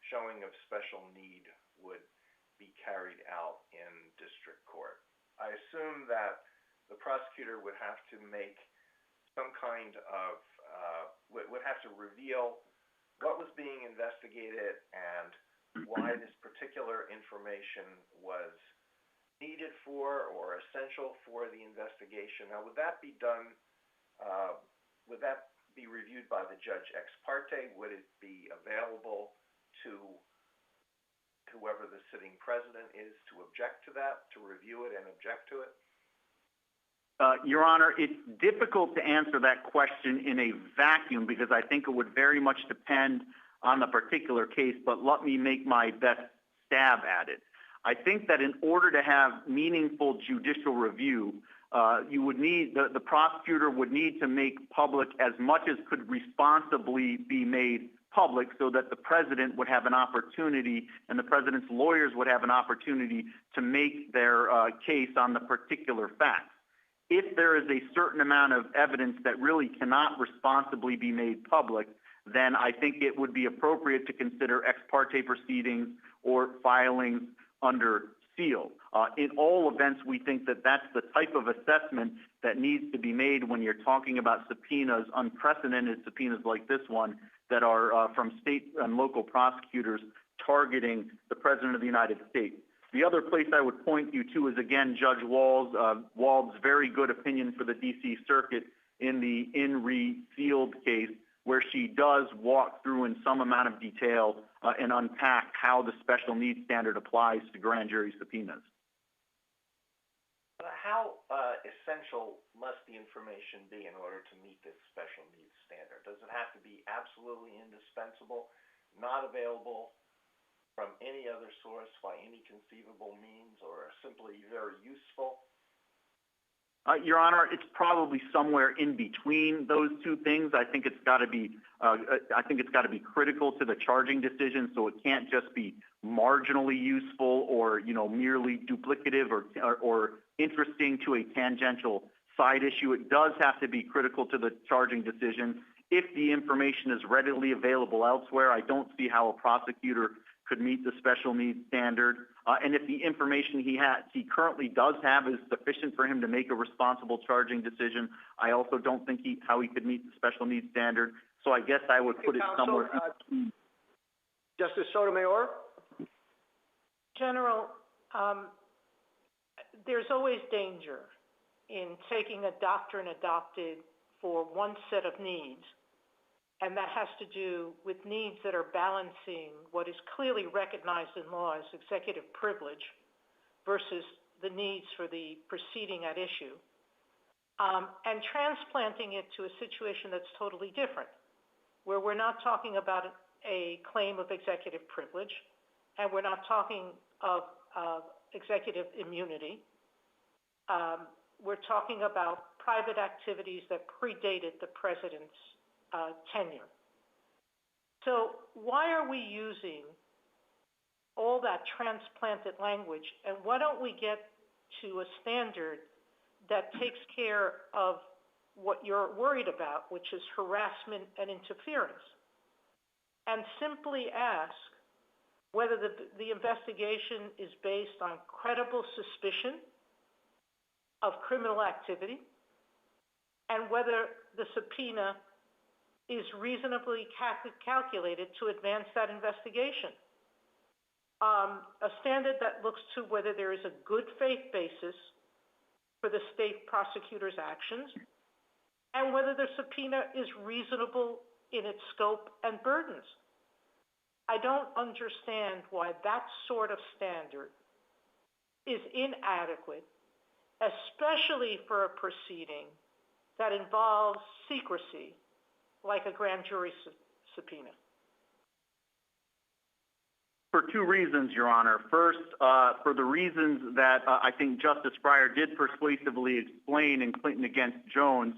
showing of special need would be carried out in district court? I assume that the prosecutor would have to make some kind of, would have to reveal what was being investigated and why this particular information was needed for or essential for the investigation. Now, would that be done, would that be reviewed by the judge ex parte? Would it be available to whoever the sitting president is to object to that, to review it and object to it? Your Honor, it's difficult to answer that question in a vacuum because I think it would very much depend on the particular case, but let me make my best stab at it. I think that in order to have meaningful judicial review, you would need, the prosecutor would need to make public as much as could responsibly be made public so that the president would have an opportunity and the president's lawyers would have an opportunity to make their case on the particular facts. If there is a certain amount of evidence that really cannot responsibly be made public, then I think it would be appropriate to consider ex parte proceedings or filings under seal. In all events, we think that that's the type of assessment that needs to be made when you're talking about subpoenas, unprecedented subpoenas like this one, that are from state and local prosecutors targeting the President of the United States. The other place I would point you to is, again, Judge Wald's very good opinion for the D.C. Circuit in the In Re Field case, where she does walk through in some amount of detail and unpack how the special needs standard applies to grand jury subpoenas. How essential must the information be in order to meet this special needs standard? Does it have to be absolutely indispensable, not available from any other source by any conceivable means, or simply very useful? Your Honor, it's probably somewhere in between those two things. I think it's got to be. I think it's got to be critical to the charging decision, so it can't just be marginally useful or merely duplicative or interesting to a tangential side issue. It does have to be critical to the charging decision. If the information is readily available elsewhere, I don't see how a prosecutor could meet the special needs standard. And if the information he currently does have is sufficient for him to make a responsible charging decision, I also don't think how he could meet the special needs standard. So I guess I would put it somewhere. Justice Sotomayor? General, there's always danger in taking a doctrine adopted for one set of needs, and that has to do with needs that are balancing what is clearly recognized in law as executive privilege versus the needs for the proceeding at issue, and transplanting it to a situation that's totally different, where we're not talking about a claim of executive privilege, and we're not talking of executive immunity. We're talking about private activities that predated the president's tenure. So why are we using all that transplanted language, and why don't we get to a standard that takes care of what you're worried about, which is harassment and interference, and simply ask whether the investigation is based on credible suspicion of criminal activity, and whether the subpoena is reasonably calculated to advance that investigation. A standard that looks to whether there is a good faith basis for the state prosecutor's actions, and whether the subpoena is reasonable in its scope and burdens. I don't understand why that sort of standard is inadequate, especially for a proceeding that involves secrecy, like a grand jury subpoena. For two reasons, Your Honor. First, for the reasons that I think Justice Breyer did persuasively explain in Clinton against Jones,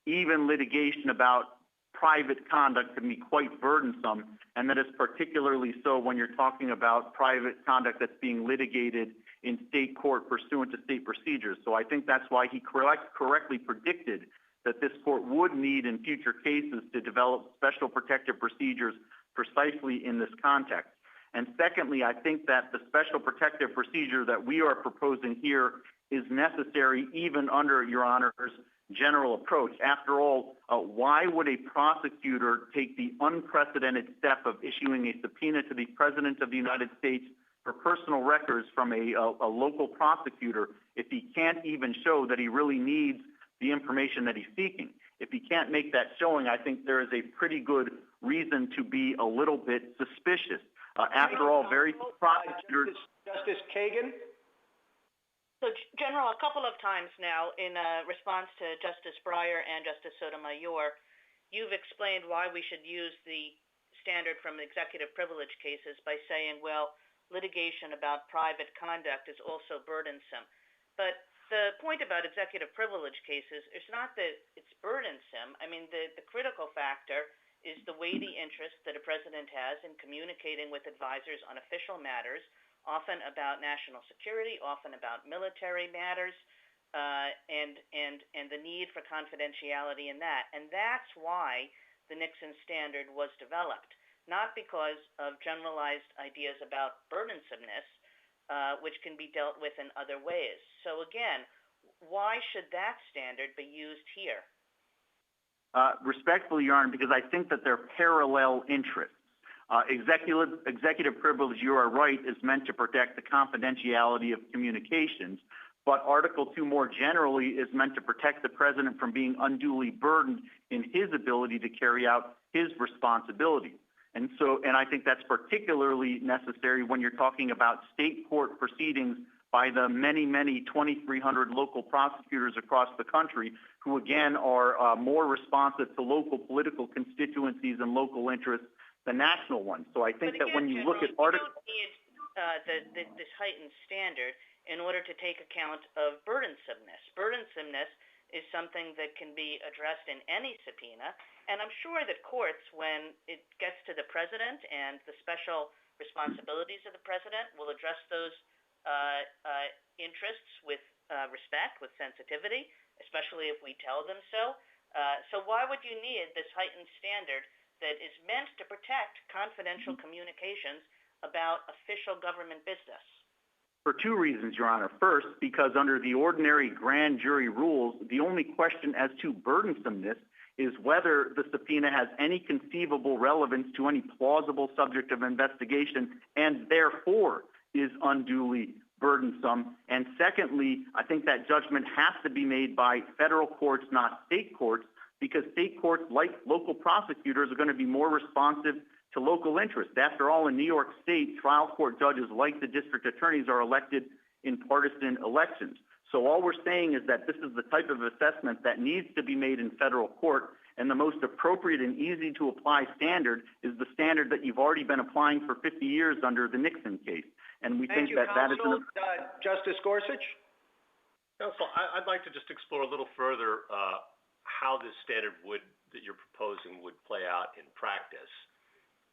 even litigation about private conduct can be quite burdensome, and that is particularly so when you're talking about private conduct that's being litigated in state court pursuant to state procedures. So I think that's why he correctly predicted that this court would need in future cases to develop special protective procedures precisely in this context. And secondly, I think that the special protective procedure that we are proposing here is necessary even under Your Honor's general approach. After all, why would a prosecutor take the unprecedented step of issuing a subpoena to the President of the United States for personal records from a local prosecutor if he can't even show that he really needs the information that he's seeking? If he can't make that showing, I think there is a pretty good reason to be a little bit suspicious. After all, very few prosecutors... Justice Kagan? So, General, a couple of times now in response to Justice Breyer and Justice Sotomayor, you've explained why we should use the standard from executive privilege cases by saying, well, litigation about private conduct is also burdensome. But the point about executive privilege cases is not that it's burdensome. I mean, the critical factor is the weighty interest that a president has in communicating with advisors on official matters, often about national security, often about military matters, and the need for confidentiality in that. And that's why the Nixon standard was developed, not because of generalized ideas about burdensomeness, which can be dealt with in other ways. So again, why should that standard be used here? Respectfully, Your Honor, because I think that they're parallel interests. Executive privilege, you are right, is meant to protect the confidentiality of communications, but Article 2 more generally is meant to protect the president from being unduly burdened in his ability to carry out his responsibilities. And I think that's particularly necessary when you're talking about state court proceedings by the many, 2,300 local prosecutors across the country who, again, are more responsive to local political constituencies and local interests than national ones. So I think that when you look at Article... You don't need this heightened standard in order to take account of burdensomeness. Burdensomeness is something that can be addressed in any subpoena, and I'm sure that courts, when it gets to the president and the special responsibilities of the president, will address those interests with respect, with sensitivity, especially if we tell them so. So why would you need this heightened standard that is meant to protect confidential communications about official government business? For two reasons, Your Honor. First, because under the ordinary grand jury rules, the only question as to burdensomeness is whether the subpoena has any conceivable relevance to any plausible subject of investigation and therefore is unduly burdensome. And secondly, I think that judgment has to be made by federal courts, not state courts, because state courts, like local prosecutors, are going to be more responsive to local interests. After all, in New York State, trial court judges, like the district attorneys, are elected in partisan elections. So all we're saying is that this is the type of assessment that needs to be made in federal court, And the most appropriate and easy to apply standard is the standard that you've already been applying for 50 years under the Nixon case. And we think that that is Justice Gorsuch? Counsel, I'd like to just explore a little further how this standard that you're proposing would play out in practice.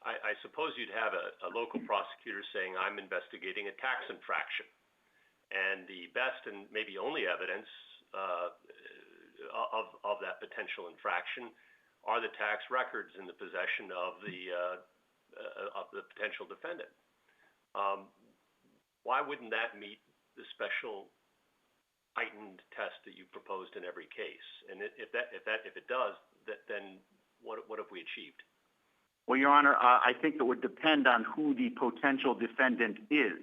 I suppose you'd have a local prosecutor saying, I'm investigating a tax infraction. And the best and maybe only evidence of that potential infraction are the tax records in the possession of the potential defendant. Why wouldn't that meet the special heightened test that you proposed in every case? And if it does, then what have we achieved? Well, Your Honor, I think it would depend on who the potential defendant is.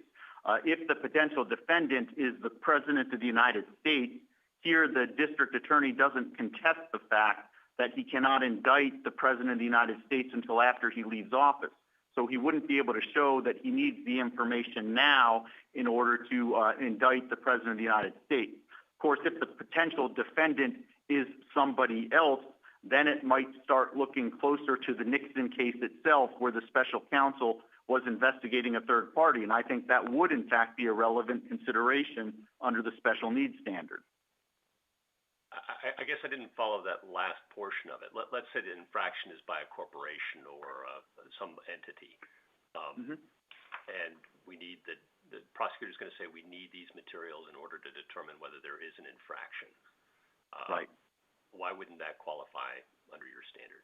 If the potential defendant is the President of the United States, here the district attorney doesn't contest the fact that he cannot indict the President of the United States until after he leaves office. So he wouldn't be able to show that he needs the information now in order to indict the President of the United States. Of course, if the potential defendant is somebody else, then it might start looking closer to the Nixon case itself, where the special counsel was investigating a third party. And I think that would, in fact, be a relevant consideration under the special needs standard. I guess I didn't follow that last portion of it. Let's say the infraction is by a corporation or some entity. And we need the prosecutor is going to say we need these materials in order to determine whether there is an infraction. Right. Why wouldn't that qualify under your standard?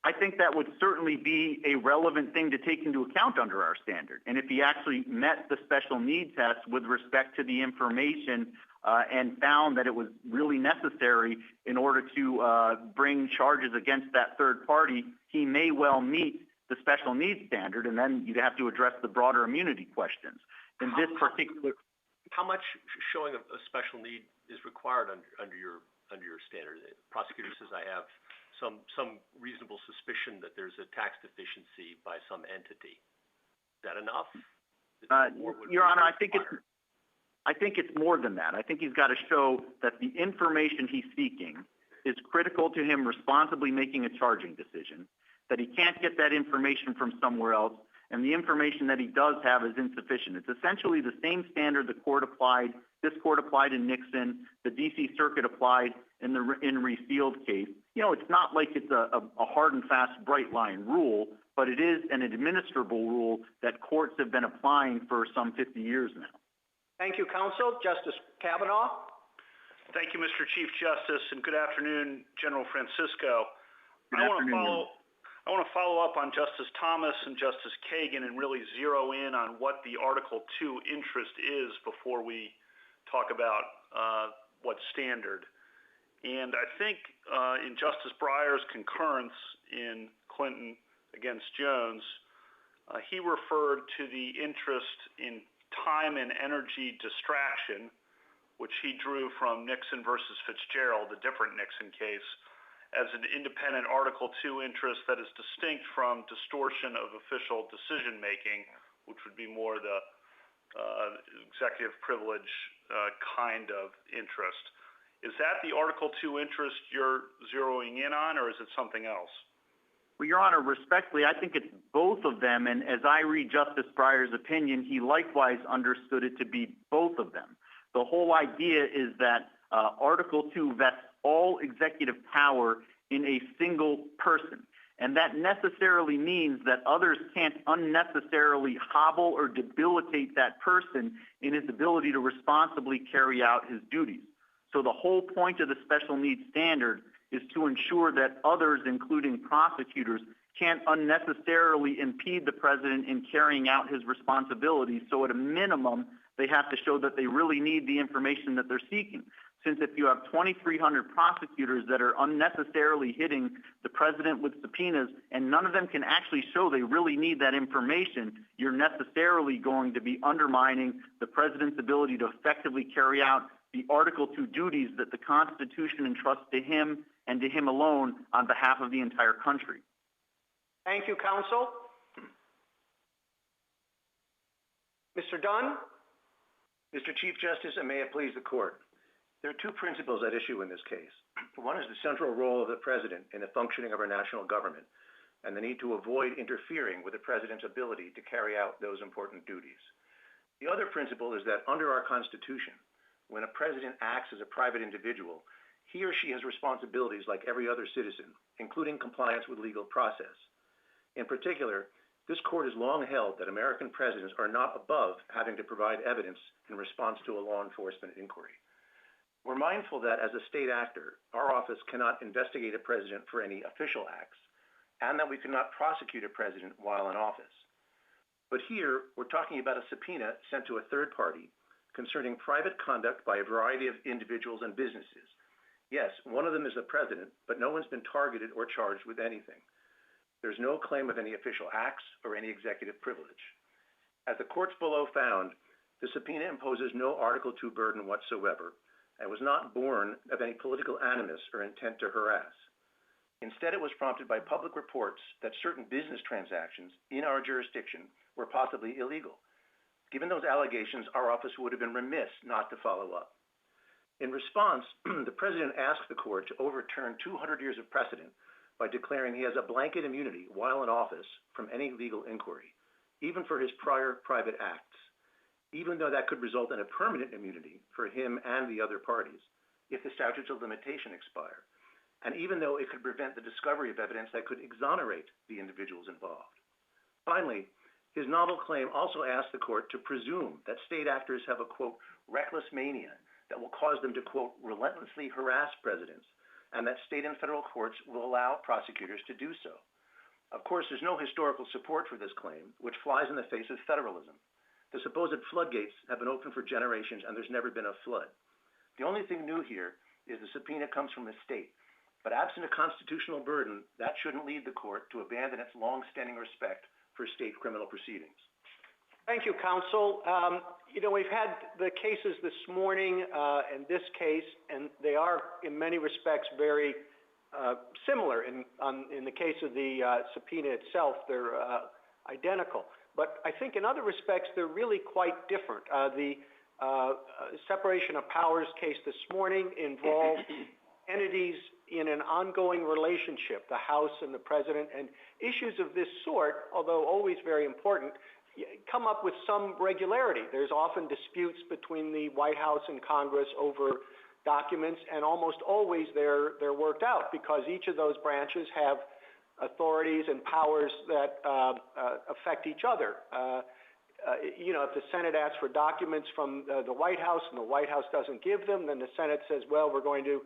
I think that would certainly be a relevant thing to take into account under our standard. And if he actually met the special need test with respect to the information and found that it was really necessary in order to bring charges against that third party, he may well meet the special needs standard, and then you'd have to address the broader immunity questions. In this particular, how much showing of a special need is required under your standard? The prosecutor says I have some reasonable suspicion that there's a tax deficiency by some entity. Is that enough? Your Honor, I think it's more than that. I think he's got to show that the information he's seeking is critical to him responsibly making a charging decision, that he can't get that information from somewhere else, and the information that he does have is insufficient. It's essentially the same standard this court applied in Nixon, the D.C. Circuit applied in the Refield case. You know, it's not like it's a hard and fast bright line rule, but it is an administrable rule that courts have been applying for some 50 years now. Thank you, counsel. Justice Kavanaugh. Thank you, Mr. Chief Justice, and good afternoon, General Francisco. Good afternoon. I want to follow up on Justice Thomas and Justice Kagan and really zero in on what the Article 2 interest is before we talk about what standard. And I think in Justice Breyer's concurrence in Clinton against Jones, he referred to the interest in time and energy distraction, which he drew from Nixon versus Fitzgerald, a different Nixon case, as an independent Article 2 interest that is distinct from distortion of official decision-making, which would be more the executive privilege kind of interest. Is that the Article 2 interest you're zeroing in on, or is it something else? Well, Your Honor, respectfully, I think it's both of them, and as I read Justice Breyer's opinion, he likewise understood it to be both of them. The whole idea is that Article 2 vests all executive power in a single person, and that necessarily means that others can't unnecessarily hobble or debilitate that person in his ability to responsibly carry out his duties. So the whole point of the special needs standard is to ensure that others, including prosecutors, can't unnecessarily impede the president in carrying out his responsibilities. So at a minimum, they have to show that they really need the information that they're seeking. Since if you have 2,300 prosecutors that are unnecessarily hitting the president with subpoenas and none of them can actually show they really need that information, you're necessarily going to be undermining the president's ability to effectively carry out the Article 2 duties that the Constitution entrusts to him and to him alone on behalf of the entire country. Thank you, counsel. Mr. Dunn. Mr. Chief Justice, and may it please the court. There are two principles at issue in this case. One is the central role of the president in the functioning of our national government and the need to avoid interfering with the president's ability to carry out those important duties. The other principle is that under our Constitution, when a president acts as a private individual, he or she has responsibilities like every other citizen, including compliance with legal process. In particular, this court has long held that American presidents are not above having to provide evidence in response to a law enforcement inquiry. We're mindful that as a state actor, our office cannot investigate a president for any official acts, and that we cannot prosecute a president while in office. But here, we're talking about a subpoena sent to a third party concerning private conduct by a variety of individuals and businesses. Yes, one of them is the president, but no one's been targeted or charged with anything. There's no claim of any official acts or any executive privilege. As the courts below found, the subpoena imposes no Article II burden whatsoever and was not born of any political animus or intent to harass. Instead, it was prompted by public reports that certain business transactions in our jurisdiction were possibly illegal. Given those allegations, our office would have been remiss not to follow up. In response, the president asked the court to overturn 200 years of precedent by declaring he has a blanket immunity while in office from any legal inquiry, even for his prior private acts, even though that could result in a permanent immunity for him and the other parties if the statutes of limitation expire, and even though it could prevent the discovery of evidence that could exonerate the individuals involved. Finally, his novel claim also asked the court to presume that state actors have a, quote, reckless mania that will cause them to, quote, relentlessly harass presidents, and that state and federal courts will allow prosecutors to do so. Of course, there's no historical support for this claim, which flies in the face of federalism. The supposed floodgates have been open for generations, and there's never been a flood. The only thing new here is the subpoena comes from the state. But absent a constitutional burden, that shouldn't lead the court to abandon its long-standing respect for state criminal proceedings. Thank you, counsel. We've had the cases this morning and this case, and they are in many respects very similar. In the case of the subpoena itself, they're identical. But I think in other respects, they're really quite different. The separation of powers case this morning involved entities in an ongoing relationship, the House and the President, and issues of this sort, although always very important, come up with some regularity. There's often disputes between the White House and Congress over documents, and almost always they're worked out because each of those branches have authorities and powers that affect each other. If the Senate asks for documents from the White House and the White House doesn't give them, then the Senate says, well, we're going to,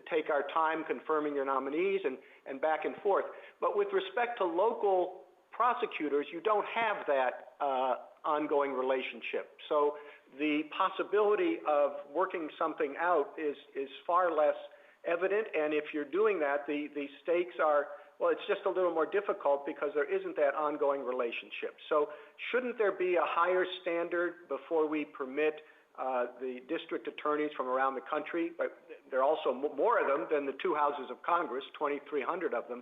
take our time confirming your nominees and back and forth. But with respect to local prosecutors, you don't have that ongoing relationship. So the possibility of working something out is far less evident, and if you're doing that, the stakes are, well, it's just a little more difficult because there isn't that ongoing relationship. So shouldn't there be a higher standard before we permit the district attorneys from around the country? But there are also more of them than the two houses of Congress, 2,300 of them.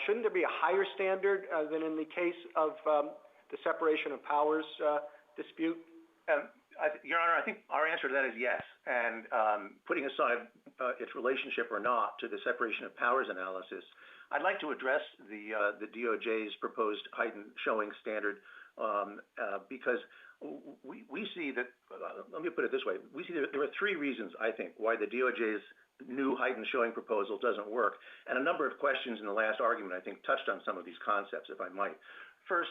Shouldn't there be a higher standard than in the case of the separation of powers dispute? Your Honor, I think our answer to that is yes. And putting aside its relationship or not to the separation of powers analysis, I'd like to address the DOJ's proposed heightened showing standard because we see that, let me put it this way, we see that there are three reasons, I think, why the DOJ's new heightened showing proposal doesn't work. And a number of questions in the last argument, I think, touched on some of these concepts, if I might. First,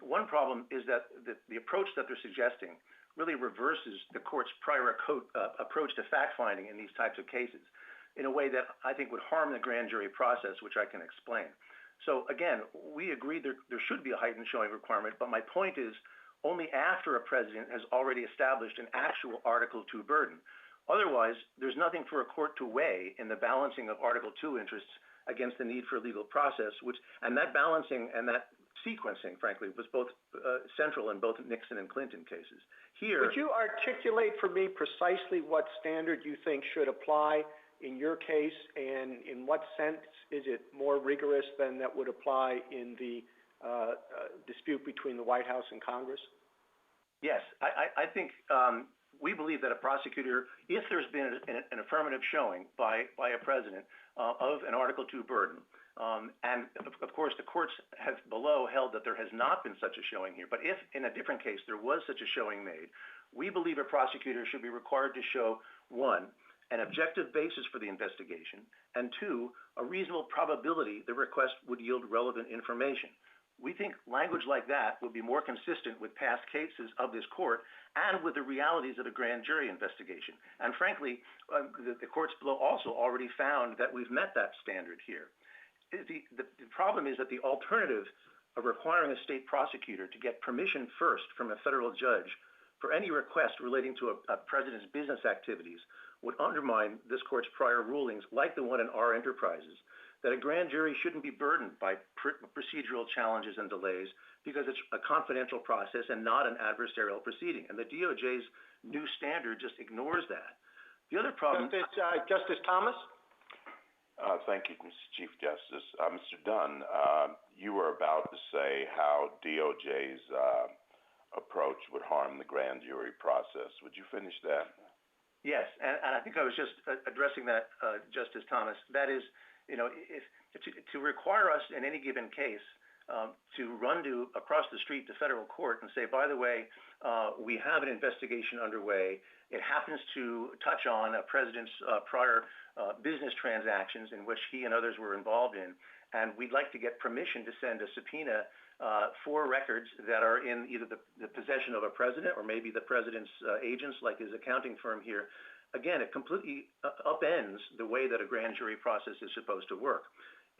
one problem is that the approach that they're suggesting really reverses the court's prior approach to fact-finding in these types of cases in a way that I think would harm the grand jury process, which I can explain. So again, we agree there should be a heightened showing requirement, but my point is only after a president has already established an actual Article II burden. Otherwise, there's nothing for a court to weigh in the balancing of Article II interests against the need for legal process, and that balancing and that sequencing, frankly, was both central in both Nixon and Clinton cases. Here, would you articulate for me precisely what standard you think should apply in your case, and in what sense is it more rigorous than that would apply in the dispute between the White House and Congress? Yes, I think we believe that a prosecutor, if there's been an affirmative showing by a president of an Article II burden, and of course the courts have below held that there has not been such a showing here, but if in a different case there was such a showing made, we believe a prosecutor should be required to show, one, an objective basis for the investigation, and two, a reasonable probability the request would yield relevant information. We think language like that would be more consistent with past cases of this court and with the realities of a grand jury investigation. And frankly, the courts below also already found that we've met that standard here. The problem is that the alternative of requiring a state prosecutor to get permission first from a federal judge for any request relating to a president's business activities would undermine this court's prior rulings, like the one in our enterprises, that a grand jury shouldn't be burdened by procedural challenges and delays because it's a confidential process and not an adversarial proceeding. And the DOJ's new standard just ignores that. The other problem... Justice Thomas? Thank you, Mr. Chief Justice. Mr. Dunn, you were about to say how DOJ's approach would harm the grand jury process. Would you finish that? Yes, and I think I was just addressing that, Justice Thomas. That is, to require us in any given case to run across the street to federal court and say, by the way, we have an investigation underway. It happens to touch on a president's prior business transactions in which he and others were involved in, and we'd like to get permission to send a subpoena for records that are in either the possession of a president or maybe the president's agents, like his accounting firm here. Again, it completely upends the way that a grand jury process is supposed to work.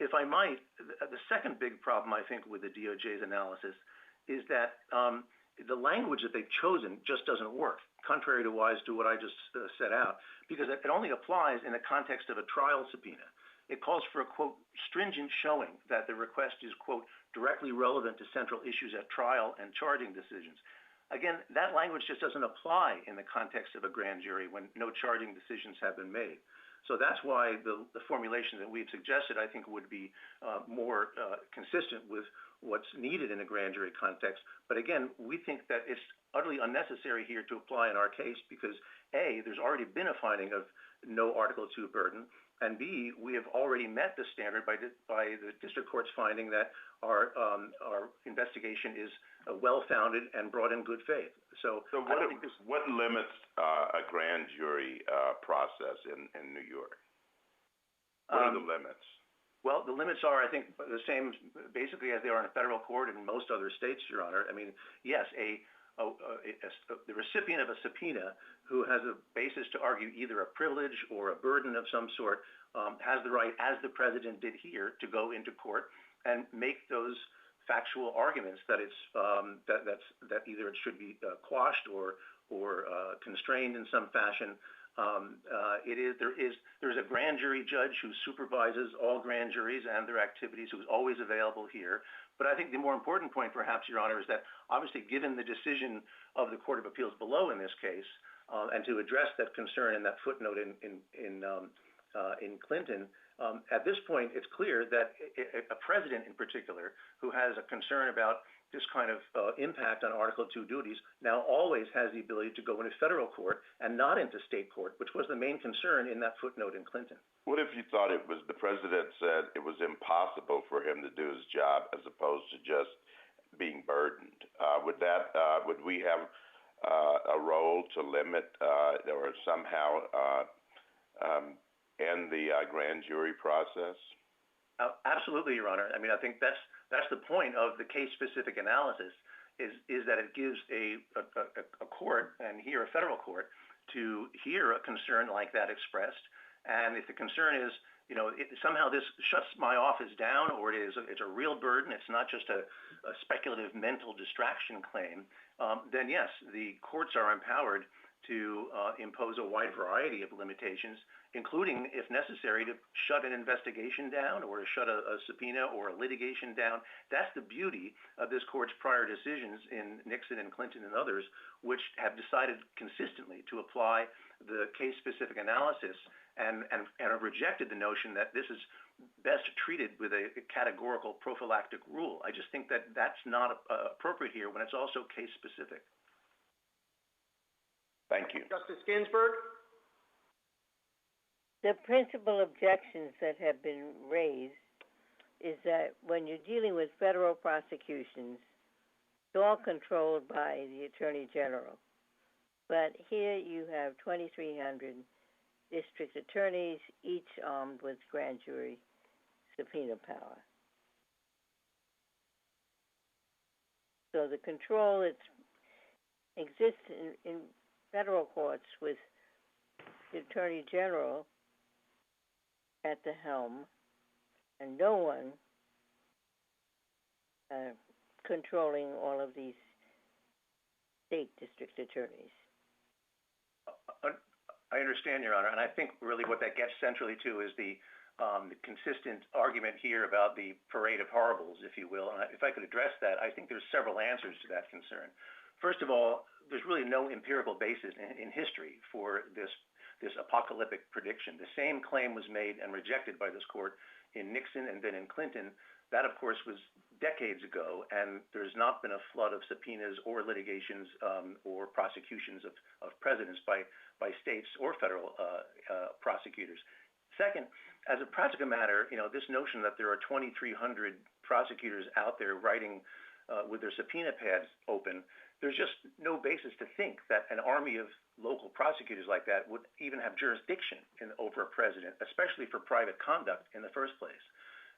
If I might, the second big problem, I think, with the DOJ's analysis is that the language that they've chosen just doesn't work, contrary to what I just set out, because it only applies in the context of a trial subpoena. It calls for a, quote, stringent showing that the request is, quote, directly relevant to central issues at trial and charging decisions. Again, that language just doesn't apply in the context of a grand jury when no charging decisions have been made. So that's why the formulation that we've suggested, I think, would be more consistent with what's needed in a grand jury context. But again, we think that it's utterly unnecessary here to apply in our case because, A, there's already been a finding of no Article II burden, and B, we have already met the standard by the district court's finding that our investigation is well-founded and brought in good faith. So what limits a grand jury process in New York? What are the limits? Well, the limits are, I think, the same basically as they are in a federal court in most other states, Your Honor. I mean, yes, the recipient of a subpoena who has a basis to argue either a privilege or a burden of some sort has the right, as the president did here, to go into court and make those factual arguments that it's that either it should be quashed or constrained in some fashion. There's a grand jury judge who supervises all grand juries and their activities, who's always available here. But I think the more important point, perhaps, Your Honor, is that obviously, given the decision of the Court of Appeals below in this case, and to address that concern and that footnote in Clinton, at this point, it's clear that a president in particular who has a concern about this kind of impact on Article II duties now always has the ability to go into federal court and not into state court, which was the main concern in that footnote in Clinton. What if you thought it was the president said it was impossible for him to do his job as opposed to just being burdened? Would we have a role to limit or somehow end the grand jury process? Absolutely, Your Honor. I mean, I think that's the point of the case-specific analysis is that it gives a court, and here a federal court, to hear a concern like that expressed. And if the concern is, somehow this shuts my office down, or it's a real burden, it's not just a speculative mental distraction claim, then yes, the courts are empowered to impose a wide variety of limitations, including, if necessary, to shut an investigation down or to shut a subpoena or a litigation down. That's the beauty of this court's prior decisions in Nixon and Clinton and others, which have decided consistently to apply the case-specific analysis and have rejected the notion that this is best treated with a categorical prophylactic rule. I just think that that's not appropriate here when it's also case-specific. Thank you. Justice Ginsburg? The principal objections that have been raised is that when you're dealing with federal prosecutions, it's all controlled by the Attorney General. But here you have 2,300 district attorneys, each armed with grand jury subpoena power. So the control exists in federal courts with the Attorney General at the helm and no one controlling all of these state district attorneys. I understand, Your Honor, and I think really what that gets centrally to is the consistent argument here about the parade of horribles, if you will. And if I could address that, I think there's several answers to that concern. First of all, there's really no empirical basis in history for this apocalyptic prediction. The same claim was made and rejected by this court in Nixon and then in Clinton. That, of course, was decades ago, and there's not been a flood of subpoenas or litigations or prosecutions of presidents by states or federal prosecutors. Second, as a practical matter, this notion that there are 2,300 prosecutors out there writing with their subpoena pads open, there's just no basis to think that an army of local prosecutors like that would even have jurisdiction over a president, especially for private conduct in the first place.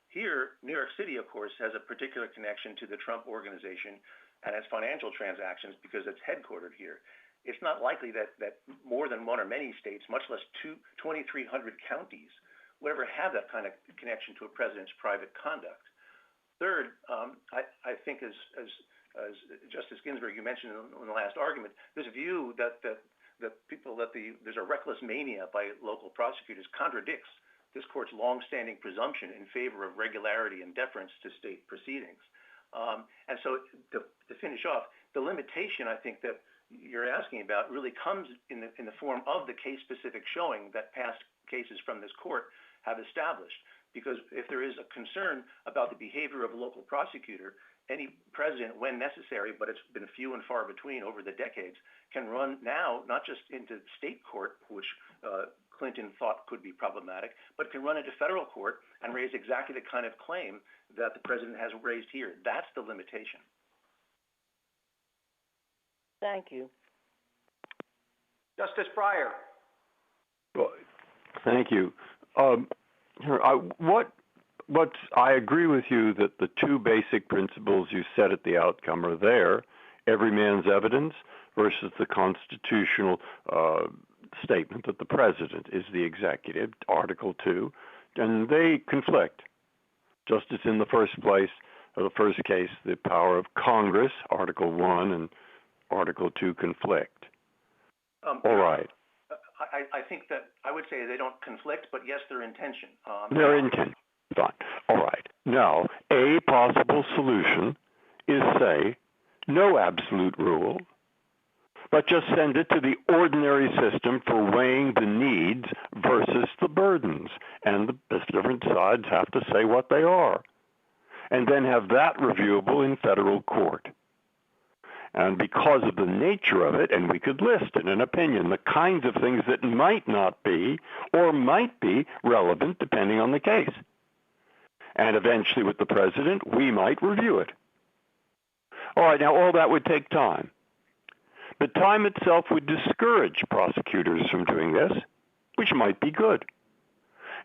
Here, New York City, of course, has a particular connection to the Trump organization and its financial transactions because it's headquartered here. It's not likely that more than one or many states, much less 2,300 counties, would ever have that kind of connection to a president's private conduct. Third, I think as Justice Ginsburg, you mentioned in the last argument, there's a view that there's a reckless mania by local prosecutors contradicts this court's longstanding presumption in favor of regularity and deference to state proceedings. And so to finish off, the limitation I think that you're asking about really comes in the form of the case-specific showing that past cases from this court have established. Because if there is a concern about the behavior of a local prosecutor, any president, when necessary, but it's been few and far between over the decades, can run now not just into state court, which Clinton thought could be problematic, but can run into federal court and raise exactly the kind of claim that the president has raised here. That's the limitation. Thank you. Justice Breyer. Well, thank you. I agree with you that the two basic principles you set at the outcome are there: every man's evidence versus the constitutional statement that the president is the executive, Article 2, and they conflict. Just as in the first place, or the first case, the power of Congress, Article 1 and Article 2 conflict. All right. I think that I would say they don't conflict, but yes, they're in tension. They're in tension. Fine. All right. Now, a possible solution is, say, no absolute rule, but just send it to the ordinary system for weighing the needs versus the burdens. And the different sides have to say what they are. And then have that reviewable in federal court. And because of the nature of it, and we could list in an opinion the kinds of things that might not be or might be relevant depending on the case. And eventually with the president, we might review it. All right, now all that would take time. But time itself would discourage prosecutors from doing this, which might be good.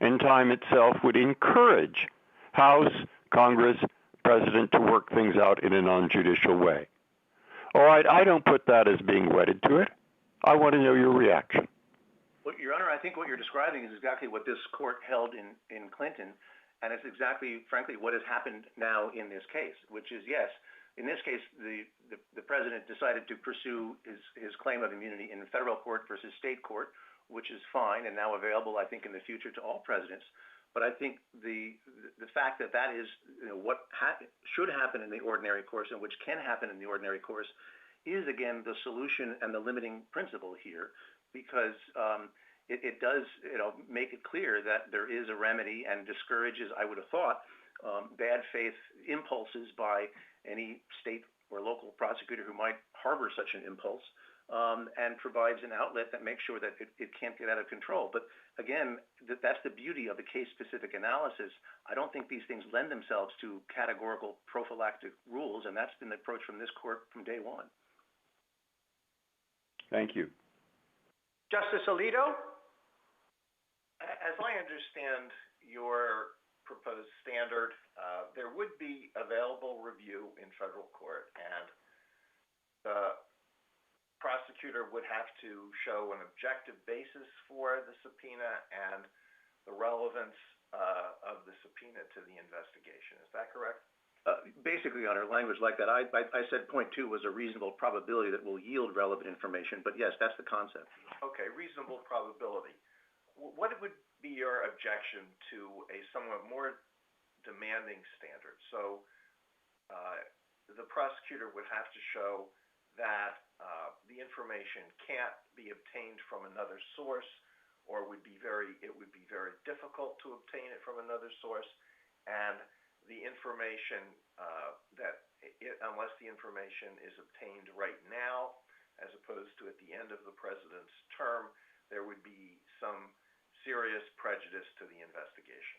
And time itself would encourage House, Congress, President to work things out in a non-judicial way. All right, I don't put that as being wedded to it. I want to know your reaction. Well, Your Honor, I think what you're describing is exactly what this court held in Clinton, and it's exactly, frankly, what has happened now in this case, which is, yes, in this case, the president decided to pursue his claim of immunity in federal court versus state court, which is fine and now available, I think, in the future to all presidents. But I think the fact that is what should happen in the ordinary course and which can happen in the ordinary course is, again, the solution and the limiting principle here, because it does make it clear that there is a remedy and discourages, I would have thought, bad faith impulses by any state or local prosecutor who might harbor such an impulse, and provides an outlet that makes sure that it can't get out of control. But again, that's the beauty of the case-specific analysis. I don't think these things lend themselves to categorical prophylactic rules, and that's been the approach from this court from day one. Thank you. Justice Alito? As I understand your proposed standard, there would be available review in federal court, and the prosecutor would have to show an objective basis for the subpoena and the relevance of the subpoena to the investigation. Is that correct? Basically, under language like that, I said point 2 was a reasonable probability that will yield relevant information, but yes, that's the concept. Okay, reasonable probability. What would be your objection to a somewhat more demanding standard? So the prosecutor would have to show that the information can't be obtained from another source, or it would be very difficult to obtain it from another source, and the information unless the information is obtained right now, as opposed to at the end of the president's term, there would be some serious prejudice to the investigation.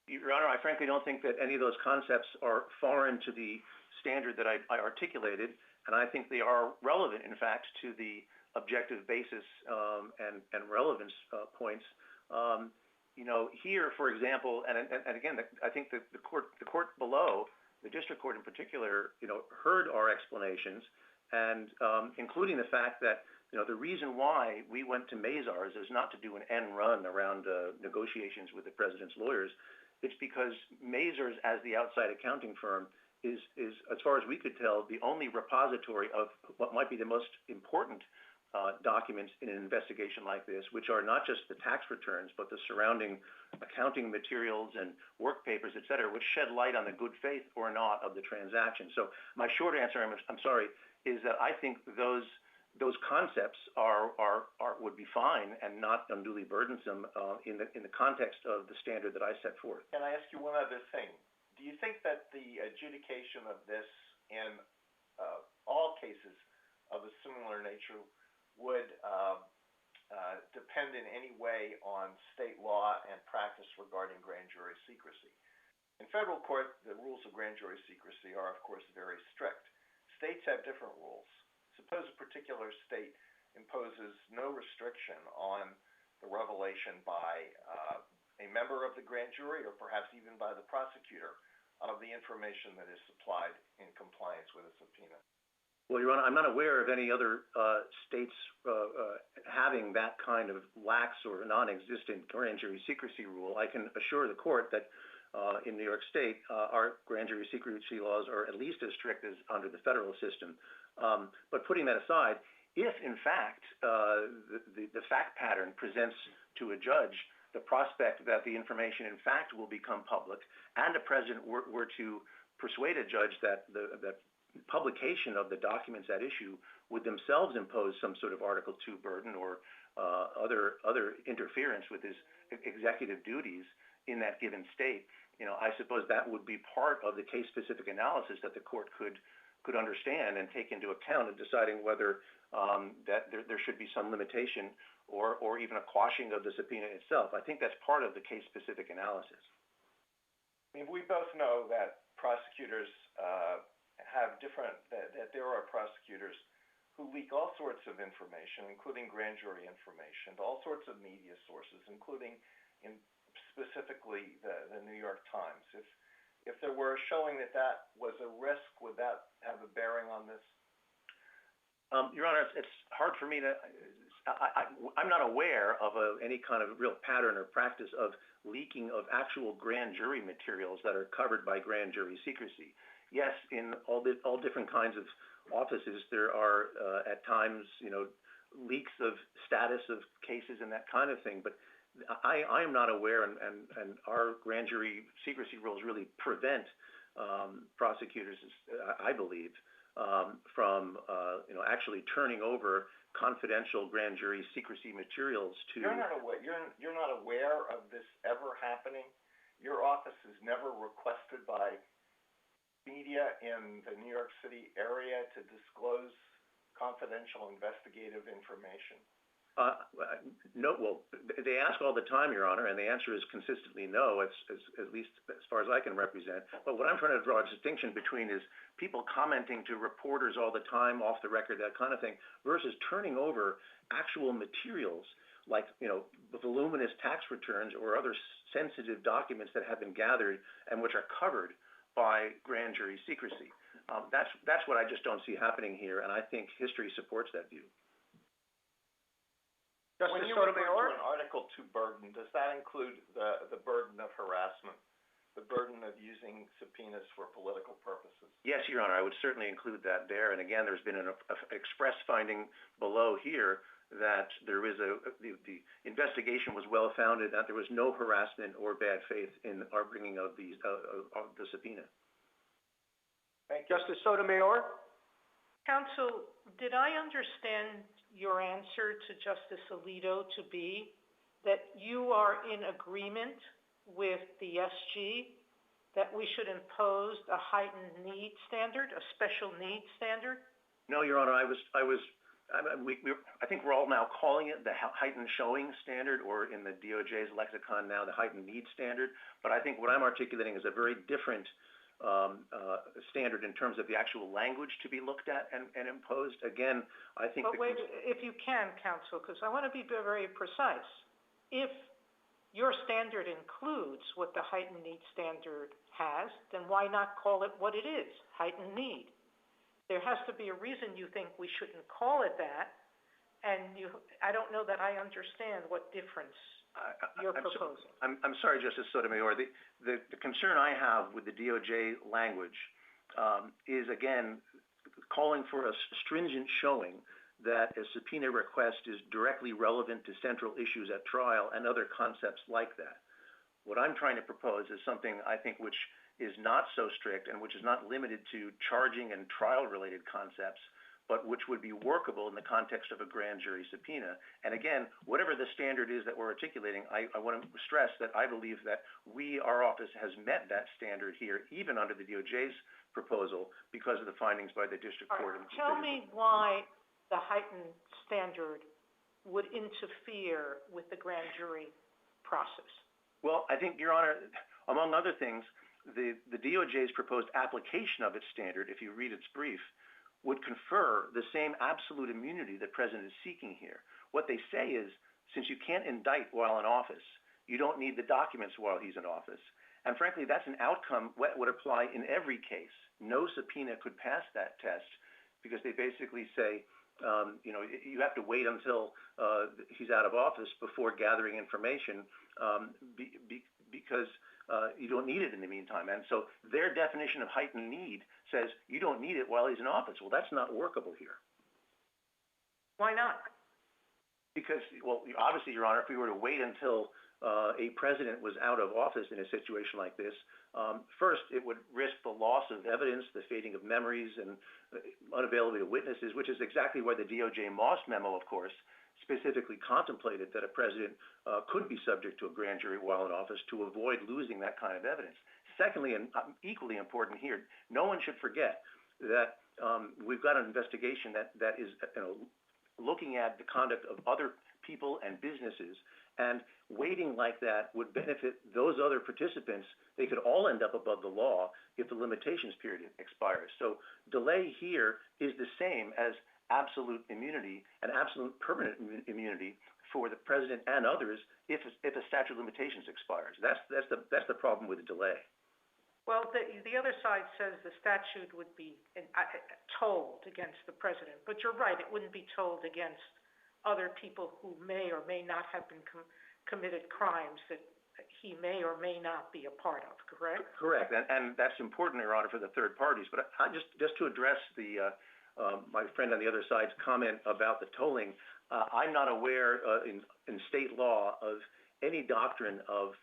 Your Honor, I frankly don't think that any of those concepts are foreign to the standard that I articulated, and I think they are relevant, in fact, to the objective basis and relevance points. Here, for example, and again, I think the court below, the district court in particular, heard our explanations, and including the fact that the reason why we went to Mazars is not to do an end run around negotiations with the president's lawyers. It's because Mazars, as the outside accounting firm, is, as far as we could tell, the only repository of what might be the most important documents in an investigation like this, which are not just the tax returns, but the surrounding accounting materials and work papers, et cetera, which shed light on the good faith or not of the transaction. So my short answer, I'm sorry, is that I think those concepts would be fine and not unduly burdensome in the context of the standard that I set forth. Can I ask you one other thing? Do you think that the adjudication of this in all cases of a similar nature would depend in any way on state law and practice regarding grand jury secrecy? In federal court, the rules of grand jury secrecy are, of course, very strict. States have different rules. Suppose a particular state imposes no restriction on the revelation by a member of the grand jury, or perhaps even by the prosecutor, of the information that is supplied in compliance with a subpoena. Well, Your Honor, I'm not aware of any other states having that kind of lax or non-existent grand jury secrecy rule. I can assure the court that in New York State, our grand jury secrecy laws are at least as strict as under the federal system. But putting that aside, if in fact the fact pattern presents to a judge the prospect that the information in fact will become public, and the president were to persuade a judge that that publication of the documents at issue would themselves impose some sort of Article II burden or other interference with his executive duties in that given state, I suppose that would be part of the case-specific analysis that the court could understand and take into account in deciding whether that there should be some limitation or even a quashing of the subpoena itself. I think that's part of the case-specific analysis. I mean, we both know that prosecutors that there are prosecutors who leak all sorts of information, including grand jury information, to all sorts of media sources, including specifically the New York Times. If there were showing that was a risk, would that have a bearing on this? Your Honor, it's hard for me to. I'm not aware of any kind of real pattern or practice of leaking of actual grand jury materials that are covered by grand jury secrecy. Yes, in all different kinds of offices, there are at times, leaks of status of cases and that kind of thing. But I am not aware, and our grand jury secrecy rules really prevent prosecutors, I believe, from actually turning over confidential grand jury secrecy materials to. You're not aware of this ever happening? Your office is never requested by media in the New York City area to disclose confidential investigative information? No. Well, they ask all the time, Your Honor, and the answer is consistently no, at least as far as I can represent. But what I'm trying to draw a distinction between is people commenting to reporters all the time, off the record, that kind of thing, versus turning over actual materials like, voluminous tax returns or other sensitive documents that have been gathered and which are covered by grand jury secrecy. That's what I just don't see happening here, and I think history supports that view. When you refer to an Article 2 burden, does that include the burden of harassment, the burden of using subpoenas for political purposes? Yes, Your Honor, I would certainly include that there. And again, there's been an express finding below here that there is the investigation was well-founded, that there was no harassment or bad faith in our bringing of the subpoena. Thank you. Justice Sotomayor? Counsel, did I understand your answer to Justice Alito to be that you are in agreement with the SG that we should impose a heightened need standard, a special needs standard? No, Your Honor, I think we're all now calling it the heightened showing standard, or in the DOJ's lexicon now, the heightened need standard. But I think what I'm articulating is a very different standard in terms of the actual language to be looked at and imposed. Again, I think... But wait, if you can, counsel, because I want to be very precise. If your standard includes what the heightened need standard has, then why not call it what it is, heightened need? There has to be a reason you think we shouldn't call it that, and I don't know that I understand what difference you're proposing. I'm sorry, Justice Sotomayor. The concern I have with the DOJ language is, again, calling for a stringent showing that a subpoena request is directly relevant to central issues at trial and other concepts like that. What I'm trying to propose is something I think which is not so strict and which is not limited to charging and trial-related concepts, but which would be workable in the context of a grand jury subpoena. And again, whatever the standard is that we're articulating, I want to stress that I believe that our office has met that standard here, even under the DOJ's proposal, because of the findings by the district court. Tell me why the heightened standard would interfere with the grand jury process. Well, I think, Your Honor, among other things, the DOJ's proposed application of its standard, if you read its brief, would confer the same absolute immunity the president is seeking here. What they say is, since you can't indict while in office, you don't need the documents while he's in office. And frankly, that's an outcome that would apply in every case. No subpoena could pass that test because they basically say, you have to wait until he's out of office before gathering information because you don't need it in the meantime. And so their definition of heightened need says you don't need it while he's in office. Well, that's not workable here. Why not? Because, well, obviously, Your Honor, if we were to wait until a president was out of office in a situation like this, first, it would risk the loss of evidence, the fading of memories, and unavailability of witnesses, which is exactly why the DOJ Moss memo, of course, specifically contemplated that a president could be subject to a grand jury while in office to avoid losing that kind of evidence. Secondly, and equally important here, no one should forget that we've got an investigation that is looking at the conduct of other people and businesses, and waiting like that would benefit those other participants. They could all end up above the law if the limitations period expires. So delay here is the same as absolute immunity and absolute permanent immunity for the president and others if a statute of limitations expires. That's the problem with the delay. Well, the other side says the statute would be told against the president, but you're right, it wouldn't be told against other people who may or may not have been committed crimes that he may or may not be a part of, correct? Correct, and that's important, Your Honor, for the third parties. But just to address my friend on the other side's comment about the tolling, I'm not aware in state law of any doctrine of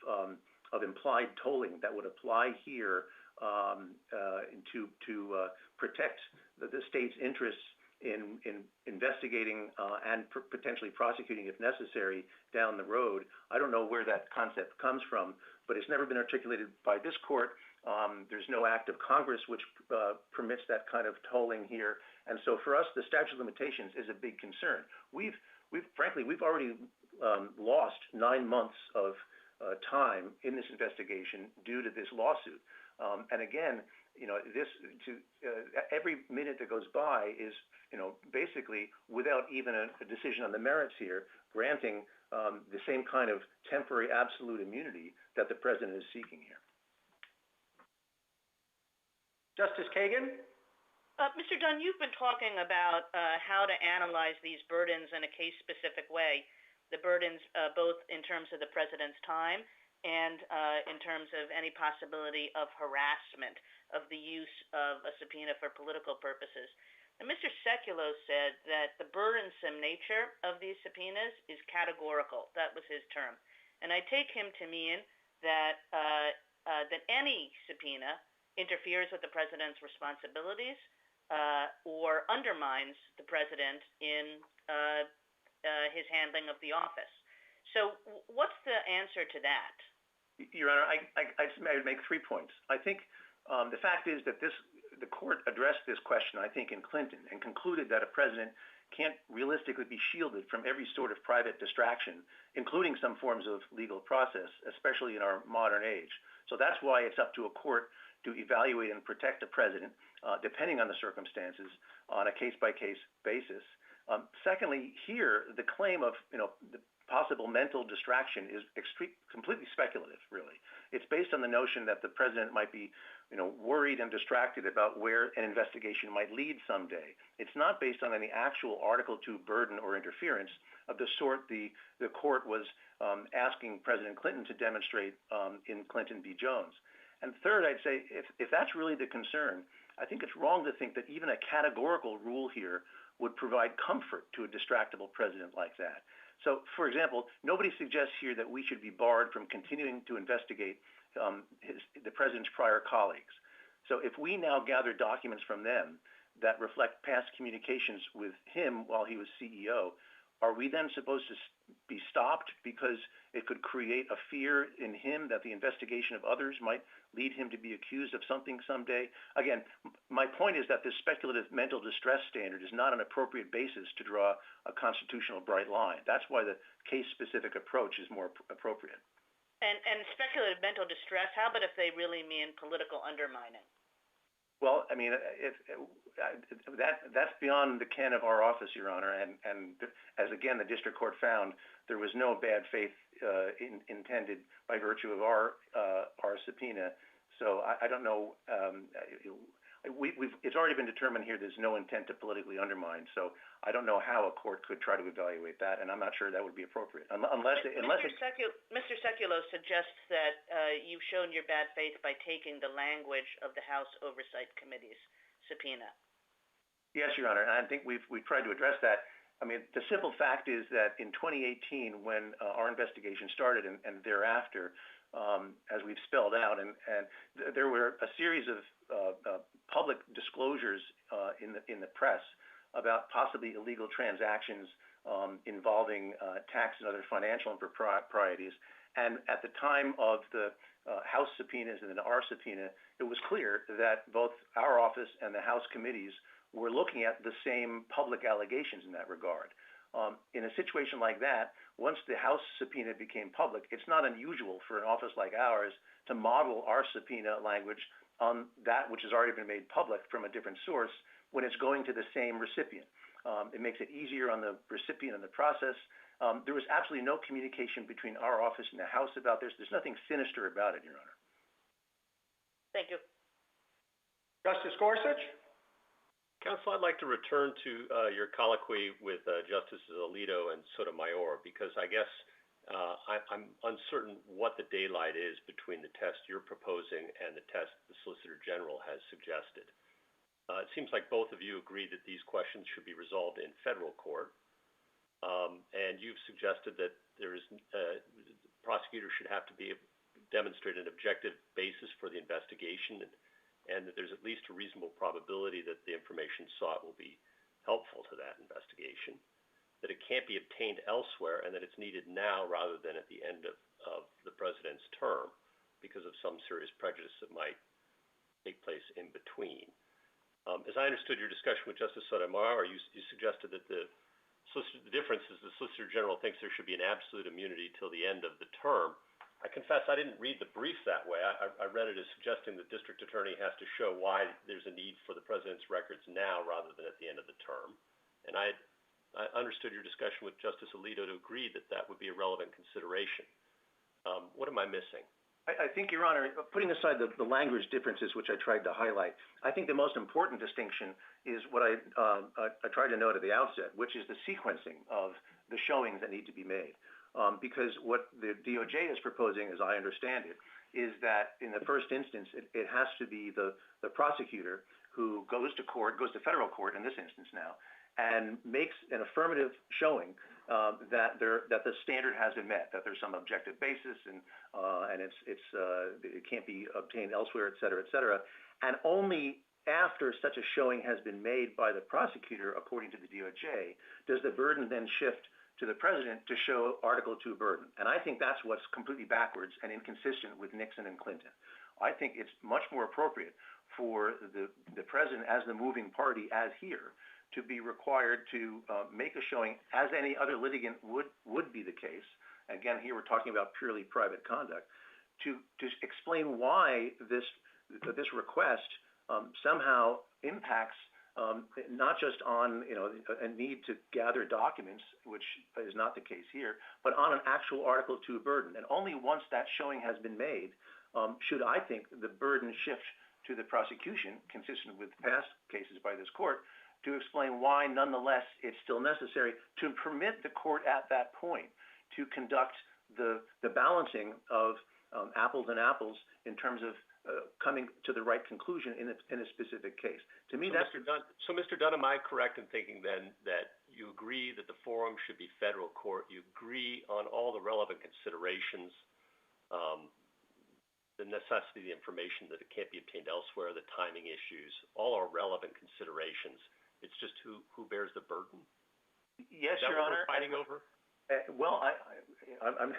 implied tolling that would apply here to protect the state's interests in investigating and potentially prosecuting, if necessary, down the road. I don't know where that concept comes from, but it's never been articulated by this court There's no act of Congress which permits that kind of tolling here. And so for us, the statute of limitations is a big concern. We've already lost 9 months of time in this investigation due to this lawsuit. And again, every minute that goes by is, basically without even a decision on the merits here, granting the same kind of temporary absolute immunity that the president is seeking here. Justice Kagan? Mr. Dunn, you've been talking about how to analyze these burdens in a case-specific way, the burdens both in terms of the president's time and in terms of any possibility of harassment of the use of a subpoena for political purposes. And Mr. Sekulow said that the burdensome nature of these subpoenas is categorical. That was his term. And I take him to mean that that any subpoena interferes with the president's responsibilities or undermines the president in his handling of the office. So what's the answer to that? Your Honor, I would make 3 points. I think the fact is that the court addressed this question, I think, in Clinton and concluded that a president can't realistically be shielded from every sort of private distraction, including some forms of legal process, especially in our modern age. So that's why it's up to a court to evaluate and protect the president, depending on the circumstances, on a case-by-case basis. Secondly, here, the claim of the possible mental distraction is completely speculative, really. It's based on the notion that the president might be worried and distracted about where an investigation might lead someday. It's not based on any actual Article II burden or interference of the sort the court was asking President Clinton to demonstrate in Clinton v. Jones. And third, I'd say if that's really the concern, I think it's wrong to think that even a categorical rule here would provide comfort to a distractible president like that. So, for example, nobody suggests here that we should be barred from continuing to investigate the president's prior colleagues. So if we now gather documents from them that reflect past communications with him while he was CEO, are we then supposed to be stopped because it could create a fear in him that the investigation of others might lead him to be accused of something someday? Again, my point is that this speculative mental distress standard is not an appropriate basis to draw a constitutional bright line. That's why the case-specific approach is more appropriate. And speculative mental distress, how about if they really mean political undermining? Well, I mean, that's beyond the ken of our office, Your Honor. And as, again, the district court found, there was no bad faith intended by virtue of our subpoena. So I don't know. It's already been determined here there's no intent to politically undermine. So I don't know how a court could try to evaluate that, and I'm not sure that would be appropriate. Mr. Sekulow suggests that you've shown your bad faith by taking the language of the House Oversight Committee's subpoena. Yes, Your Honor, and I think we've tried to address that. I mean, the simple fact is that in 2018, when our investigation started and thereafter, as we've spelled out, and there were a series of public disclosures in the press about possibly illegal transactions involving tax and other financial improprieties. And at the time of the House subpoenas and then our subpoena, it was clear that both our office and the House committees were looking at the same public allegations in that regard. In a situation like that, once the House subpoena became public, it's not unusual for an office like ours to model our subpoena language on that which has already been made public from a different source when it's going to the same recipient. It makes it easier on the recipient in the process. There was absolutely no communication between our office and the House about this. There's nothing sinister about it, Your Honor. Thank you. Justice Gorsuch? Counsel, I'd like to return to your colloquy with Justices Alito and Sotomayor, because I guess I'm uncertain what the daylight is between the test you're proposing and the test the Solicitor General has suggested. It seems like both of you agree that these questions should be resolved in federal court, and you've suggested that the prosecutor should have to demonstrate an objective basis for the investigation, and that there's at least a reasonable probability that the information sought will be helpful to that investigation, that it can't be obtained elsewhere, and that it's needed now rather than at the end of the president's term because of some serious prejudice that might take place in between. As I understood your discussion with Justice Sotomayor, you suggested that the difference is the Solicitor General thinks there should be an absolute immunity till the end of the term. I confess I didn't read the brief that way. I read it as suggesting the district attorney has to show why there's a need for the president's records now rather than at the end of the term. And I understood your discussion with Justice Alito to agree that that would be a relevant consideration. What am I missing? I think, Your Honor, putting aside the language differences, which I tried to highlight, I think the most important distinction is what I tried to note at the outset, which is the sequencing of the showings that need to be made. Because what the DOJ is proposing, as I understand it, is that in the first instance, it has to be the prosecutor who goes to federal court in this instance now, and makes an affirmative showing that the standard has been met, that there's some objective basis, and it can't be obtained elsewhere, et cetera, and only after such a showing has been made by the prosecutor, according to the DOJ, does the burden then shift to the president to show Article II burden. And I think that's what's completely backwards and inconsistent with Nixon and Clinton. I think it's much more appropriate for the president, as the moving party, as here, to be required to make a showing, as any other litigant would be the case. Again, here we're talking about purely private conduct, to explain why this request somehow impacts not just on a need to gather documents, which is not the case here, but on an actual Article II burden. And only once that showing has been made should, I think, the burden shift to the prosecution, consistent with past cases by this court, to explain why, nonetheless, it's still necessary to permit the court at that point to conduct the balancing of apples and apples in terms of coming to the right conclusion in a specific case. To me, So, Mr. Dunn, am I correct in thinking then that you agree that the forum should be federal court? You agree on all the relevant considerations, the necessity of the information, that it can't be obtained elsewhere, the timing issues, all are relevant considerations. It's just who bears the burden? Yes, Is that Your what Honor. We're fighting over? Well, I'm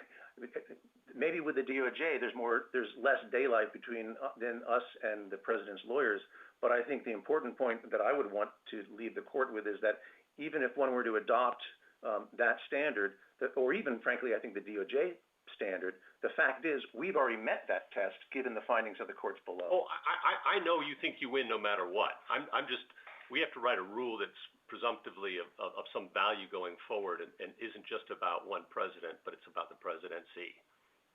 maybe with the DOJ, there's less daylight between than us and the president's lawyers. But I think the important point that I would want to leave the court with is that even if one were to adopt that standard, or even, frankly, I think the DOJ standard, the fact is we've already met that test given the findings of the courts below. Oh, I know you think you win no matter what. We have to write a rule that's presumptively of some value going forward and isn't just about one president, but it's about the presidency.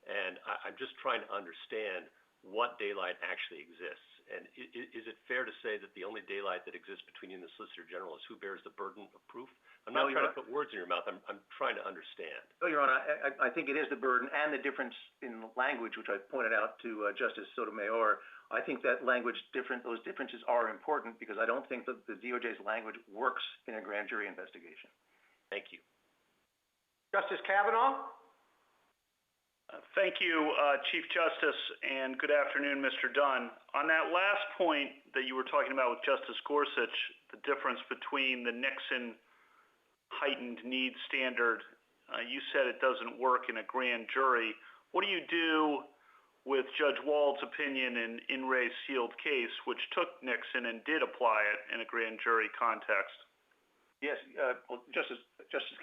And I'm just trying to understand what daylight actually exists. And is it fair to say that the only daylight that exists between you and the Solicitor General is who bears the burden of proof? I'm not trying to put words in your mouth. I'm trying to understand. No, Your Honor, I think it is the burden and the difference in language, which I pointed out to Justice Sotomayor. I think that those differences are important because I don't think that the DOJ's language works in a grand jury investigation. Thank you. Justice Kavanaugh? Thank you, Chief Justice, and good afternoon, Mr. Dunn. On that last point that you were talking about with Justice Gorsuch, the difference between the Nixon heightened need standard, you said it doesn't work in a grand jury. What do you do with Judge Wald's opinion in Ray's sealed case, which took Nixon and did apply it in a grand jury context? Yes, well, Justice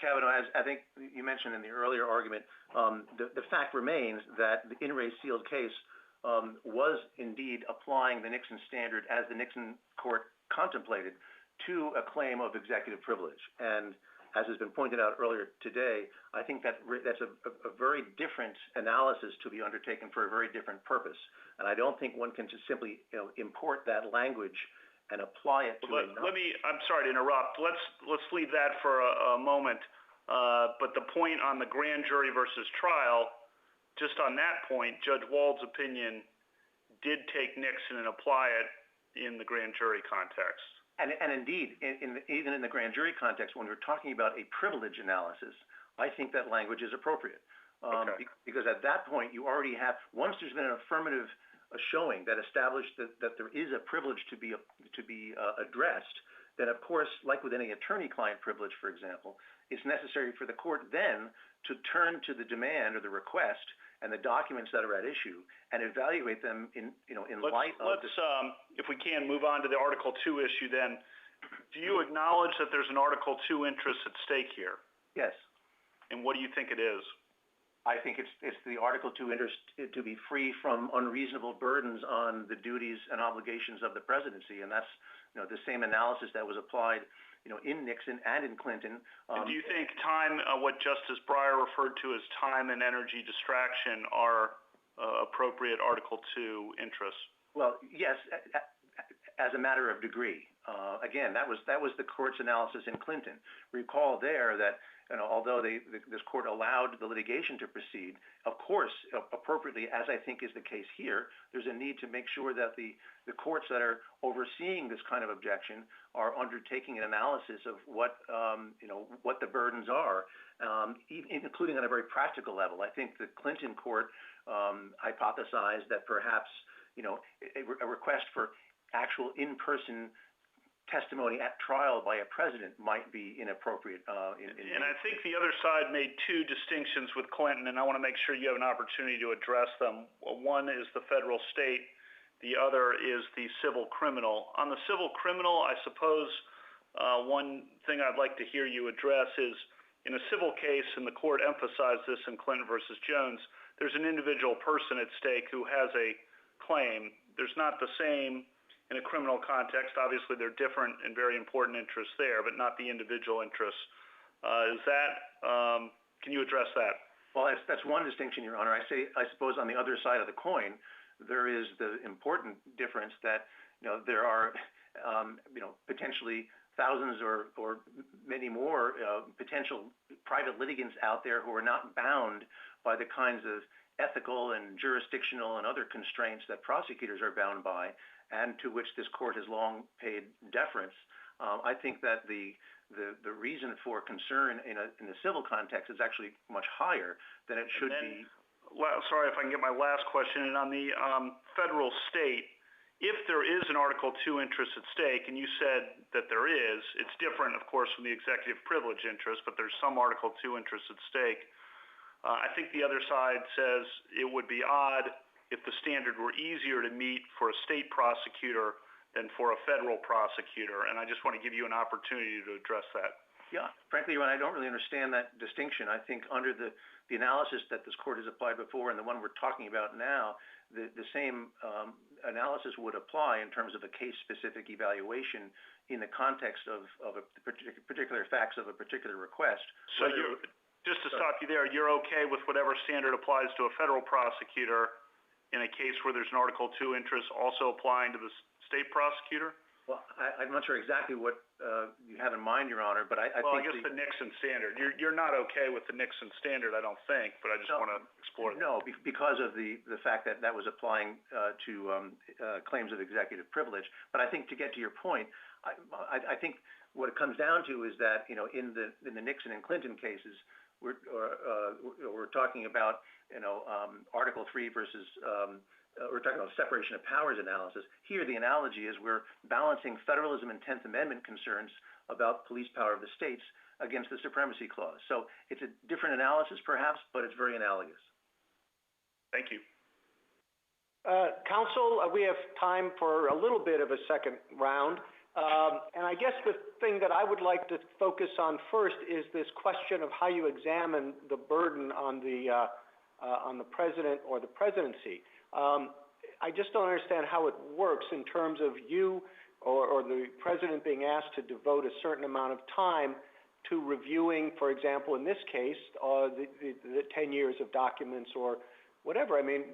Kavanaugh, as I think you mentioned in the earlier argument, the fact remains that the in Ray's sealed case was indeed applying the Nixon standard as the Nixon court contemplated to a claim of executive privilege. And as has been pointed out earlier today, I think that's a very different analysis to be undertaken for a very different purpose. And I don't think one can just simply import that language and apply it to I'm sorry to interrupt. Let's leave that for a moment. But the point on the grand jury versus trial, just on that point, Judge Wald's opinion did take Nixon and apply it in the grand jury context. And indeed, even in the grand jury context, when we're talking about a privilege analysis, I think that language is appropriate. Because at that point, you already have, once there's been an affirmative showing that established that there is a privilege to be addressed, then of course, like with any attorney-client privilege, for example, it's necessary for the court then to turn to the demand or the request and the documents that are at issue and evaluate them in light of. Let's if we can, move on to the Article 2 issue then. Do you acknowledge that there's an Article 2 interest at stake here? Yes. And what do you think it is? I think it's the Article 2 interest to be free from unreasonable burdens on the duties and obligations of the presidency, and that's the same analysis that was applied in Nixon and in Clinton. And do you think time, what Justice Breyer referred to as time and energy distraction, are appropriate Article 2 interests? Well, yes, as a matter of degree. Again, that was the court's analysis in Clinton. Recall there that although this court allowed the litigation to proceed, of course, appropriately, as I think is the case here, there's a need to make sure that the courts that are overseeing this kind of objection are undertaking an analysis of what the burdens are, including on a very practical level. I think the Clinton court hypothesized that perhaps a request for actual in-person testimony at trial by a president might be inappropriate. And I think the other side made two distinctions with Clinton, and I want to make sure you have an opportunity to address them. One is the federal state. The other is the civil criminal. On the civil criminal, I suppose one thing I'd like to hear you address is, in a civil case, and the court emphasized this in Clinton versus Jones, there's an individual person at stake who has a claim. There's not the same in a criminal context. Obviously, there are different and very important interests there, but not the individual interests. Can you address that? Well, that's one distinction, Your Honor. I suppose on the other side of the coin, there is the important difference that there are potentially thousands or many more potential private litigants out there who are not bound by the kinds of ethical and jurisdictional and other constraints that prosecutors are bound by, and to which this court has long paid deference. I think that the reason for concern in the civil context is actually much higher than it should be. Sorry if I can get my last question in on the federal state. If there is an Article 2 interest at stake, and you said that there is, it's different, of course, from the executive privilege interest, but there's some Article 2 interest at stake. I think the other side says it would be odd if the standard were easier to meet for a state prosecutor than for a federal prosecutor, and I just want to give you an opportunity to address that. Yeah, frankly, I don't really understand that distinction. I think under the analysis that this court has applied before and the one we're talking about now, the same analysis would apply in terms of a case-specific evaluation in the context of a particular facts of a particular request. So just to stop you there, you're okay with whatever standard applies to a federal prosecutor in a case where there's an Article 2 interest also applying to the state prosecutor? Well, I'm not sure exactly what you have in mind, Your Honor, but I think I guess the Nixon standard. You're not okay with the Nixon standard, I don't think, but I just want to explore that. No, because of the fact that that was applying to claims of executive privilege. But I think to get to your point, I think what it comes down to is that in the Nixon and Clinton cases, we're talking about Article 3 versus we're talking about separation of powers analysis. Here, the analogy is we're balancing federalism and 10th Amendment concerns about police power of the states against the Supremacy Clause. So it's a different analysis, perhaps, but it's very analogous. Thank you. Counsel, we have time for a little bit of a second round. And I guess the thing that I would like to focus on first is this question of how you examine the burden on the president or the presidency. I just don't understand how it works in terms of you or the president being asked to devote a certain amount of time to reviewing, for example, in this case, the 10 years of documents or whatever. I mean,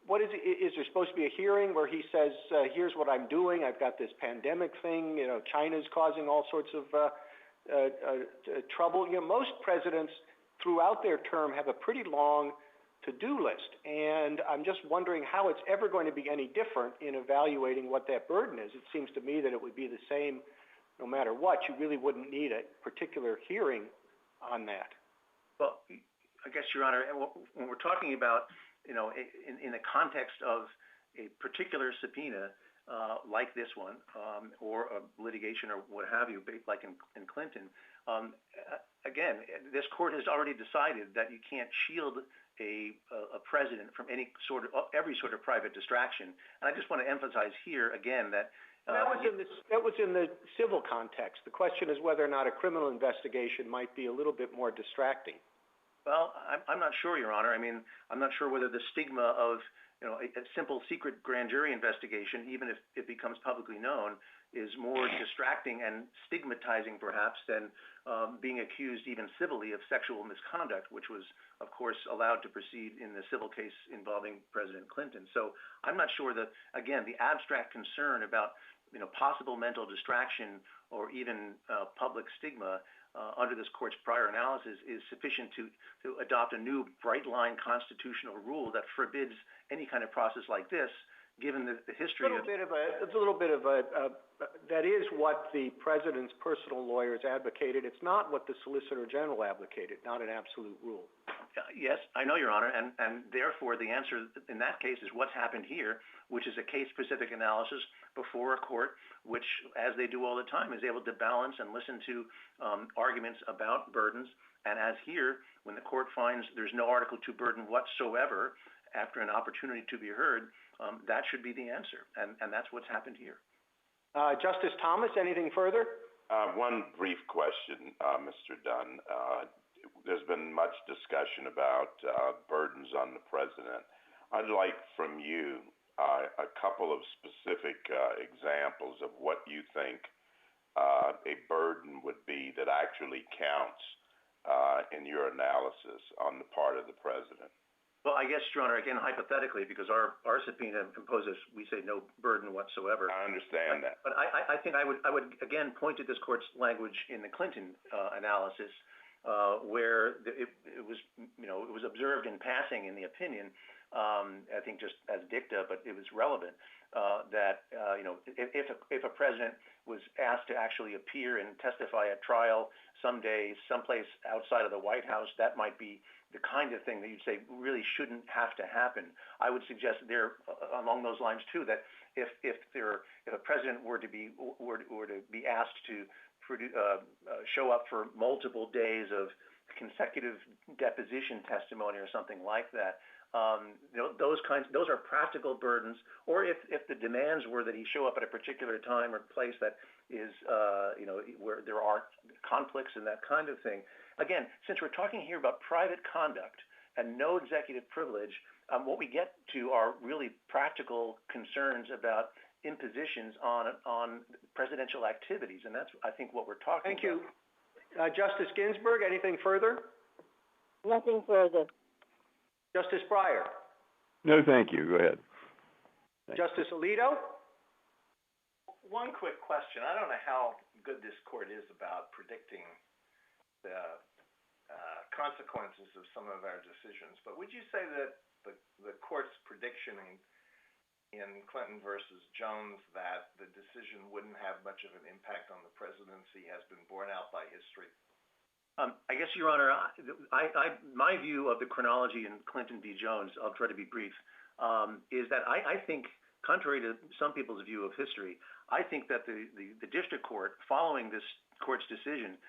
what is there supposed to be a hearing where he says, here's what I'm doing, I've got this pandemic thing, China's causing all sorts of trouble. Most presidents throughout their term have a pretty long to-do list, and I'm just wondering how it's ever going to be any different in evaluating what that burden is. It seems to me that it would be the same no matter what. You really wouldn't need a particular hearing on that. Well, I guess, Your Honor, when we're talking about, in the context of a particular subpoena, like this one, or a litigation or what have you, like in Clinton, again, this court has already decided that you can't shield a president from every sort of private distraction. And I just want to emphasize here again that that was in the civil context. The question is whether or not a criminal investigation might be a little bit more distracting. Well, I'm not sure, Your Honor. I mean, I'm not sure whether the stigma of a simple secret grand jury investigation, even if it becomes publicly known, is more distracting and stigmatizing perhaps than being accused even civilly of sexual misconduct, which was, of course, allowed to proceed in the civil case involving President Clinton. So I'm not sure that, again, the abstract concern about possible mental distraction or even public stigma under this court's prior analysis is sufficient to adopt a new bright-line constitutional rule that forbids any kind of process like this, given the history that is what the president's personal lawyers advocated. It's not what the Solicitor General advocated, not an absolute rule. Yes, I know, Your Honor, and therefore the answer in that case is what's happened here, which is a case-specific analysis before a court, which, as they do all the time, is able to balance and listen to arguments about burdens. And as here, when the court finds there's no Article II burden whatsoever after an opportunity to be heard, that should be the answer, and that's what's happened here. Justice Thomas, anything further? One brief question, Mr. Dunn. There's been much discussion about burdens on the president. I'd like from you a couple of specific examples of what you think a burden would be that actually counts in your analysis on the part of the president. Well, I guess, Your Honor, again, hypothetically, because our subpoena imposes, we say, no burden whatsoever. I understand that. But I think I would again point to this court's language in the Clinton analysis, where it was observed in passing in the opinion, I think just as dicta, but it was relevant, that if a president was asked to actually appear and testify at trial someday, someplace outside of the White House, that might be the kind of thing that you'd say really shouldn't have to happen. I would suggest there, along those lines too, that if a president were to be asked to show up for multiple days of consecutive deposition testimony or something like that, those are practical burdens. Or if the demands were that he show up at a particular time or place that is where there are conflicts and that kind of thing. Again, since we're talking here about private conduct and no executive privilege, what we get to are really practical concerns about impositions on presidential activities, and that's, I think, what we're talking about. Thank you. Justice Ginsburg, anything further? Nothing further. Justice Breyer? No, thank you. Go ahead. Justice Alito? One quick question. I don't know how good this court is about predicting the consequences of some of our decisions, but would you say that the court's prediction in Clinton versus Jones that the decision wouldn't have much of an impact on the presidency has been borne out by history? I guess, Your Honor, my view of the chronology in Clinton v. Jones, I'll try to be brief, is that I think, contrary to some people's view of history, I think that the district court, following this court's decision,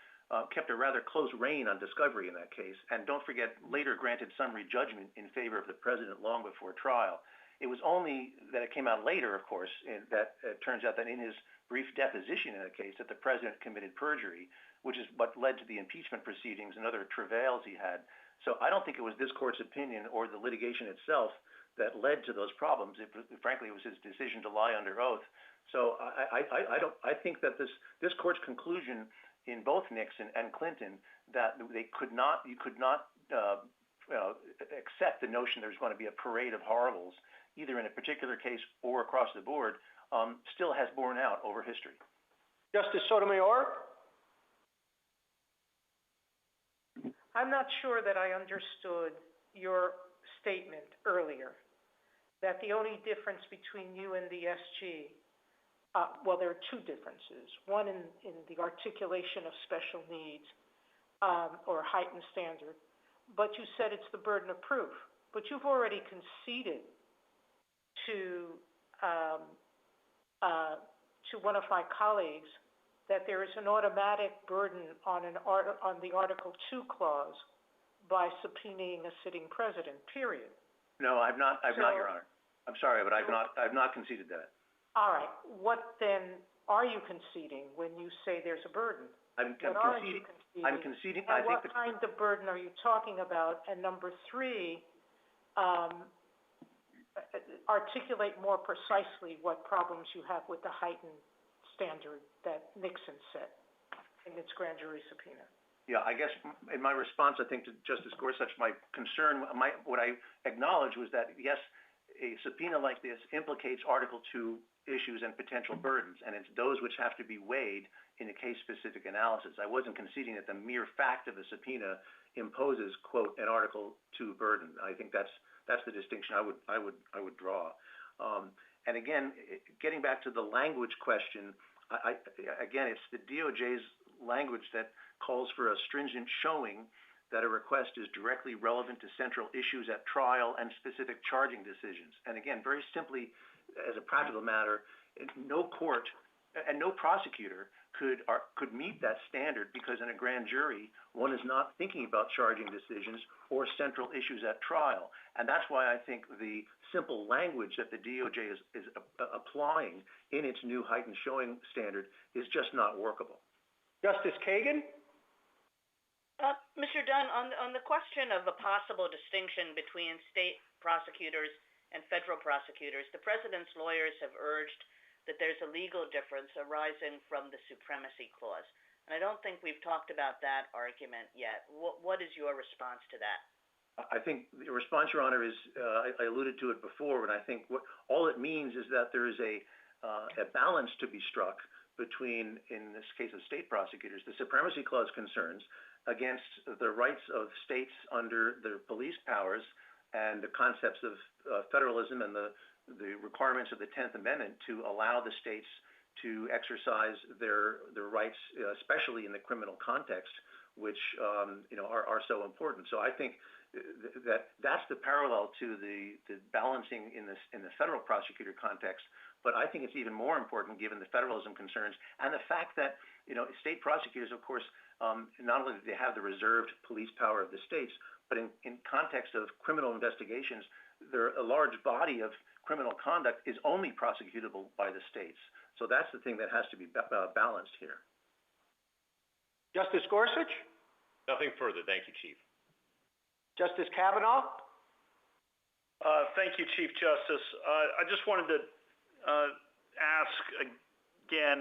kept a rather close rein on discovery in that case, and don't forget, later granted summary judgment in favor of the president long before trial. It was only that it came out later, of course, that it turns out that in his brief deposition in the case that the president committed perjury, which is what led to the impeachment proceedings and other travails he had. So I don't think it was this court's opinion or the litigation itself that led to those problems. Frankly, it was his decision to lie under oath. So I think that this court's conclusion in both Nixon and Clinton that you could not accept the notion there's going to be a parade of horribles, either in a particular case or across the board, still has borne out over history. Justice Sotomayor? I'm not sure that I understood your statement earlier, that the only difference between you and the SG, well, there are two differences. One in the articulation of special needs or heightened standard, but you said it's the burden of proof. But you've already conceded to to one of my colleagues that there is an automatic burden on the Article 2 clause by subpoenaing a sitting president, period. No, I've not, Your Honor. I'm sorry, but I've not conceded that. All right. What then are you conceding when you say there's a burden? I'm conceding. And what kind of burden are you talking about? And number three, articulate more precisely what problems you have with the heightened standard that Nixon set in its grand jury subpoena. Yeah, I guess in my response, I think to Justice Gorsuch, my concern, what I acknowledged was that, yes, a subpoena like this implicates Article 2 issues and potential burdens, and it's those which have to be weighed in a case-specific analysis. I wasn't conceding that the mere fact of the subpoena imposes, quote, an Article 2 burden. I think that's the distinction I would draw. And again, getting back to the language question, again, it's the DOJ's language that calls for a stringent showing that a request is directly relevant to central issues at trial and specific charging decisions. And again, very simply, as a practical matter, no court and no prosecutor could meet that standard because in a grand jury, one is not thinking about charging decisions or central issues at trial. And that's why I think the simple language that the DOJ is applying in its new heightened showing standard is just not workable. Justice Kagan? Mr. Dunn, on the question of a possible distinction between state prosecutors and federal prosecutors, the president's lawyers have urged that there's a legal difference arising from the supremacy clause. And I don't think we've talked about that argument yet. What is your response to that? I think the response, Your Honor, is I alluded to it before, and I think all it means is that there is a balance to be struck between, in this case of state prosecutors, the supremacy clause concerns against the rights of states under their police powers and the concepts of federalism and the requirements of the 10th Amendment to allow the states to exercise their rights, especially in the criminal context, which are so important. So I think that's the parallel to the balancing in the federal prosecutor context. But I think it's even more important given the federalism concerns and the fact that state prosecutors, of course, not only do they have the reserved police power of the states, but in context of criminal investigations, a large body of criminal conduct is only prosecutable by the states. So that's the thing that has to be balanced here. Justice Gorsuch? Nothing further. Thank you, Chief. Justice Kavanaugh? Thank you, Chief Justice. I just wanted to ask again,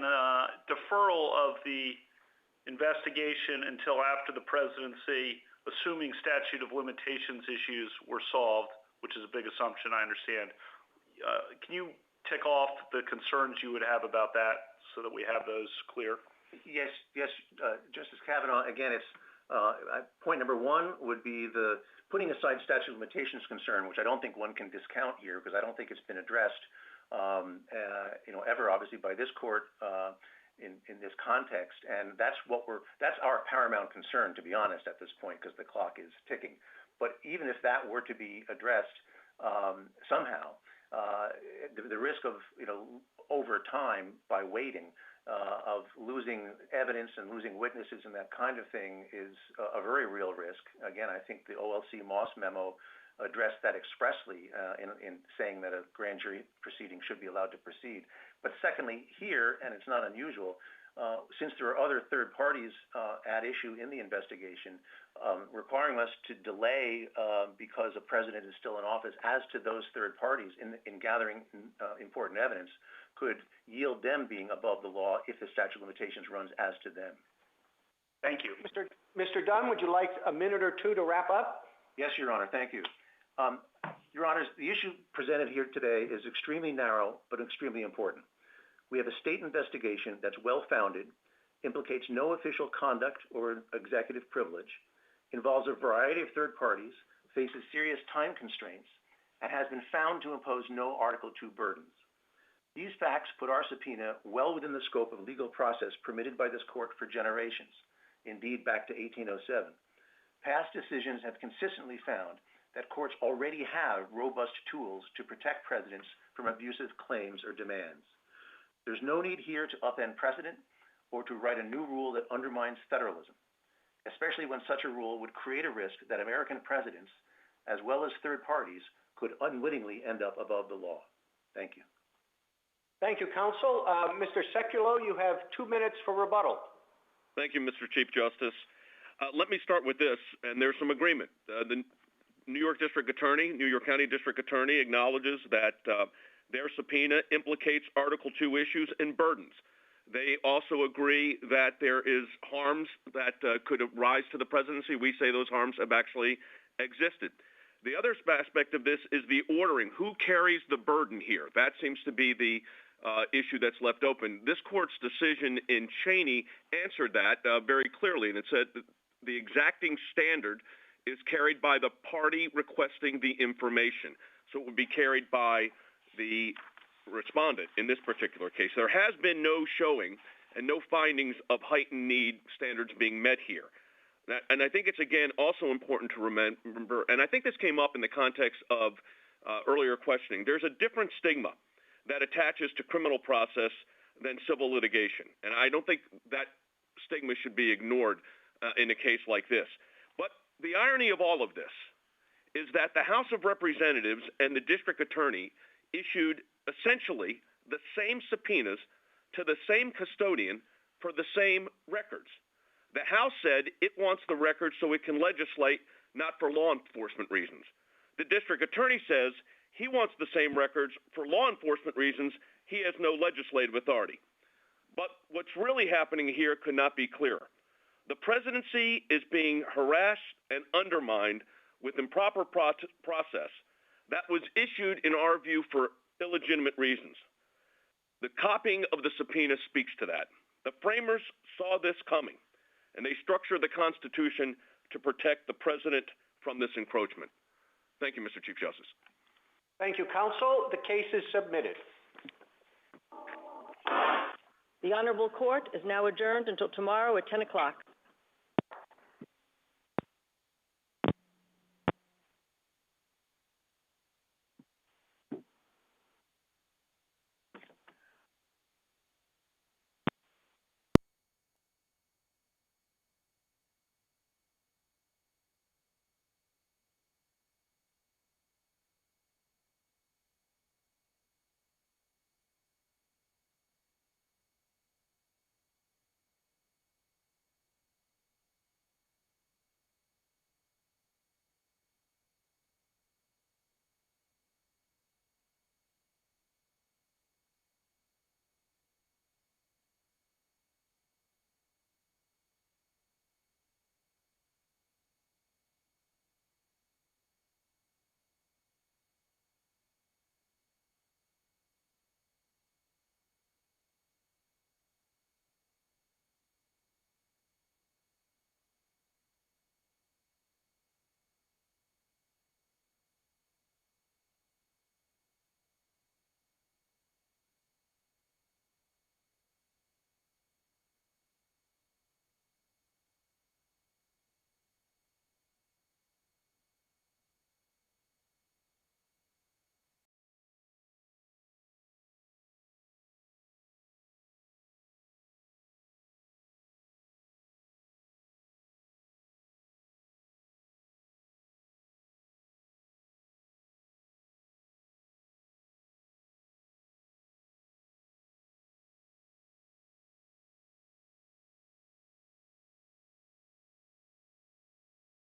deferral of the investigation until after the presidency, assuming statute of limitations issues were solved, which is a big assumption, I understand. Can you tick off the concerns you would have about that so that we have those clear? Yes, Justice Kavanaugh. Again, it's point number one would be the putting aside statute of limitations concern, which I don't think one can discount here because I don't think it's been addressed, ever obviously by this court in this context, and that's our paramount concern, to be honest, at this point, because the clock is ticking. But even if that were to be addressed somehow, the risk of over time by waiting of losing evidence and losing witnesses and that kind of thing is a very real risk. Again, I think the OLC Moss memo addressed that expressly in saying that a grand jury proceeding should be allowed to proceed. But secondly, here, and it's not unusual, since there are other third parties at issue in the investigation, requiring us to delay because a president is still in office as to those third parties in gathering important evidence could yield them being above the law if the statute of limitations runs as to them. Thank you. Mr. Dunn, would you like a minute or two to wrap up? Yes, Your Honor. Thank you. Your Honors, the issue presented here today is extremely narrow but extremely important. We have a state investigation that's well-founded, implicates no official conduct or executive privilege, involves a variety of third parties, faces serious time constraints, and has been found to impose no Article 2 burdens. These facts put our subpoena well within the scope of legal process permitted by this court for generations, indeed back to 1807. Past decisions have consistently found that courts already have robust tools to protect presidents from abusive claims or demands. There's no need here to upend precedent or to write a new rule that undermines federalism, especially when such a rule would create a risk that American presidents, as well as third parties, could unwittingly end up above the law. Thank you. Thank you, counsel. Mr. Sekulow, you have 2 minutes for rebuttal. Thank you, Mr. Chief Justice. Let me start with this, and there's some agreement. The New York County District Attorney acknowledges that their subpoena implicates Article 2 issues and burdens. They also agree that there is harms that could rise to the presidency. We say those harms have actually existed. The other aspect of this is the ordering. Who carries the burden here? That seems to be the issue that's left open. This court's decision in Cheney answered that very clearly, and it said that the exacting standard is carried by the party requesting the information. So it would be carried by the respondent in this particular case. There has been no showing and no findings of heightened need standards being met here. And I think it's, again, also important to remember, and I think this came up in the context of earlier questioning, there's a different stigma that attaches to criminal process than civil litigation. And I don't think that stigma should be ignored in a case like this. But the irony of all of this is that the House of Representatives and the district attorney issued essentially the same subpoenas to the same custodian for the same records. The House said it wants the records so it can legislate, not for law enforcement reasons. The district attorney says he wants the same records for law enforcement reasons. He has no legislative authority. But what's really happening here could not be clearer. The presidency is being harassed and undermined with improper process that was issued, in our view, for illegitimate reasons. The copying of the subpoena speaks to that. The framers saw this coming, and they structured the Constitution to protect the president from this encroachment. Thank you, Mr. Chief Justice. Thank you, counsel. The case is submitted. The Honorable Court is now adjourned until tomorrow at 10 o'clock.